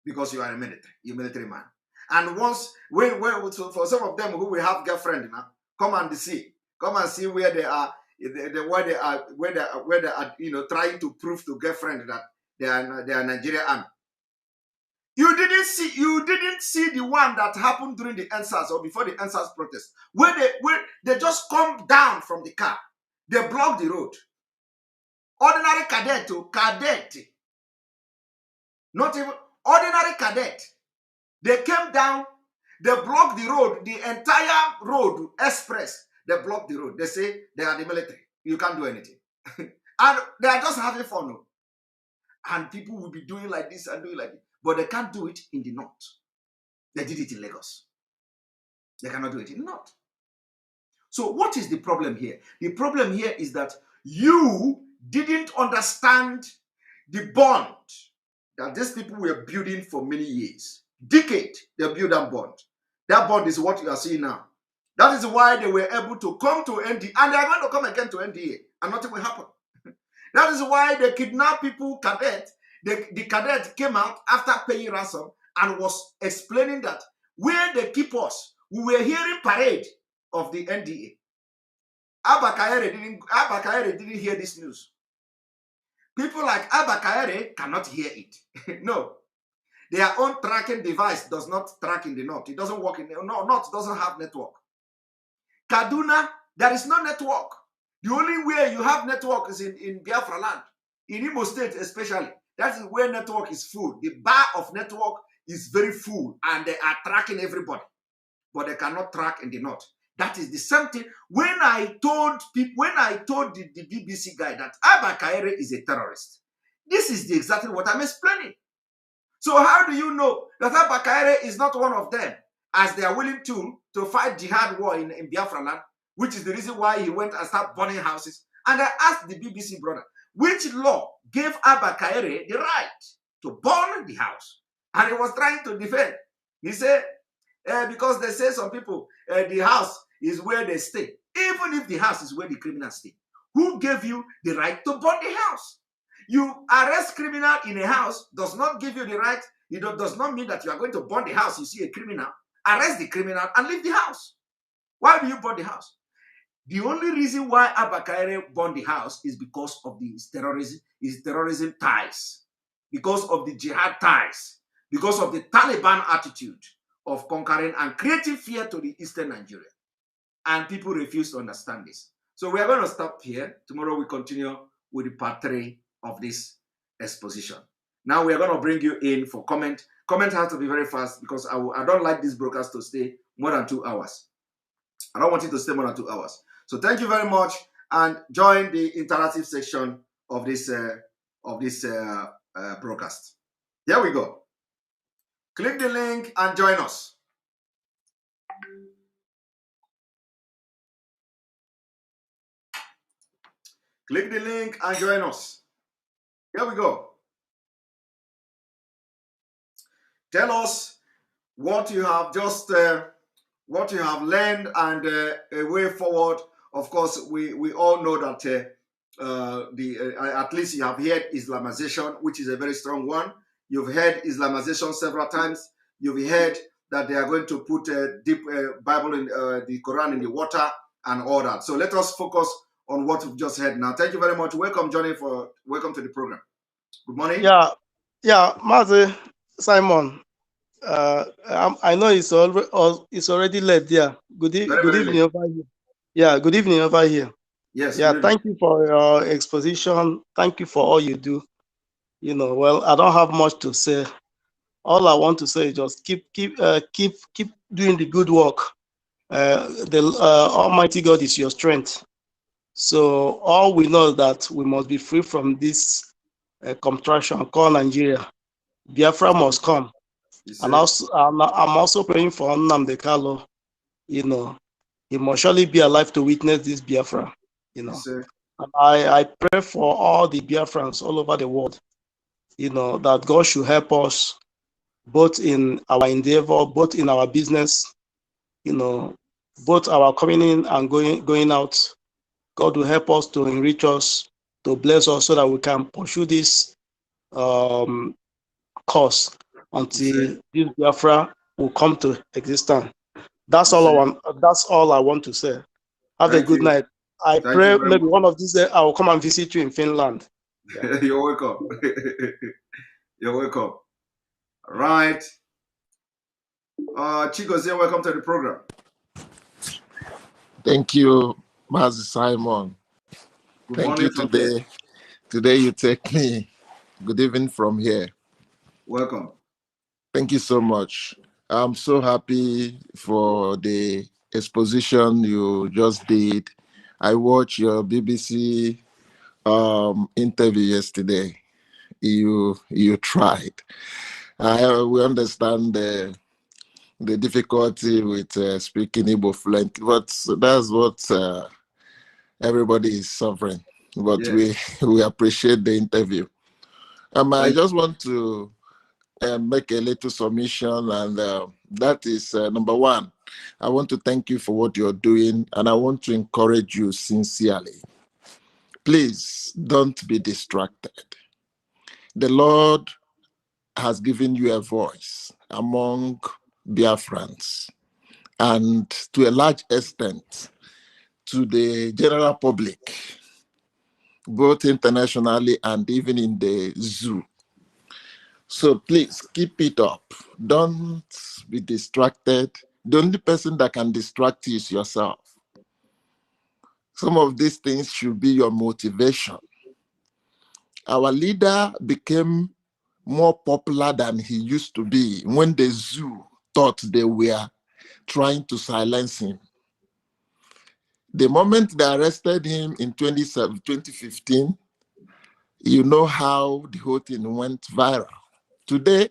because you are a military man. And once for some of them who will have girlfriend now, come and see where they are, where they are, trying to prove to girlfriend that they are Nigerian army. You didn't see the one that happened during the NSAS or before the NSAS protest, where they just come down from the car, they block the road. Ordinary cadet, not even ordinary cadet. They came down, they blocked the road, the entire road, express. They blocked the road. They say they are the military. You can't do anything. And they are just having fun. No? And people will be doing like this and doing like this. But they can't do it in the north. They did it in Lagos. They cannot do it in the north. So what is the problem here? The problem here is that you didn't understand the bond that these people were building for many years. Decade, they built that bond. That bond is what you are seeing now. That is why they were able to come to NDA, and they are going to come again to NDA, and nothing will happen. That is why they kidnap people, cadet. The cadet came out after paying ransom and was explaining that where they keep us, we were hearing parade of the NDA. Abba Kayere didn't hear this news. People like Abba Kayere cannot hear it. No. Their own tracking device does not track in the north. It doesn't work in the north. Doesn't have network. Kaduna, there is no network. The only way you have network is in Biafra land. In Imo State especially, that is where network is full. The bar of network is very full and they are tracking everybody, but they cannot track in the north. That is the same thing. When I told the BBC guy that Abba Kaere is a terrorist, this is exactly what I'm explaining. So how do you know that Abba Kaere is not one of them, as they are willing to fight jihad war in Biafra land, which is the reason why he went and started burning houses? And I asked the BBC brother, which law gave Abba Kaere the right to burn the house? And he was trying to defend. He said, because they say some people, the house is where they stay. Even if the house is where the criminals stay. Who gave you the right to burn the house? You arrest criminal in a house does not give you the right. It does not mean that you are going to burn the house. You see a criminal, arrest the criminal and leave the house. Why do you burn the house? The only reason why Abba Kaere burned the house is because of his terrorism ties, because of the jihad ties, because of the Taliban attitude of conquering and creating fear to the eastern Nigeria. And people refuse to understand this. So we are going to stop here. Tomorrow we continue with the part 3 of this exposition. Now we are going to bring you in for comment. Comment has to be very fast because I don't like this broadcast to stay more than 2 hours. I don't want it to stay more than 2 hours. So thank you very much and join the interactive section of this broadcast. Here we go. Click the link and join us. Click the link and join us. Here we go. Tell us what you have just what you have learned and a way forward. Of course, we all know that at least you have heard Islamization, which is a very strong one. You've heard Islamization several times. You've heard that they are going to put a deep Bible in the Quran in the water and all that. So let us focus on what we've just heard now. Thank you very much. Welcome, Johnny. Welcome to the program. Good morning. Yeah, Mazi Simon. I know it's already late there. Good evening late. over here. Yeah, good evening over here. Yes. Yeah, thank you for your exposition. Thank you for all you do. Well, I don't have much to say. All I want to say is just keep doing the good work. The Almighty God is your strength. So all we know is that we must be free from this contraction called Nigeria. Biafra must come. And also, I'm also praying for Nnamdi Kanu. He must surely be alive to witness this Biafra. And I pray for all the Biafrans all over the world. That God should help us both in our endeavor, both in our business. Both our coming in and going out. God will help us to enrich us, to bless us, so that we can pursue this course until this Biafra will come to existence. That's all I want. That's all I want to say. Have a good night. I pray maybe one of these days I will come and visit you in Finland. Yeah. You're welcome. You're welcome. All right. Chigozie, welcome to the program. Thank you, Mazi Simon. Thank you today. Today you take me. Good evening from here. Welcome. Thank you so much. I'm so happy for the exposition you just did. I watched your BBC interview yesterday. You tried. We understand the difficulty with speaking Igbo fluently, but that's what everybody is suffering. But we appreciate the interview. I just want to make a little submission, and that is number one. I want to thank you for what you're doing, and I want to encourage you sincerely. Please don't be distracted. The Lord has given you a voice among Biafrans, and to a large extent to the general public, both internationally and even in the zoo. So please keep it up. Don't be distracted. The only person that can distract you is yourself. Some of these things should be your motivation. Our leader became more popular than he used to be when the zoo thought they were trying to silence him. The moment they arrested him in 2015, you know how the whole thing went viral. Today,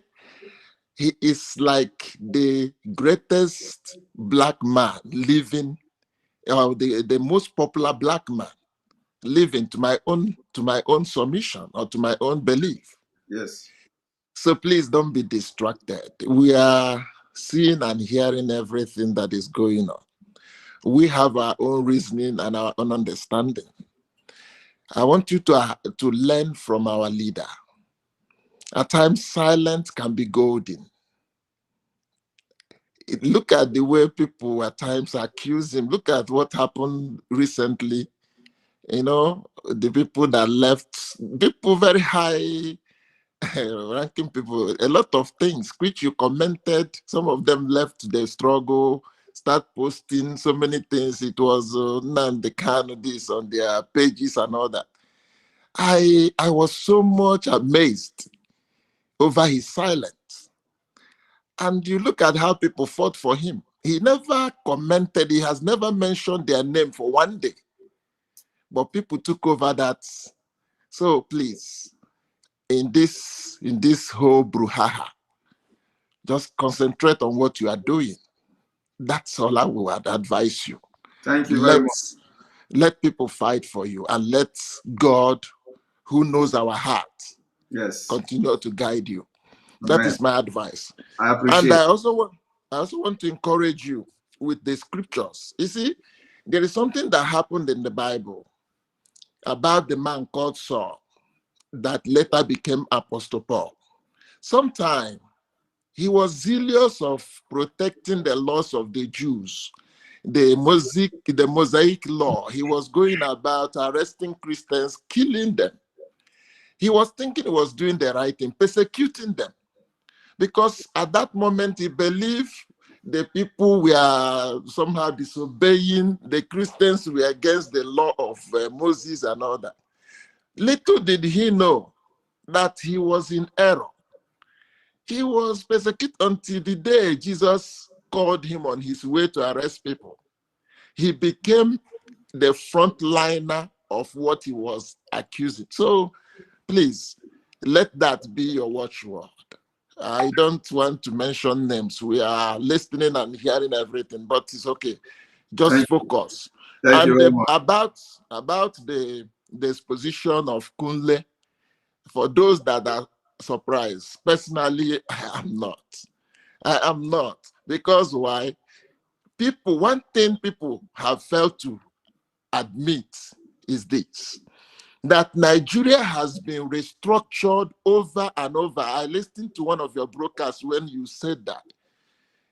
he is like the greatest black man living, or the most popular black man living, to my own submission or to my own belief. Yes. So please don't be distracted. We are seeing and hearing everything that is going on. We have our own reasoning and our own understanding. I want you to learn from our leader. At times, silence can be golden. Look at the way people at times accuse him. Look at what happened recently. You know, the people that left, people very high ranking people, a lot of things which you commented, some of them left the struggle, start posting so many things. It was Nande Kano this on their pages and all that. I was so much amazed over his silence. And you look at how people fought for him. He never commented, he has never mentioned their name for one day. But people took over that. So please, in this whole brouhaha, just concentrate on what you are doing. That's all I would advise you. Thank you very much. Let people fight for you, and let God, who knows our heart, continue to guide you. That is my advice. I appreciate And I also want to encourage you with the scriptures. You see, there is something that happened in the Bible about the man called Saul that later became Apostle Paul. Sometime he was zealous of protecting the laws of the Jews, the Mosaic law. He was going about arresting Christians, killing them. He was thinking he was doing the right thing, persecuting them. Because at that moment, he believed the people were somehow disobeying, the Christians were against the law of Moses and all that. Little did he know that he was in error. He was persecuted until the day Jesus called him on his way to arrest people. He became the frontliner of what he was accusing. So please, let that be your watchword. I don't want to mention names. We are listening and hearing everything, but it's okay. Just focus. Thank you very much. About the exposition of Kunle, for those that are surprised, personally, I am not. Because why? One thing people have failed to admit is this, that Nigeria has been restructured over and over. I listened to one of your broadcasts when you said that.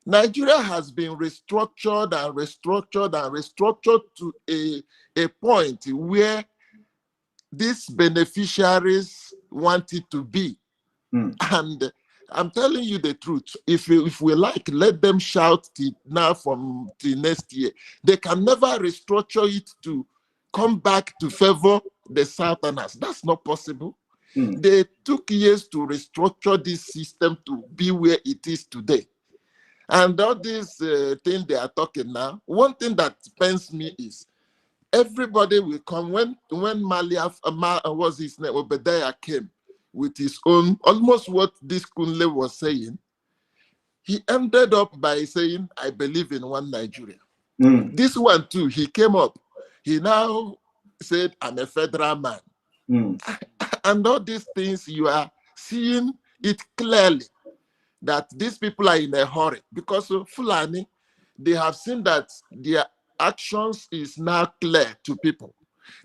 Nigeria has been restructured and restructured and restructured to a point where these beneficiaries want it to be. And I'm telling you the truth. If we like, let them shout it now from the next year. They can never restructure it to come back to favor the Southerners. That's not possible. They took years to restructure this system to be where it is today. And all these things they are talking now, one thing that pains me is everybody will come. When Malia, was his name, Obadiah came with his own, almost what this Kunle was saying, he ended up by saying, I believe in one Nigeria. This one too, he came up. He now said, I'm a federal man. And all these things, you are seeing it clearly that these people are in a hurry because of Fulani. They have seen that their actions is now clear to people.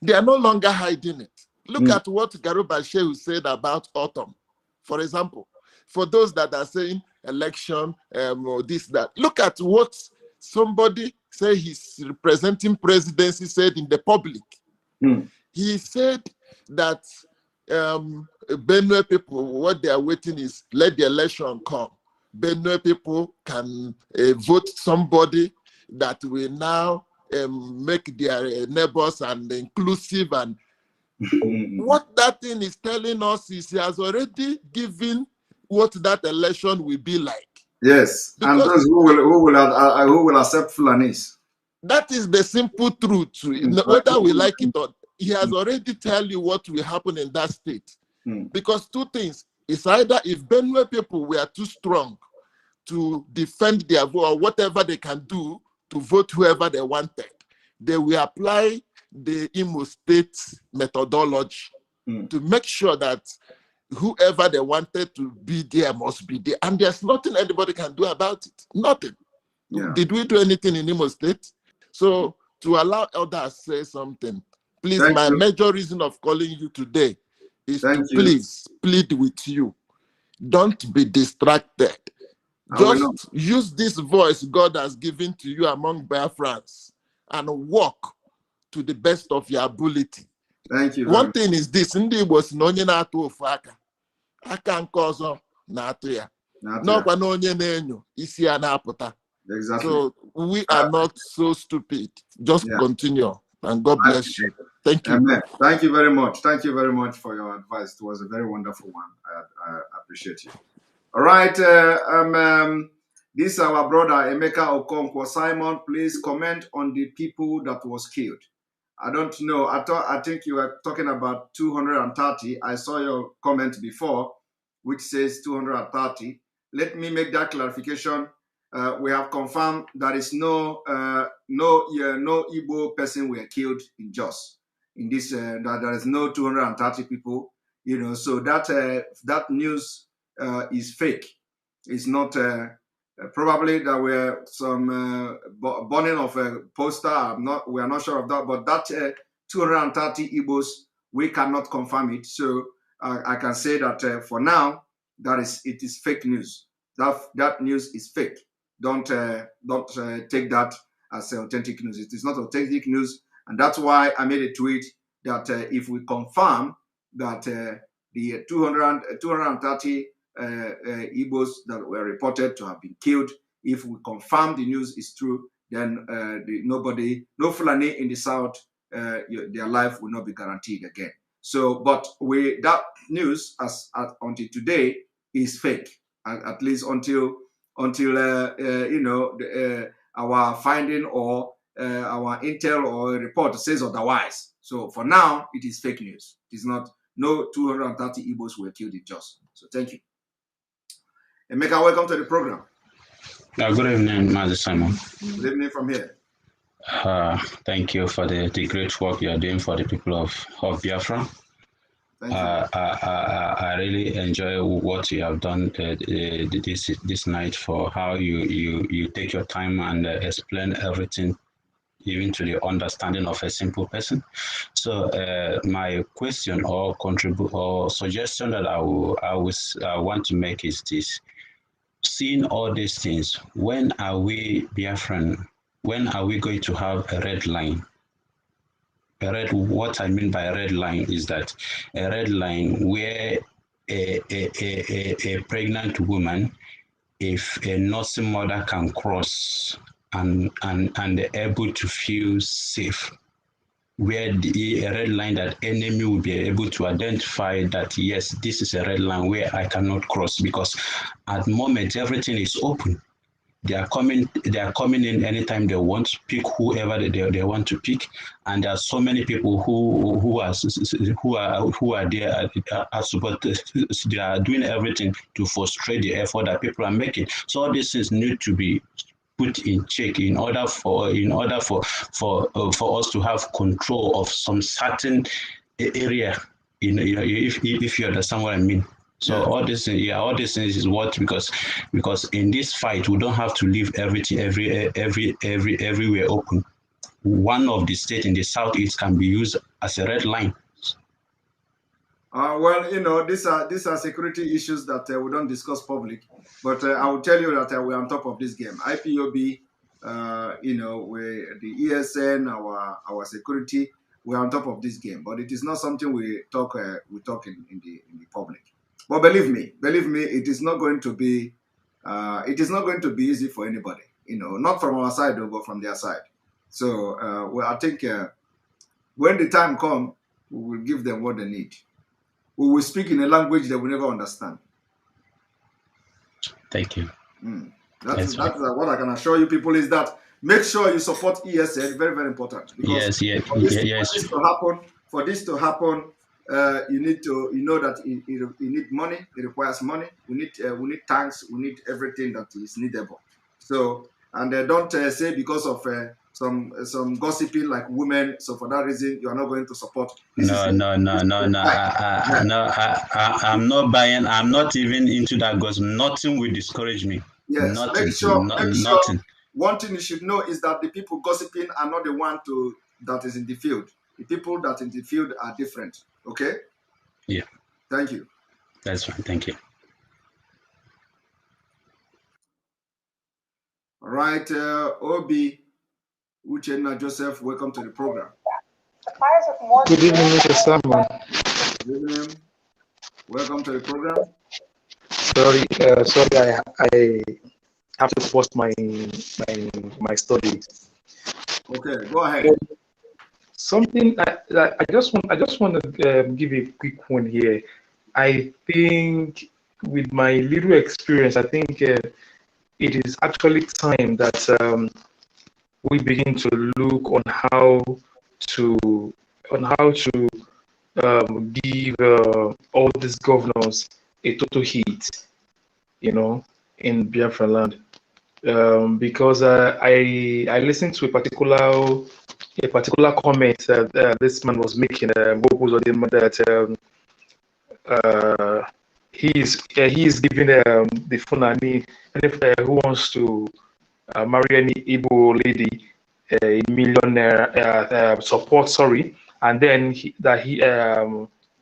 They are no longer hiding it. Look at what Garuba Shehu said about autumn, for example. For those that are saying election, or this, that, look at what somebody say he's representing presidency said in the public. He said that Benue people, what they are waiting is let the election come. Benue people can vote somebody that will now make their neighbors and inclusive. And What that thing is telling us is he has already given what that election will be like. Yes, and Because those who will accept Fulanis. that is the simple truth. Whether we like it or he has already tell you what will happen in that state. Because two things. It's either if Benue people were too strong to defend their vote or whatever they can do to vote whoever they wanted, they will apply the Imo State methodology to make sure that whoever they wanted to be there must be there. And there's nothing anybody can do about it. Nothing. Yeah. Did we do anything in Imo State? So to allow others say something, please, my major reason of calling you today is to please plead with you. Don't be distracted. Just use this voice God has given to you among Biafrans and walk to the best of your ability. Thank you. One thing is this: Ndi was no onye na-atụ ofu aka, aka nke ọzọ na-atụ ya. N'ọkwa na onye na-enyo isi ya na-apụta. Exactly. So we are not so stupid. Just continue, and God bless you. Thank you. Amen. Thank you very much. Thank you very much for your advice. It was a very wonderful one. I appreciate you. All right. This is our brother Emeka Okonkwo. Simon, please comment on the people that was killed. I don't know. I think you were talking about 230. I saw your comment before, which says 230. Let me make that clarification. We have confirmed there is no Igbo person were killed in Jos. In this, that there is no 230 people. So that news is fake. It's not. Probably there were some burning of a poster. We are not sure of that. But that 230 Igbos, we cannot confirm it. So I can say that for now, it is fake news. That news is fake. Don't take that as authentic news. It is not authentic news, and that's why I made a tweet that if we confirm that the 230 Igbos that were reported to have been killed, if we confirm the news is true, then no Fulani in the south, their life will not be guaranteed again. So, but that news until today is fake, at least until our finding or our intel or report says otherwise. So for now, it is fake news. It is not. No 230 Igbos were killed in Jos. So thank you. Emeka, welcome to the program. Good evening, Master Simon. Good evening from here. Thank you for the great work you are doing for the people of Biafra. I really enjoy what you have done this night, for how you take your time and explain everything, even to the understanding of a simple person. So my question or suggestion that I want to make is this: seeing all these things, when are we, Biafran, when are we going to have a red line? What I mean by a red line is that a red line where a pregnant woman, if a nursing mother can cross and able to feel safe, where a red line that enemy will be able to identify that, yes, this is a red line where I cannot cross, because at the moment everything is open. They are coming in anytime they want, pick whoever they want to pick, and there are so many people who are there but they are doing everything to frustrate the effort that people are making. So all these things need to be put in check in order for us to have control of some certain area. If you understand what I mean. So all these things is what, because in this fight we don't have to leave everything everywhere open. One of the states in the southeast can be used as a red line. Well, these are security issues that we don't discuss public, but I will tell you that we're on top of this game. IPOB, the ESN, our security, we're on top of this game. But it is not something we talk in the public. But believe me, it is not going to be easy for anybody. Not from our side, but from their side. So I think when the time comes, We will give them what they need. We will speak in a language they will never understand. Thank you. That's what I can assure you people is that make sure you support ESN. Very, very important. Because for this to happen, you need to, you know that you need money. It requires money. We need tanks. We need everything that is needable. So, and don't say because of some gossiping like women. So for that reason, you are not going to support. No. I'm not buying. I'm not even into that because nothing will discourage me. Yes, nothing. make sure. Nothing. One thing you should know is that the people gossiping are not the one that is in the field. The people that in the field are different. Okay? Yeah. Thank you. That's fine. Thank you. All right, Obi Uchenna Joseph, welcome to the program. Good evening, Mr. Samuel. Good evening. Welcome to the program. Sorry, I have to pause my studies. Okay, go ahead. Something I just want to give a quick one here. I think with my little experience, I think it is actually time that we begin to look on how to give all these governors a total hit, in Biafra land. Because I listened to a particular comment that this man was making. That he is giving the Fulani, and if who wants to marry any Igbo lady, a millionaire support. Sorry, and then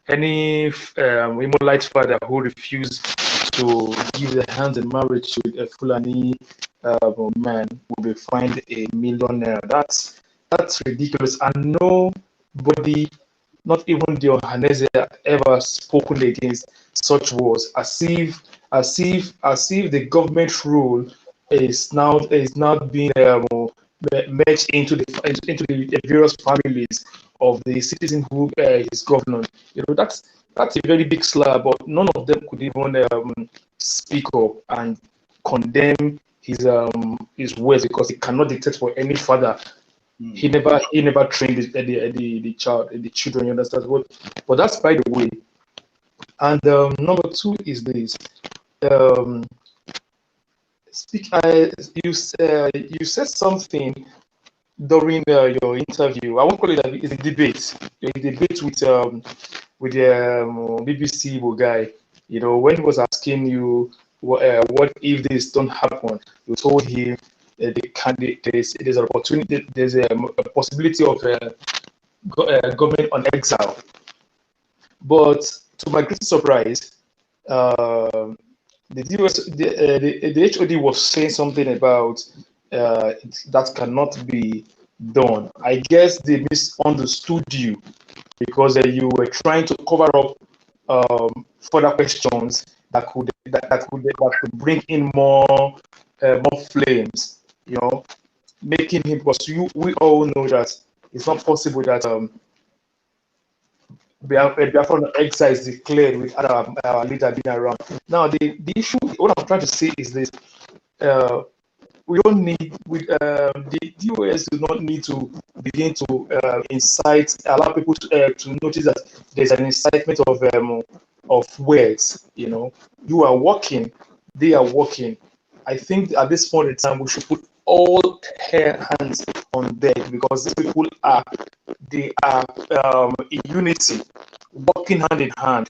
any Imolite father who refused to give their hands in marriage to a Fulani man will be fined $1 million. That's ridiculous, and nobody, not even the Ohanese, ever spoken against such words. As if the government rule is now being merged into the various families of the citizen who is governing. That's a very big slap, but none of them could even speak up and condemn his words, because he cannot dictate for any father. He never trained the children. You understand? But that's by the way. And number two is this. You said something during your interview. I won't call it a debate. A debate with the BBC Igbo guy. When he was asking you what if this don't happen, you told him there's an opportunity, there's a possibility of government on exile. But to my great surprise, the HOD was saying something about that cannot be done. I guess they misunderstood you, because you were trying to cover up further questions that could bring in more flames. Making him, because we all know that it's not possible that Biafra exile is declared with our leader being around. Now, the issue, what I'm trying to say is this: we don't need, the DOS do not need to begin to allow people to notice that there's an incitement of words. You are working, they are working. I think at this point in time, we should put all hands on deck, because these people are in unity, working hand in hand,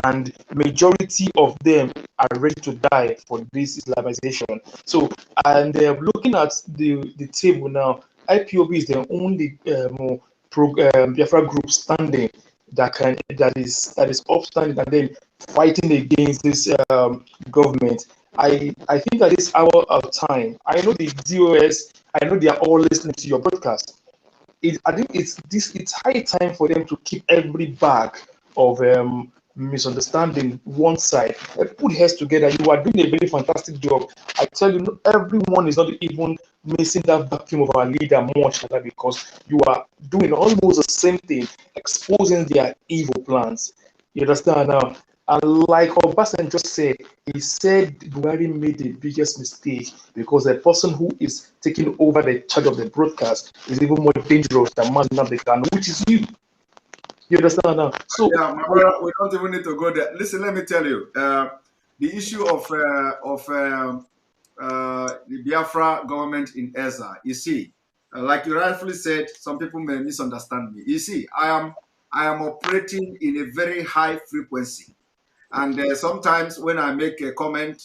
and majority of them are ready to die for this Islamization. So, and looking at the table now, IPOB is the only Biafra group standing that is upstanding and then fighting against this government. I think at this hour of time, I know the DOS, I know they are all listening to your broadcast. I think it's high time for them to keep every bag of misunderstanding one side. Put heads together. You are doing a very fantastic job. I tell you, everyone is not even missing that vacuum of our leader much like that, because you are doing almost the same thing, exposing their evil plans. You understand now? And like Obasan just said, he said Buhari made the biggest mistake because the person who is taking over the charge of the broadcast is even more dangerous than Mazi Kanu, which is you. You understand now? So yeah, my brother, we don't even need to go there. Listen, let me tell you, the issue of the Biafra government in Ezra. You see, like you rightfully said, some people may misunderstand me. You see, I am operating in a very high frequency, and sometimes when I make a comment,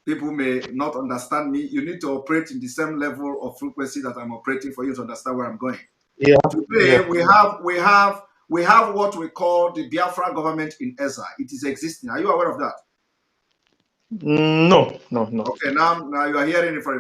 people may not understand me. You need to operate in the same level of frequency that I'm operating for you to understand where I'm going. Yeah. Today we have what we call the Biafra government in Ezra. It is existing. Are you aware of that? No. Okay, now you are hearing it for the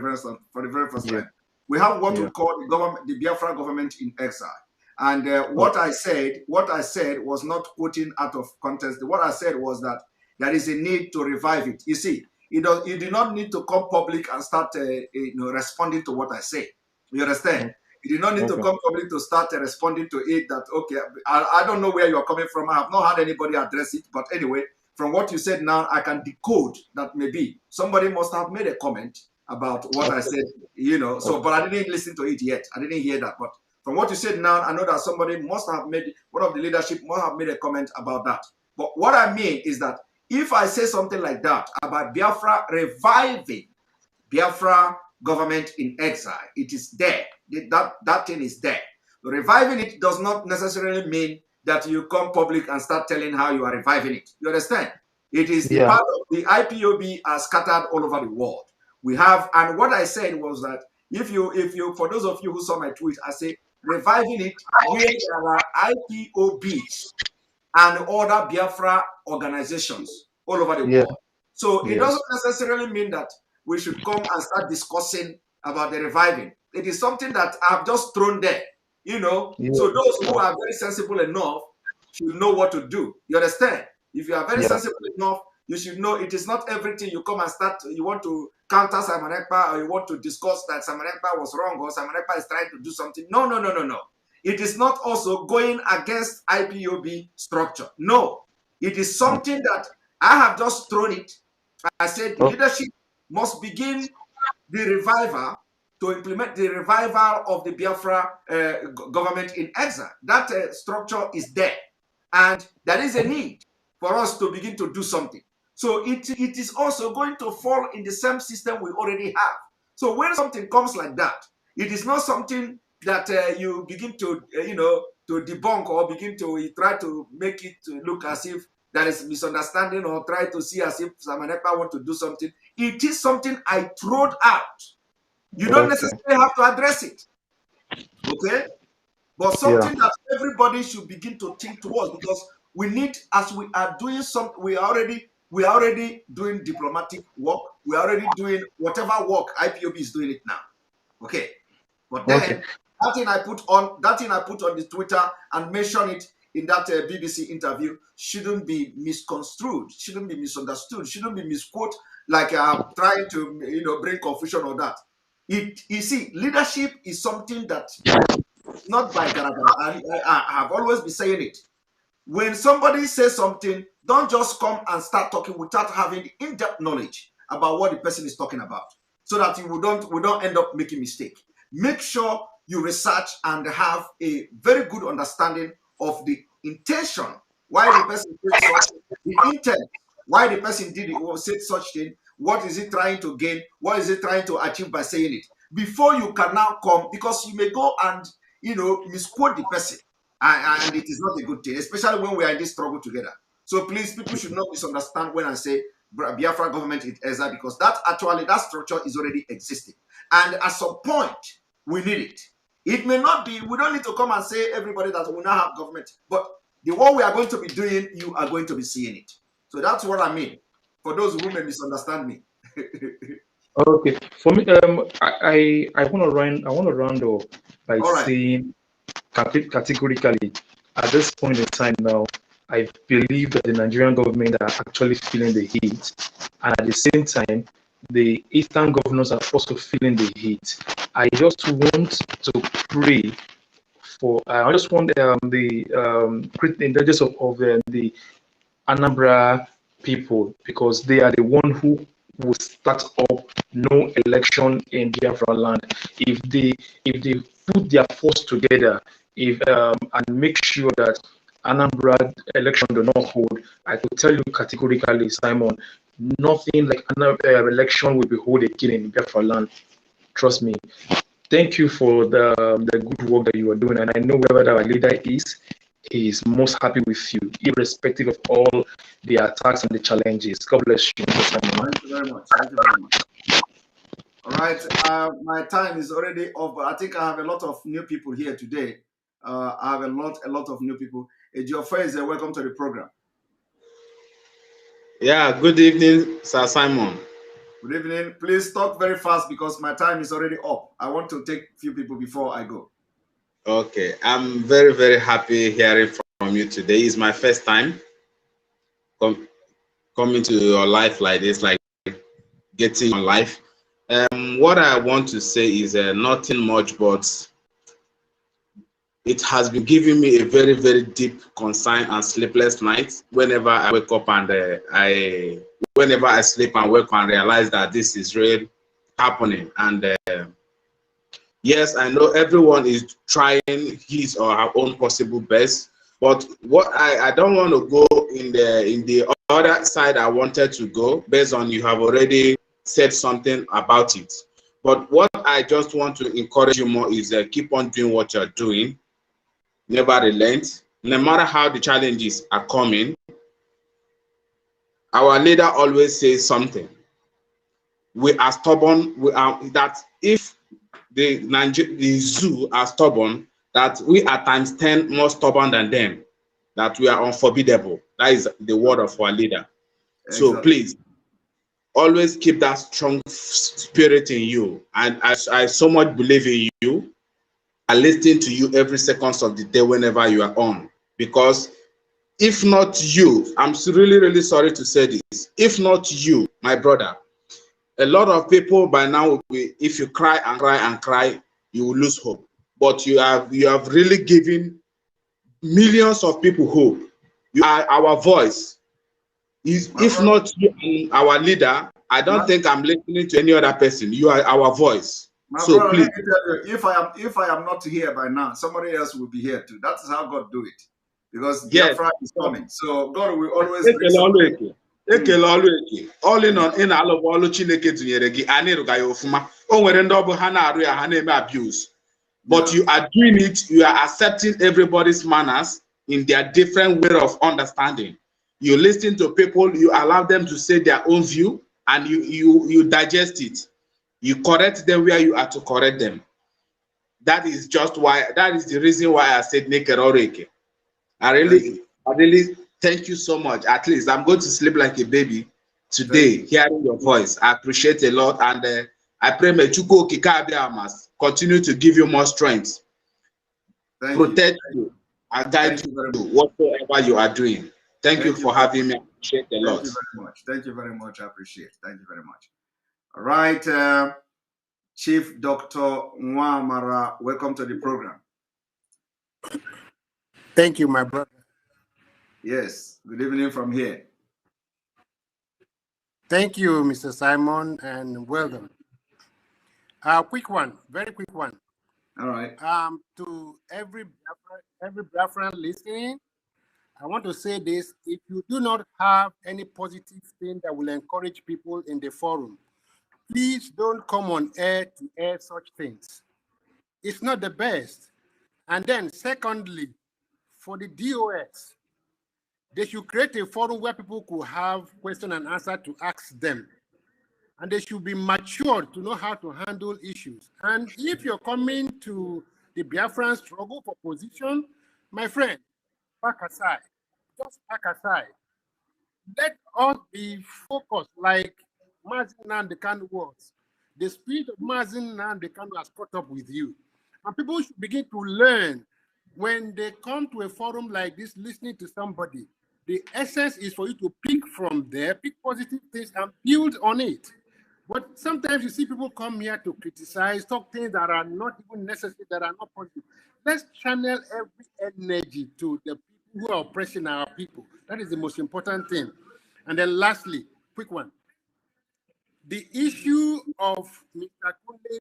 very first time. We have what we call the Biafra government in exile. And what I said was not quoting out of context. What I said was that there is a need to revive it. You see, you do not need to come public and start responding to what I say. You understand? You do not need to come public to start responding to it. That okay, I don't know where you are coming from. I have not had anybody address it, but anyway, from what you said now, I can decode that maybe somebody must have made a comment about what I said, So, but I didn't listen to it yet. I didn't hear that. But from what you said now, I know that somebody must have made, one of the leadership must have made a comment about that. But what I mean is that if I say something like that about Biafra reviving Biafra government in exile, it is there. That thing is there. Reviving it does not necessarily mean that you come public and start telling how you are reviving it. You understand? It is the part of the IPOB are scattered all over the world. We have, and what I said was that if you, for those of you who saw my tweet, I say reviving it where there are IPOBs and other Biafra organizations all over the world. So it doesn't necessarily mean that we should come and start discussing about the reviving. It is something that I've just thrown there. So those who are very sensible enough should know what to do. You understand? If you are very sensible enough, you should know it is not everything you come and start. You want to counter Simon Ekpa, or you want to discuss that Simon Ekpa was wrong, or Simon Ekpa is trying to do something. No. It is not also going against IPOB structure. No, it is something that I have just thrown it. I said leadership must begin the revival to implement the revival of the Biafra government in exile. That structure is there. And there is a need for us to begin to do something. So it is also going to fall in the same system we already have. So when something comes like that, it is not something that you begin to, to debunk or begin to try to make it look as if there is misunderstanding or try to see as if Samanekpa want to do something. It is something I throwed out. You don't necessarily have to address it. Okay? But something that everybody should begin to think towards, because we need, as we are doing something, we are already doing diplomatic work. We are already doing whatever work IPOB is doing it now. Okay. But then that thing I put on the Twitter and mention it in that BBC interview shouldn't be misconstrued, shouldn't be misunderstood, shouldn't be misquoted like I'm trying to bring confusion or that. You see, leadership is something that not by garagara. I have always been saying it. When somebody says something, don't just come and start talking without having in-depth knowledge about what the person is talking about, so that we don't end up making mistake. Make sure you research and have a very good understanding of the intention, why the person said such, the intent, why the person did it or said such thing, what is it trying to gain, what is it trying to achieve by saying it, before you can now come, because you may go and misquote the person, and it is not a good thing, especially when we are in this struggle together. So please, people should not misunderstand when I say Biafra government in Ezra, because that structure is already existing, and at some point we need it. It may not be, we don't need to come and say everybody that we now have government, but the one we are going to be doing, you are going to be seeing it. So that's what I mean, for those who may misunderstand me. Okay, for me, I want to round off by saying categorically, at this point in time now, I believe that the Nigerian government are actually feeling the heat, and at the same time, the Eastern governors are also feeling the heat. I just want to pray for. I just want the intelligence of the Anambra people, because they are the one who will start up no election in Biafra land. If they put their force together, if and make sure that Anambra election do not hold, I could tell you categorically, Simon, nothing like another election will be held again in Biafra land. Trust me. Thank you for the good work that you are doing, and I know wherever our leader is, he is most happy with you, irrespective of all the attacks and the challenges. God bless you. Thank you very much. Thank you very much. All right, my time is already up, but I think I have a lot of new people here today. I have a lot of new people. Ejiofor, welcome to the program. Yeah, good evening, Sir Simon. Good evening. Please talk very fast because my time is already up. I want to take a few people before I go. Okay, I'm very, very happy hearing from you today. It's my first time coming to your life like this, like getting on life. What I want to say is nothing much, but it has been giving me a very, very deep concern and sleepless nights whenever I wake up and whenever I sleep and wake and realize that this is really happening. And yes, I know everyone is trying his or her own possible best, but what I don't want to go in the other side I wanted to go based on you have already said something about it. But what I just want to encourage you more is keep on doing what you're doing. Never relent. No matter how the challenges are coming, our leader always says something. We are stubborn. We are that if the zoo are stubborn, that we are times 10 more stubborn than them, that we are unforbiddable. That is the word of our leader. Exactly. So please, always keep that strong spirit in you. And I so much believe in you. I listen to you every second of the day whenever you are on. Because if not you, I'm really, really sorry to say this. If not you, my brother, a lot of people by now will be, if you cry and cry and cry, you will lose hope. But you have really given millions of people hope. You are our voice. If not you, our leader, I don't think I'm listening to any other person. You are our voice. My So brother, please, let me tell you, if I am not here by now, somebody else will be here too. That is how God do it. Because Biafra is coming. So God will always bring somebody. all in on in alụ ọlụ Chineke tụnyere gị a na-eruga ya ofuma o nwere ndị ọ bụ ha na-arụ ya ha na-eme abuse, but you are doing it, you are accepting everybody's manners in their different way of understanding. You listen to people, you allow them to say their own view, and you digest it. You correct them where you are to correct them. That is the reason why I said Nekere Oreke. I really thank you so much. At least I'm going to sleep like a baby today, hearing your voice. I appreciate a lot, and I pray may Chukwu Okike Abiamas continue to give you more strength, protect you, and guide you whatever you are doing. Thank you for having me. I appreciate a lot. Thank you very much. Thank you very much. I appreciate it. Thank you very much. All right, Chief Dr. Nwamara, welcome to the program. Thank you, my brother. Yes, good evening from here. Thank you, Mr. Simon, and welcome. Quick one, very quick one. All right. To every Biafran listening, I want to say this: if you do not have any positive thing that will encourage people in the forum, please don't come on air to air such things. It's not the best. And then, secondly, for the DOS, they should create a forum where people could have question and answer to ask them. And they should be mature to know how to handle issues. And if you're coming to the Biafran struggle for position, my friend, pack aside. Just pack aside. Let us be focused like Mazin Nnamdi Kanu was. The spirit of Mazin Nnamdi Kanu has caught up with you. And people should begin to learn when they come to a forum like this, listening to somebody. The essence is for you to pick from there, pick positive things and build on it. But sometimes you see people come here to criticize, talk things that are not even necessary, that are not positive. Let's channel every energy to the people who are oppressing our people. That is the most important thing. And then lastly, quick one. The issue of Mr. Kunle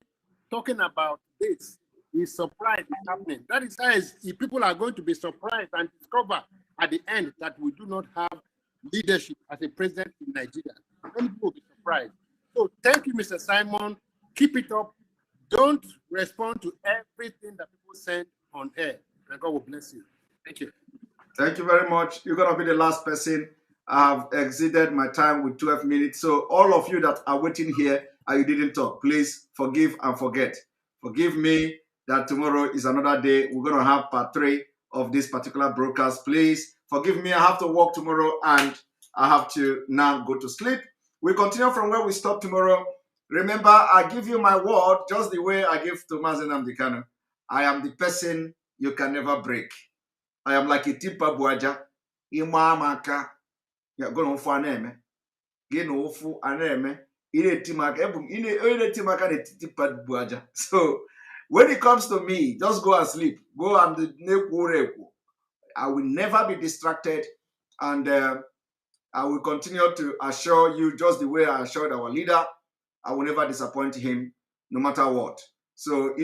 talking about this is surprise is happening. That is how people are going to be surprised and discover at the end that we do not have leadership as a president in Nigeria. Many people will be surprised. So thank you, Mr. Simon. Keep it up. Don't respond to everything that people send on air. And God will bless you. Thank you. Thank you very much. You're going to be the last person. I've exceeded my time with 12 minutes. So all of you that are waiting here and you didn't talk, please forgive and forget. Forgive me that tomorrow is another day. We're going to have part 3 of this particular broadcast. Please forgive me. I have to work tomorrow and I have to now go to sleep. We continue from where we stop tomorrow. Remember, I give you my word just the way I give to Mazen Amdekano. I am the person you can never break. I am like a tipa buaja. Imamaka. You're going to find name. Get no fu aneme. So when it comes to me, just go and sleep. Go and I will never be distracted, and I will continue to assure you just the way I assured our leader. I will never disappoint him, no matter what. So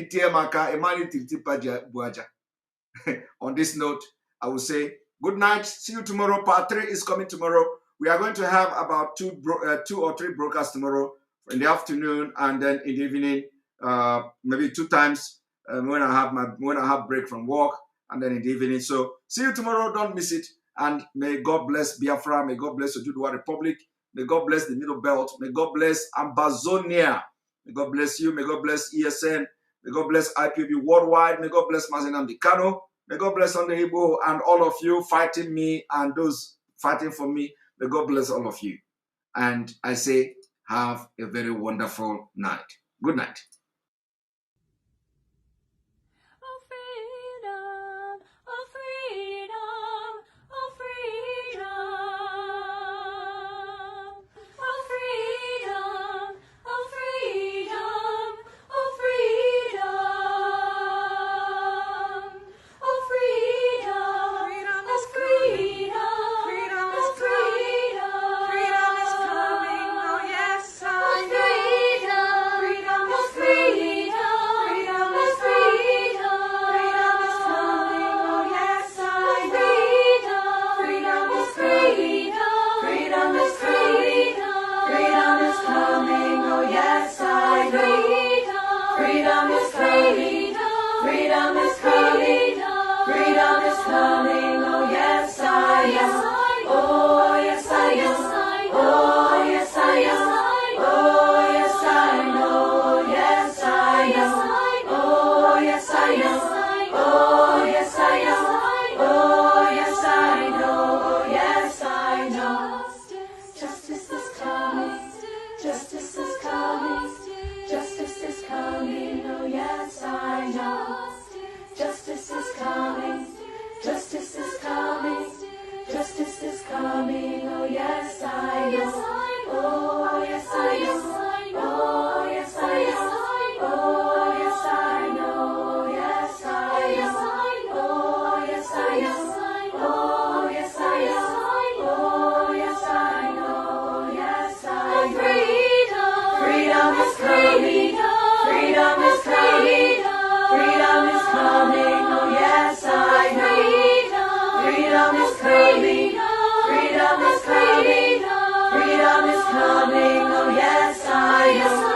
on this note, I will say good night. See you tomorrow. Part 3 is coming tomorrow. We are going to have about 2 or 3 broadcasts tomorrow in the afternoon, and then in the evening, maybe 2 times when I have break from work, and then in the evening. So see you tomorrow. Don't miss it. And may God bless Biafra. May God bless the Oduduwa Republic. May God bless the Middle Belt. May God bless Ambazonia. May God bless you. May God bless ESN. May God bless IPB worldwide. May God bless Mazen Amdekano. May God bless Sunday Igbo and all of you fighting me and those fighting for me. May God bless all of you. And I say, have a very wonderful night. Good night. Freedom is coming, oh yes, I know.